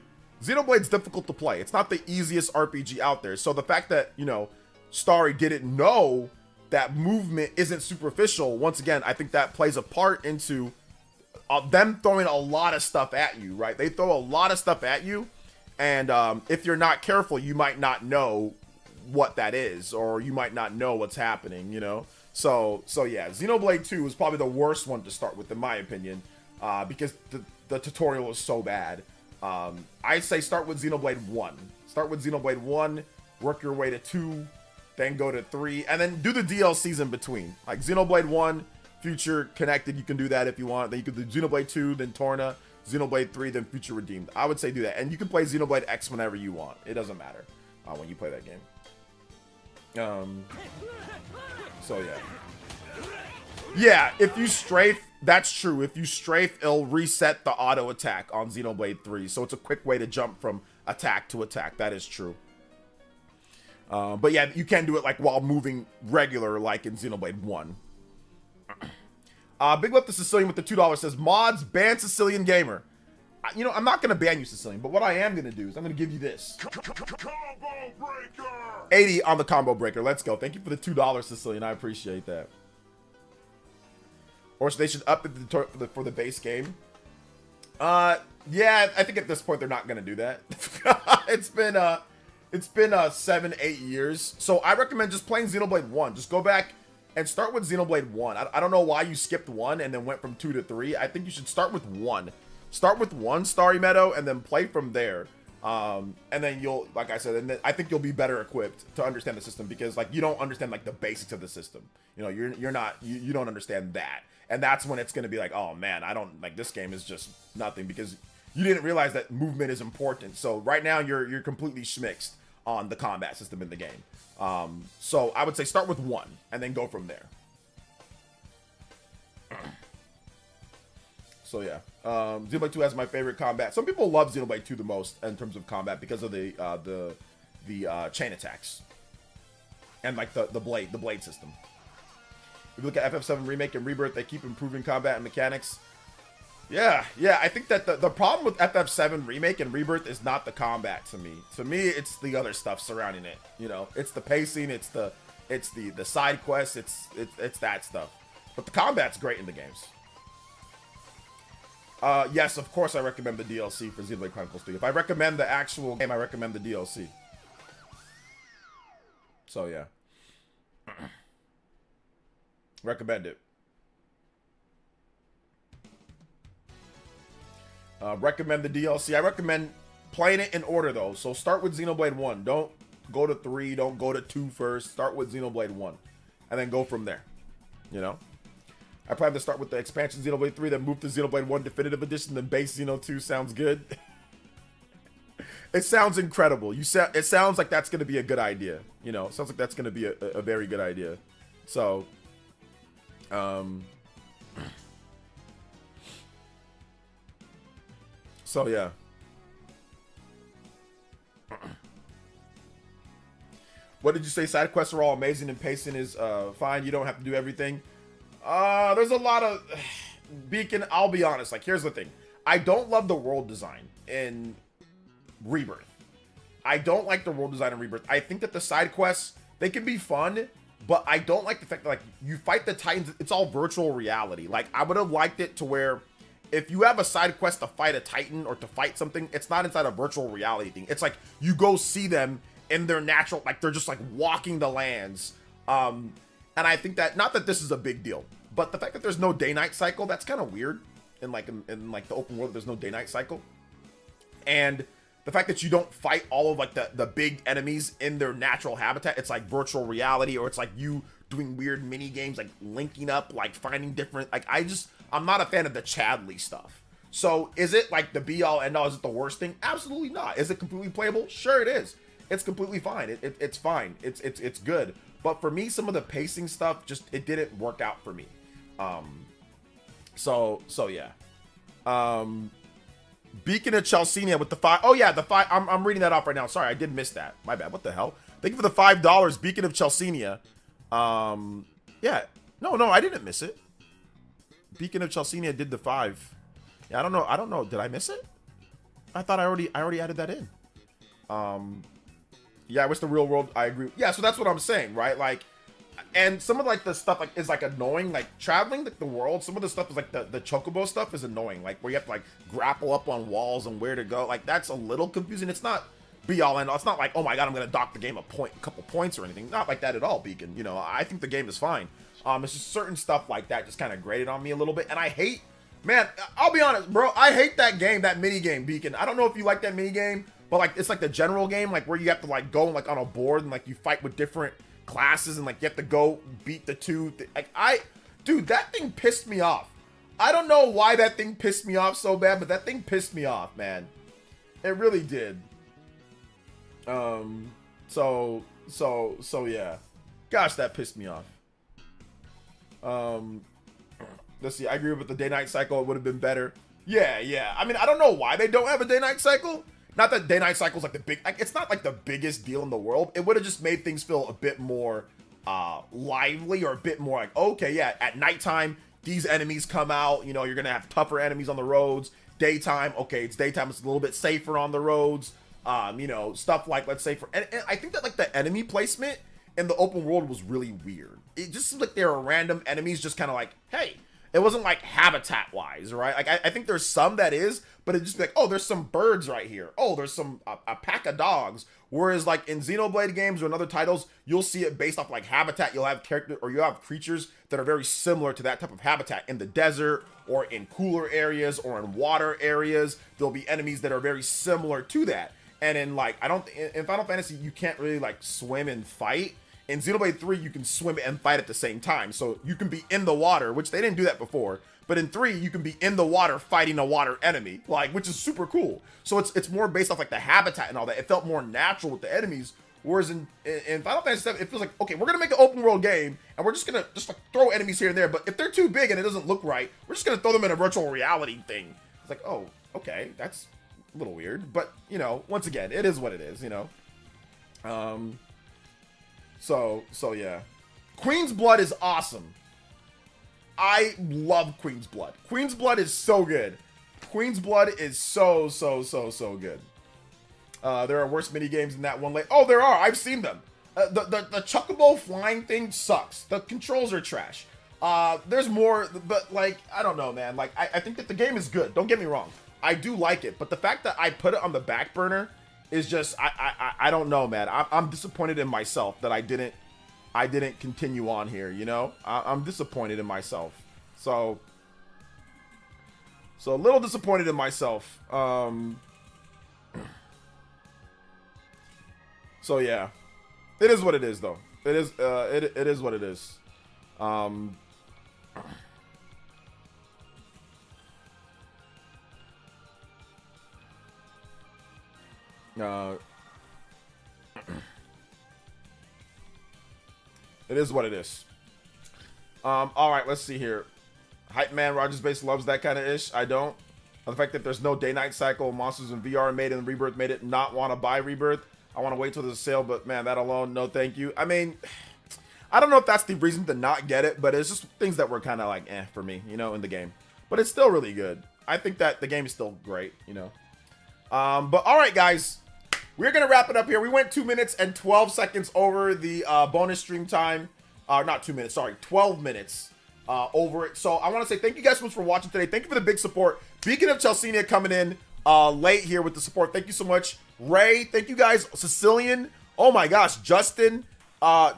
Xenoblade's difficult to play. It's not the easiest RPG out there. So the fact that, you know, Starry didn't know that movement isn't superficial, once again, I think that plays a part into them throwing a lot of stuff at you, right? They throw a lot of stuff at you, and if you're not careful, you might not know what that is, or you might not know what's happening, you know? So yeah, Xenoblade 2 is probably the worst one to start with, in my opinion, because the tutorial is so bad. I say start with Xenoblade 1. Start with Xenoblade 1, work your way to 2, then go to 3, and then do the DLCs in between. Like Xenoblade 1, Future Connected, you can do that if you want. Then you can do Xenoblade 2, then Torna, Xenoblade 3, then Future Redeemed. I would say do that. And you can play Xenoblade X whenever you want. It doesn't matter when you play that game. So yeah. Yeah, if you strafe, that's true. If you strafe, it'll reset the auto attack on Xenoblade 3. So it's a quick way to jump from attack to attack. That is true. But yeah, you can do it like while moving regular, like in Xenoblade 1. Big Left the Sicilian with the $2 says, mods, ban Sicilian Gamer. You know, I'm not going to ban you, Sicilian, but what I am going to do is I'm going to give you this. Combo breaker! 80 on the combo breaker. Let's go. Thank you for the $2, Sicilian. I appreciate that. Or so they should up it for the base game. Yeah, I think at this point they're not going to do that. It's been 7-8 years. So I recommend just playing Xenoblade 1. Just go back and start with Xenoblade 1. I don't know why you skipped 1 and then went from 2 to 3. I think you should start with 1. Start with 1, Starry Meadow, and then play from there. And then you'll, like I said, and then I think you'll be better equipped to understand the system, because like you don't understand like the basics of the system. You know, you don't understand that. And that's when it's going to be like, oh man, I don't like, this game is just nothing, because you didn't realize that movement is important. So right now you're completely schmixed on the combat system in the game. So I would say start with 1 and then go from there. So yeah, Xenoblade 2 has my favorite combat. Some people love Xenoblade 2 the most in terms of combat because of the chain attacks and like the blade system. If you look at FF7 Remake and Rebirth, they keep improving combat and mechanics. Yeah, I think that the problem with FF7 Remake and Rebirth is not the combat to me. To me, it's the other stuff surrounding it. You know, it's the pacing, it's the side quests, it's that stuff. But the combat's great in the games. Yes, of course I recommend the DLC for Xenoblade Chronicles 3. If I recommend the actual game, I recommend the DLC. So yeah. Recommend it. Recommend the DLC. I recommend playing it in order though. So start with Xenoblade 1. Don't go to 3. Don't go to 2 first. Start with Xenoblade 1. And then go from there. You know? I plan to start with the expansion Xenoblade 3, then move to Xenoblade 1 Definitive Edition, then base Xeno 2. Sounds good. It sounds incredible. It sounds like that's going to be a good idea. You know, it sounds like that's going to be a very good idea. So, yeah. What did you say? Side quests are all amazing and pacing is fine. You don't have to do everything. There's a lot of Beacon. I'll be honest. Like, here's the thing. I don't love the world design in Rebirth. I don't like the world design in Rebirth. I think that the side quests, they can be fun, but I don't like the fact that, like, you fight the Titans. It's all virtual reality. Like, I would have liked it to where if you have a side quest to fight a Titan or to fight something, it's not inside a virtual reality thing. It's like you go see them in their natural, like, they're just like walking the lands. And I think that, not that this is a big deal, but the fact that there's no day-night cycle, that's kind of weird. In like the open world, there's no day-night cycle. And the fact that you don't fight all of like the big enemies in their natural habitat, it's like virtual reality, or it's like you doing weird mini games, like linking up, like finding different, like I'm not a fan of the Chadley stuff. So is it like the be all end all? Is it the worst thing? Absolutely not. Is it completely playable? Sure it is. It's completely fine. It's fine. It's good. But for me, some of the pacing stuff it didn't work out for me. So yeah. Beacon of Chalcenia with the 5. Oh yeah, the 5. I'm reading that off right now. Sorry, I did miss that. My bad. What the hell? Thank you for the $5. Beacon of Chalcenia. Yeah. No, I didn't miss it. Beacon of Chalcenia did the 5. Yeah, I don't know. Did I miss it? I thought I already added that in. Yeah, I wish the real world, I agree. Yeah, so that's what I'm saying, right? Like, and some of like the stuff like is like annoying, like traveling like the world. Some of the stuff is like the chocobo stuff is annoying, like where you have to like grapple up on walls and where to go. Like that's a little confusing. It's not be all end all. It's not like, oh my god, I'm gonna dock the game a couple points or anything. Not like that at all, Beacon. You know, I think the game is fine. It's just certain stuff like that just kind of grated on me a little bit, and I hate. Man, I'll be honest, bro. I hate that game, that mini game, Beacon. I don't know if you like that mini game. But like it's like the general game, like where you have to like go like on a board and like you fight with different classes and like you have to go beat the two. Dude, that thing pissed me off. I don't know why that thing pissed me off so bad, but that thing pissed me off, man. It really did. So yeah. Gosh, that pissed me off. Let's see. I agree with the day-night cycle. It would have been better. Yeah. I mean, I don't know why they don't have a day-night cycle. Not that day-night cycle is like the big, like it's not like the biggest deal in the world. It would have just made things feel a bit more lively, or a bit more like, okay, yeah, at nighttime, these enemies come out, you know, you're gonna have tougher enemies on the roads. Daytime, okay, it's daytime, it's a little bit safer on the roads. You know, stuff like, let's say and I think that like the enemy placement in the open world was really weird. It just seems like there were random enemies just kind of like, hey. It wasn't like habitat wise, right? Like I think there's some that is, but it'd just be like, oh, there's some birds right here. Oh, there's a pack of dogs. Whereas like in Xenoblade games or in other titles, you'll see it based off like habitat. You'll have you'll have creatures that are very similar to that type of habitat in the desert or in cooler areas or in water areas. There'll be enemies that are very similar to that. And in like, in Final Fantasy, you can't really like swim and fight. In Xenoblade 3, you can swim and fight at the same time. So you can be in the water, which they didn't do that before. But in 3, you can be in the water fighting a water enemy, like, which is super cool. So it's more based off like the habitat and all that. It felt more natural with the enemies. Whereas in Final Fantasy 7, it feels like, okay, we're gonna make an open world game and we're just gonna like throw enemies here and there. But if they're too big and it doesn't look right, we're just gonna throw them in a virtual reality thing. It's like, oh, okay, that's a little weird. But you know, once again, it is what it is. You know. So yeah. Queen's Blood is awesome. I love Queen's Blood. Queen's Blood is so good. Queen's Blood is so good. There are worse mini games than that one. Oh, there are. I've seen them. The Chocobo flying thing sucks. The controls are trash. There's more, but like, I don't know, man. Like, I think that the game is good. Don't get me wrong. I do like it, but the fact that I put it on the back burner is just, I don't know, man. I'm disappointed in myself that I didn't continue on here, you know? I'm disappointed in myself. So a little disappointed in myself. So yeah, it is what it is, though. It is, it is what it is. It is what it is. All right, let's see here. Hype man Rogers Base loves that kind of ish. I don't. The fact that there's no day-night cycle, monsters in VR made it, and Rebirth made it not want to buy Rebirth. I want to wait till there's a sale, but man, that alone, no thank you. I mean, I don't know if that's the reason to not get it, but it's just things that were kind of like for me, you know, in the game. But it's still really good. I think that the game is still great, you know. But all right, guys, we're gonna wrap it up here. We went 2 minutes and 12 seconds over the bonus stream time. Not 2 minutes, sorry, 12 minutes over it. So I want to say thank you guys so much for watching today. Thank you for the big support. Beacon of Chelsea coming in late here with the support. Thank you so much. Ray, thank you guys. Sicilian, oh my gosh, Justin,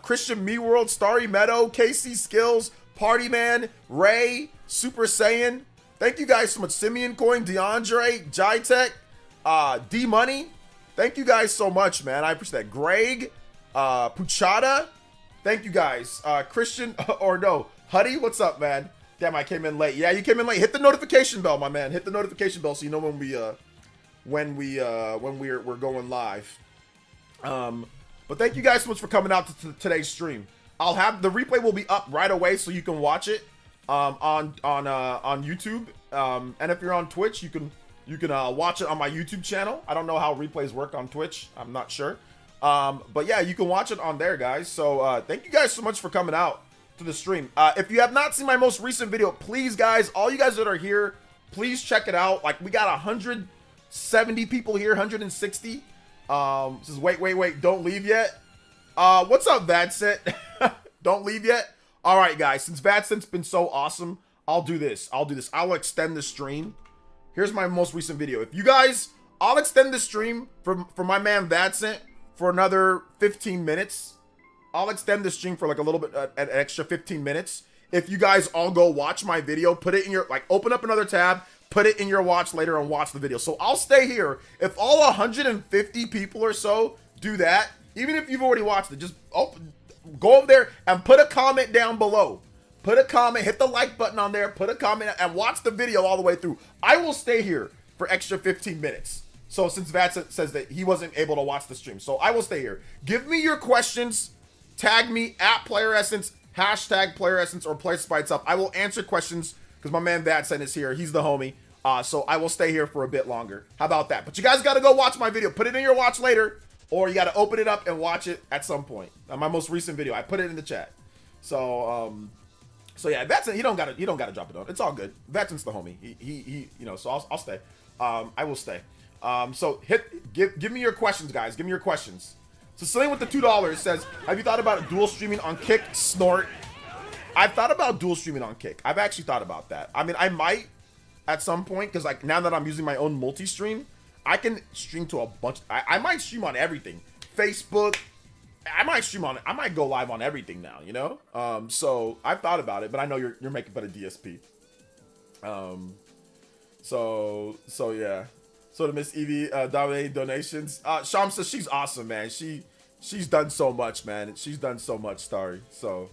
Christian Me World, Starry Meadow, KC Skills, Party Man, Ray, Super Saiyan. Thank you guys so much. Simeon Coin, DeAndre, Jitech, D Money. Thank you guys so much, man. I appreciate that. Greg, Puchata. Thank you guys. Christian, or no, Huddy, what's up, man? Damn, I came in late. Yeah, you came in late. Hit the notification bell, my man. Hit the notification bell so you know when we're going live. But thank you guys so much for coming out to today's stream. I'll have the replay will be up right away so you can watch it on YouTube. And if you're on Twitch, you can watch it on my YouTube channel. I don't know how replays work on Twitch. I'm not sure. But yeah, you can watch it on there, guys. So thank you guys so much for coming out to the stream. If you have not seen my most recent video, please, guys, all you guys that are here, please check it out. Like, we got 170 people here, 160. Says wait, don't leave yet. What's up, Vadcent? Don't leave yet. All right, guys, since Vadcent's been so awesome, I'll do this. I'll extend the stream. Here's my most recent video. If you guys, I'll extend the stream for my man Vadcent for another 15 minutes. I'll extend the stream for like a little bit, an extra 15 minutes. If you guys all go watch my video, put it in your, like, open up another tab, put it in your watch later and watch the video. So I'll stay here. If all 150 people or so do that, even if you've already watched it, just go over there and put a comment down below. Put a comment, hit the like button on there, put a comment, and watch the video all the way through. I will stay here for extra 15 minutes. So since Vat says that he wasn't able to watch the stream, so I will stay here. Give me your questions. Tag me at PlayerEssence, hashtag PlayerEssence, or PlaySpites I will answer questions because my man Vatsen is here. He's the homie. So I will stay here for a bit longer. How about that? But you guys got to go watch my video. Put it in your watch later, or you got to open it up and watch it at some point. My most recent video, I put it in the chat. So yeah, Vatsen, you don't gotta drop it on. It's all good. Vatsen's the homie. He you know. So I'll stay. I will stay. So give me your questions, guys. Give me your questions. Sicilian with the $2 says, have you thought about dual streaming on Kick? Snort. I've thought about dual streaming on Kick. I've actually thought about that. I mean, I might at some point, because like now that I'm using my own multi-stream, I can stream to a bunch. I might stream on everything. Facebook. I might go live on everything now, you know? So I've thought about it, but I know you're making fun of DSP. So yeah. So to Miss Evie dominating donations. Sham says she's awesome, man. She's done so much, man. She's done so much, Starry. So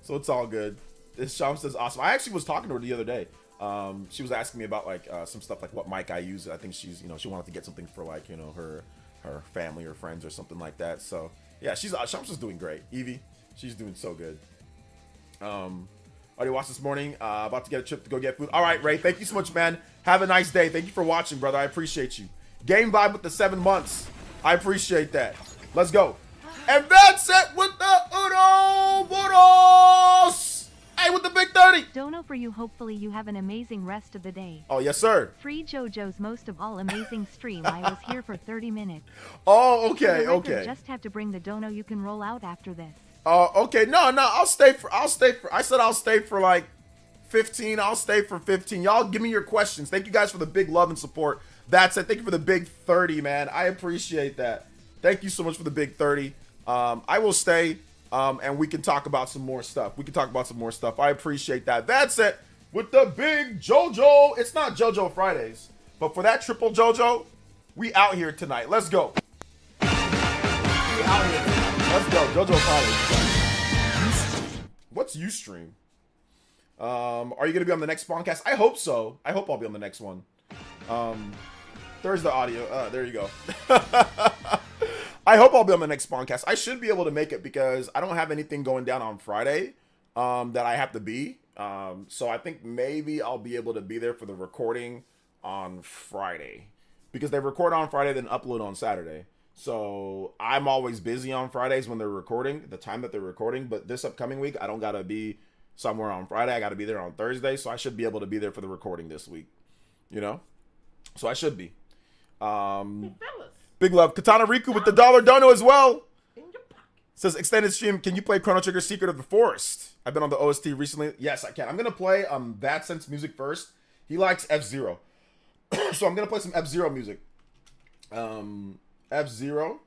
it's all good. Sham says awesome. I actually was talking to her the other day. She was asking me about like some stuff like what mic I use. I think she's, you know, she wanted to get something for like, you know, her family or friends or something like that. So yeah, Sham's just doing great. Evie, she's doing so good. Already watched this morning. About to get a trip to go get food. All right, Ray. Thank you so much, man. Have a nice day. Thank you for watching, brother. I appreciate you. Game Vibe with the 7 months. I appreciate that. Let's go. And that's it with the Uno Buenos. Hey, with the big 30. Dono for you. Hopefully you have an amazing rest of the day. Oh, yes, sir. Free JoJo's most of all amazing stream. I was here for 30 minutes. Oh, okay, For the record, okay. Just have to bring the dono. You can roll out after this. Okay. No, I'll stay for. I said I'll stay for like 15. I'll stay for 15. Y'all give me your questions. Thank you guys for the big love and support. That's it. Thank you for the big 30, man. I appreciate that. Thank you so much for the big 30. I will stay, and we can talk about some more stuff. I appreciate that. That's it with the big JoJo. It's not JoJo Fridays, but for that triple JoJo, we out here tonight. Let's go. We out here tonight. Let's go. JoJo Fridays. What's Ustream? Are you gonna be on the next Spawncast? I hope so. I hope I'll be on the next one. There's the audio. There you go. I hope I'll be on the next Spawncast. I should be able to make it because I don't have anything going down on Friday that I have to be. So I think maybe I'll be able to be there for the recording on Friday because they record on Friday then upload on Saturday. So I'm always busy on Fridays when they're recording, the time that they're recording. But this upcoming week, I don't gotta be somewhere on Friday. I gotta be there on Thursday. So I should be able to be there for the recording this week. You know? So I should be. Big love. Katana Riku with the $1 dono as well. Says extended stream. Can you play Chrono Trigger Secret of the Forest? I've been on the OST recently. Yes, I can. I'm gonna play Bad Sense music first. He likes F-Zero. So I'm gonna play some F-Zero music. F-Zero.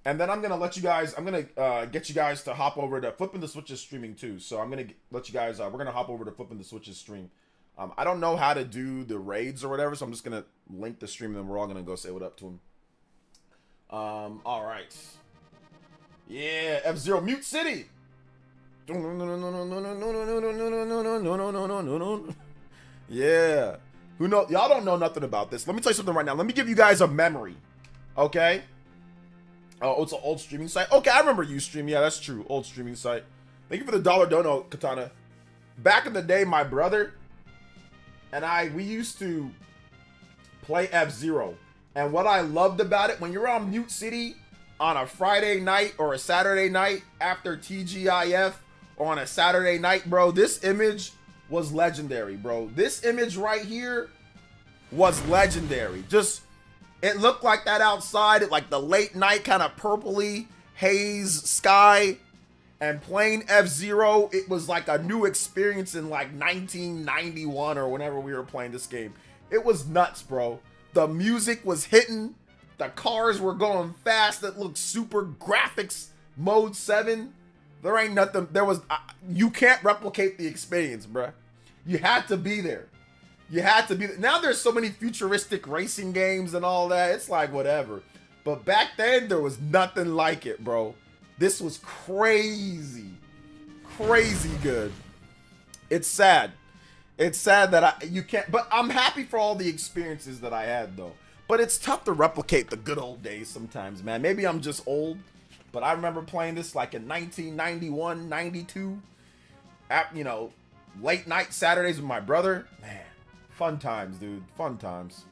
And then I'm gonna let you guys. I'm gonna get you guys to hop over to Flipping the Switches streaming too. So I'm gonna let you guys. We're gonna hop over to Flipping the Switches stream. I don't know how to do the raids or whatever, so I'm just gonna link the stream and then we're all gonna go say what up to him. All right. Yeah, F-Zero Mute City. Yeah. Who know? Y'all don't know nothing about this. Let me tell you something right now. Let me give you guys a memory. Okay. Oh, it's an old streaming site. Okay, I remember Ustream. Yeah, that's true. Old streaming site. Thank you for the $1 dono, Katana. Back in the day, my brother and we used to play F-Zero. And what I loved about it, when you're on Mute City on a Friday night or a Saturday night after TGIF or on a Saturday night, bro, this image was legendary, bro. This image right here was legendary. Just, it looked like that outside, like the late night kind of purpley haze sky. And playing F-Zero, it was like a new experience in like 1991 or whenever we were playing this game. It was nuts, bro. The music was hitting. The cars were going fast. It looked super graphics mode 7. There ain't nothing. You can't replicate the experience, bro. You had to be there. You had to be there. Now there's so many futuristic racing games and all that. It's like whatever. But back then, there was nothing like it, bro. This was crazy. Crazy good. It's sad. It's sad that you can't, but I'm happy for all the experiences that I had though. But it's tough to replicate the good old days sometimes, man. Maybe I'm just old, but I remember playing this like in 1991, 92. At, late night Saturdays with my brother. Man, fun times, dude. Fun times.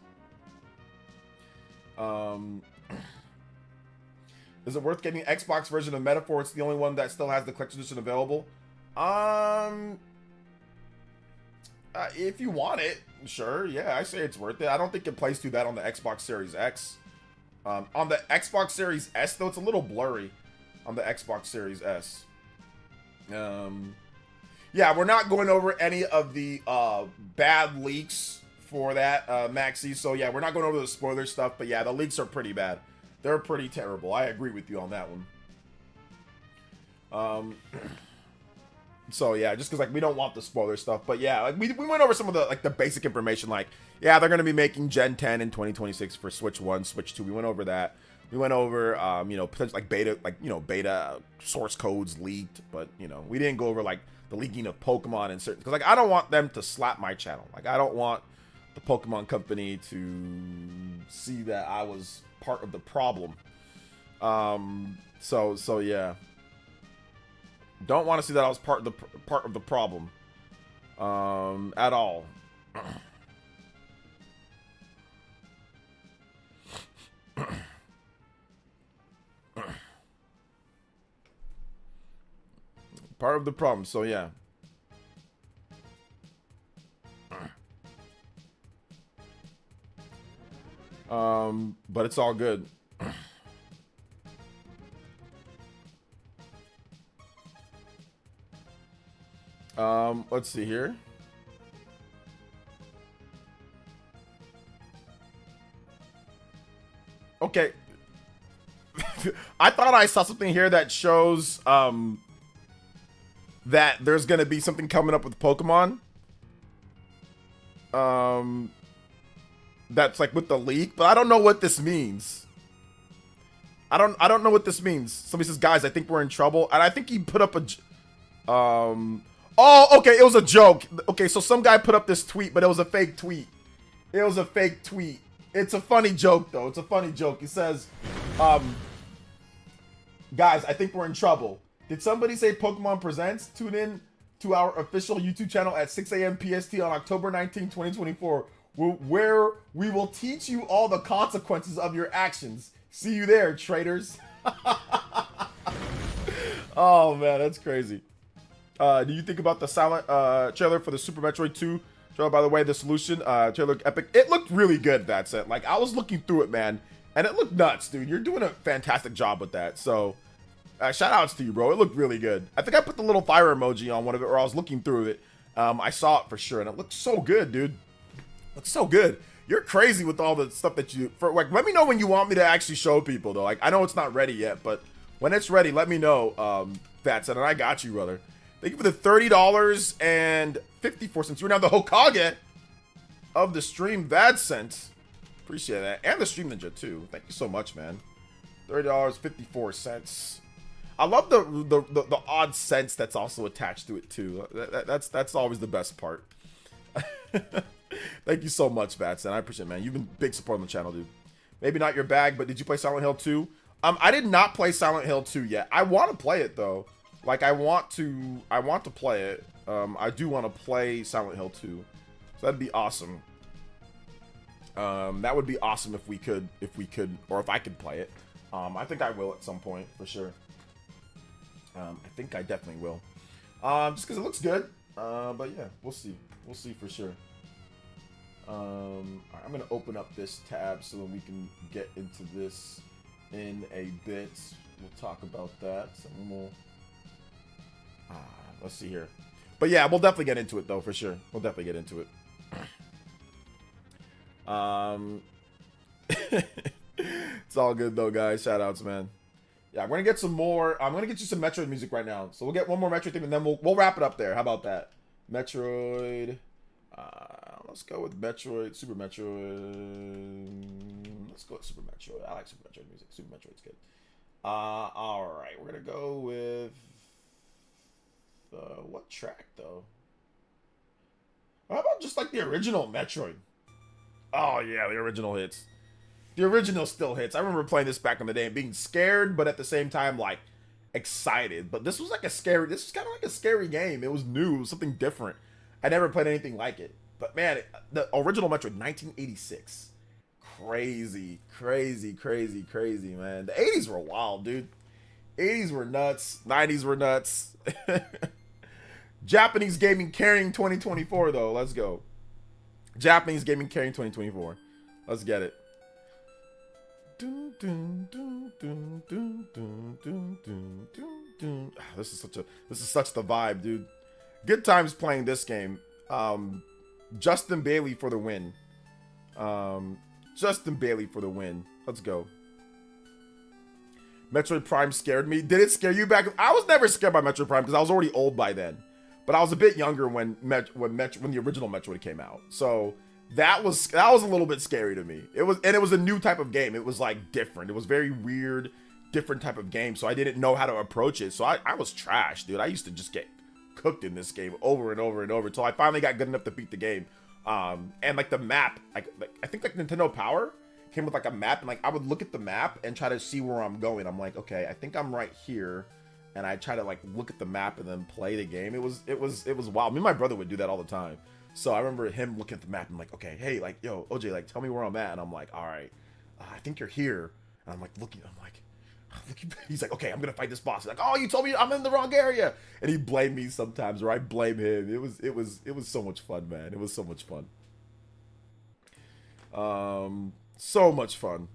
Is it worth getting Xbox version of Metaphor? It's the only one that still has the collection edition available. If you want it, sure. Yeah, I say it's worth it. I don't think it plays too bad on the Xbox Series X. On the Xbox Series S, though, it's a little blurry on the Xbox Series S. Yeah, we're not going over any of the bad leaks for that, Maxi. So, yeah, we're not going over the spoiler stuff. But, yeah, the leaks are pretty bad. They're pretty terrible. I agree with you on that one. So yeah, just because like we don't want the spoiler stuff, but yeah, like we went over some of the like the basic information. Like yeah, they're gonna be making Gen 10 in 2026 for Switch 1, Switch 2. We went over that. We went over potential like beta source codes leaked, but we didn't go over like the leaking of Pokemon and certain because like I don't want them to slap my channel. Like I don't want the Pokemon company to see that I was part of the problem. So yeah. Don't want to see that I was part of the problem. At all. Part of the problem, so yeah. But it's all good. Let's see here. Okay. I thought I saw something here that shows that there's gonna be something coming up with Pokemon. That's like with the leak, but I don't know what this means. I don't know what this means. Somebody says, guys, I think we're in trouble. And I think he put up a oh, okay, it was a joke. Okay, so some guy put up this tweet, but it was a fake tweet. It was a fake tweet. It's a funny joke though. It's a funny joke. He says, guys, I think we're in trouble. Did somebody say Pokemon Presents? Tune in to our official YouTube channel at 6 a.m. PST on October 19, 2024, where we will teach you all the consequences of your actions. See you there, traitors. Oh, man, that's crazy. Do you think about the silent trailer for the Super Metroid 2? Trailer, by the way, the solution, trailer looked epic. It looked really good, that's it. Like, I was looking through it, man, and it looked nuts, dude. You're doing a fantastic job with that, so... shout outs to you, bro. It looked really good. I think I put the little fire emoji on one of it, or I was looking through it. I saw it for sure, and it looked so good, dude. It looks so good. You're crazy with all the stuff that you... Like, let me know when you want me to actually show people, though. Like, I know it's not ready yet, but when it's ready, let me know. That's it, and I got you, brother. Thank you for the $30.54. You're now the Hokage of the stream. That's sent. Appreciate that. And the Stream Ninja, too. Thank you so much, man. $30.54. I love the odd cents that's also attached to it too. That's always the best part. Thank you so much, Batson. I appreciate it, man. You've been big support on the channel, dude. Maybe not your bag, but did you play Silent Hill 2? I did not play Silent Hill 2 yet. I want to play it though. Like I want to play it. I do want to play Silent Hill 2. So that'd be awesome. That would be awesome if we could, or if I could play it. I think I will at some point for sure. I think I definitely will. Just because it looks good. But yeah, we'll see. We'll see for sure. Alright, I'm going to open up this tab so that we can get into this in a bit. We'll talk about that. Let's see here. But yeah, we'll definitely get into it though, for sure. We'll definitely get into it. It's all good though, guys. Shout outs, man. Yeah, we're gonna get some more. I'm gonna get you some Metroid music right now. So we'll get one more Metroid thing, and then we'll wrap it up there. How about that? Metroid. Let's go with Metroid. Super Metroid. Let's go with Super Metroid. I like Super Metroid music. Super Metroid's good. All right, we're gonna go with what track though? How about just like the original Metroid? Oh yeah, the original hits. The original still hits. I remember playing this back in the day and being scared, but at the same time, like, excited. But this was like this was kind of like a scary game. It was new. It was something different. I never played anything like it. But man, the original Metroid, 1986. Crazy, crazy, crazy, crazy, man. The 80s were wild, dude. 80s were nuts. 90s were nuts. Japanese gaming carrying 2024, though. Let's go. Japanese gaming carrying 2024. Let's get it. This is such the vibe, dude. Good times playing this game. Justin Bailey for the win. Justin Bailey for the win. Let's go. Metroid Prime scared me. Did it scare you back? I was never scared by Metroid Prime because I was already old by then. But I was a bit younger when the original Metroid came out. So that was a little bit scary to me. It was a new type of game. It was like different. It was very weird, different type of game. So I didn't know how to approach it. So I was trash, dude. I used to just get cooked in this game over and over and over until I finally got good enough to beat the game. And like the map, I think like Nintendo Power came with like a map, and like I would look at the map and try to see where I'm going. I'm like, okay, I think I'm right here. And I try to like look at the map and then play the game. It was wild. Me and my brother would do that all the time. So I remember him looking at the map and like, okay, hey, like, yo, OJ, like, tell me where I'm at. And I'm like, all right, I think you're here. And I'm like, looking, he's like, okay, I'm gonna fight this boss. He's like, oh, you told me I'm in the wrong area. And he blamed me sometimes, or I blame him. It was so much fun, man. It was so much fun. So much fun.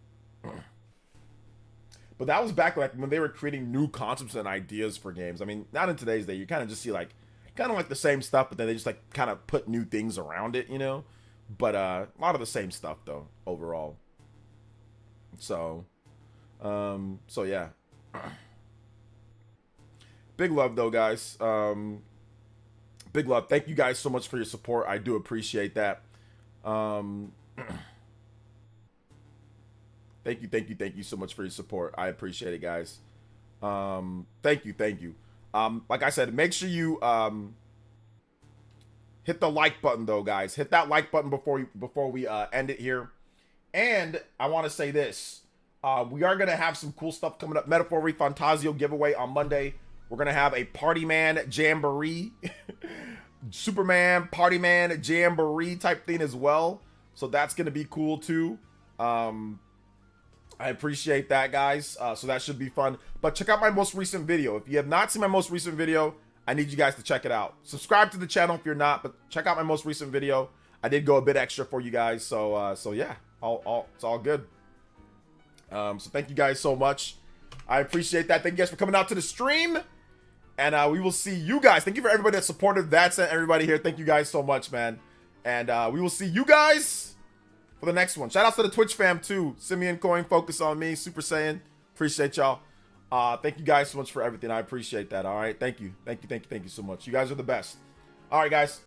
But that was back like when they were creating new concepts and ideas for games. I mean, not in today's day. You kind of just see like kind of like the same stuff, but then they just like kind of put new things around it, you know. But a lot of the same stuff though overall. So yeah. Big love though, guys. Big love. Thank you guys so much for your support. I do appreciate that. Thank you so much for your support. I appreciate it, guys. Thank you. Like I said, make sure you hit the like button though, guys. Hit that like button before we end it here. And I want to say this. We are gonna have some cool stuff coming up. Metaphor Fantasio giveaway on Monday. We're gonna have a Party Man Jamboree, Superman Party Man Jamboree type thing as well. So that's gonna be cool too. I appreciate that, guys. So that should be fun. But check out my most recent video. If you have not seen my most recent video, I need you guys to check it out. Subscribe to the channel if you're not, but check out my most recent video. I did go a bit extra for you guys. So yeah, it's all good. So thank you guys so much. I appreciate that. Thank you guys for coming out to the stream. And we will see you guys. Thank you for everybody that supported that and everybody here. Thank you guys so much, man. And we will see you guys for the next one. Shout out to the Twitch fam too. Simeon Coin, Focus on Me, Super Saiyan. Appreciate y'all. Thank you guys so much for everything. I appreciate that. All right. Thank you so much. You guys are the best. All right, guys.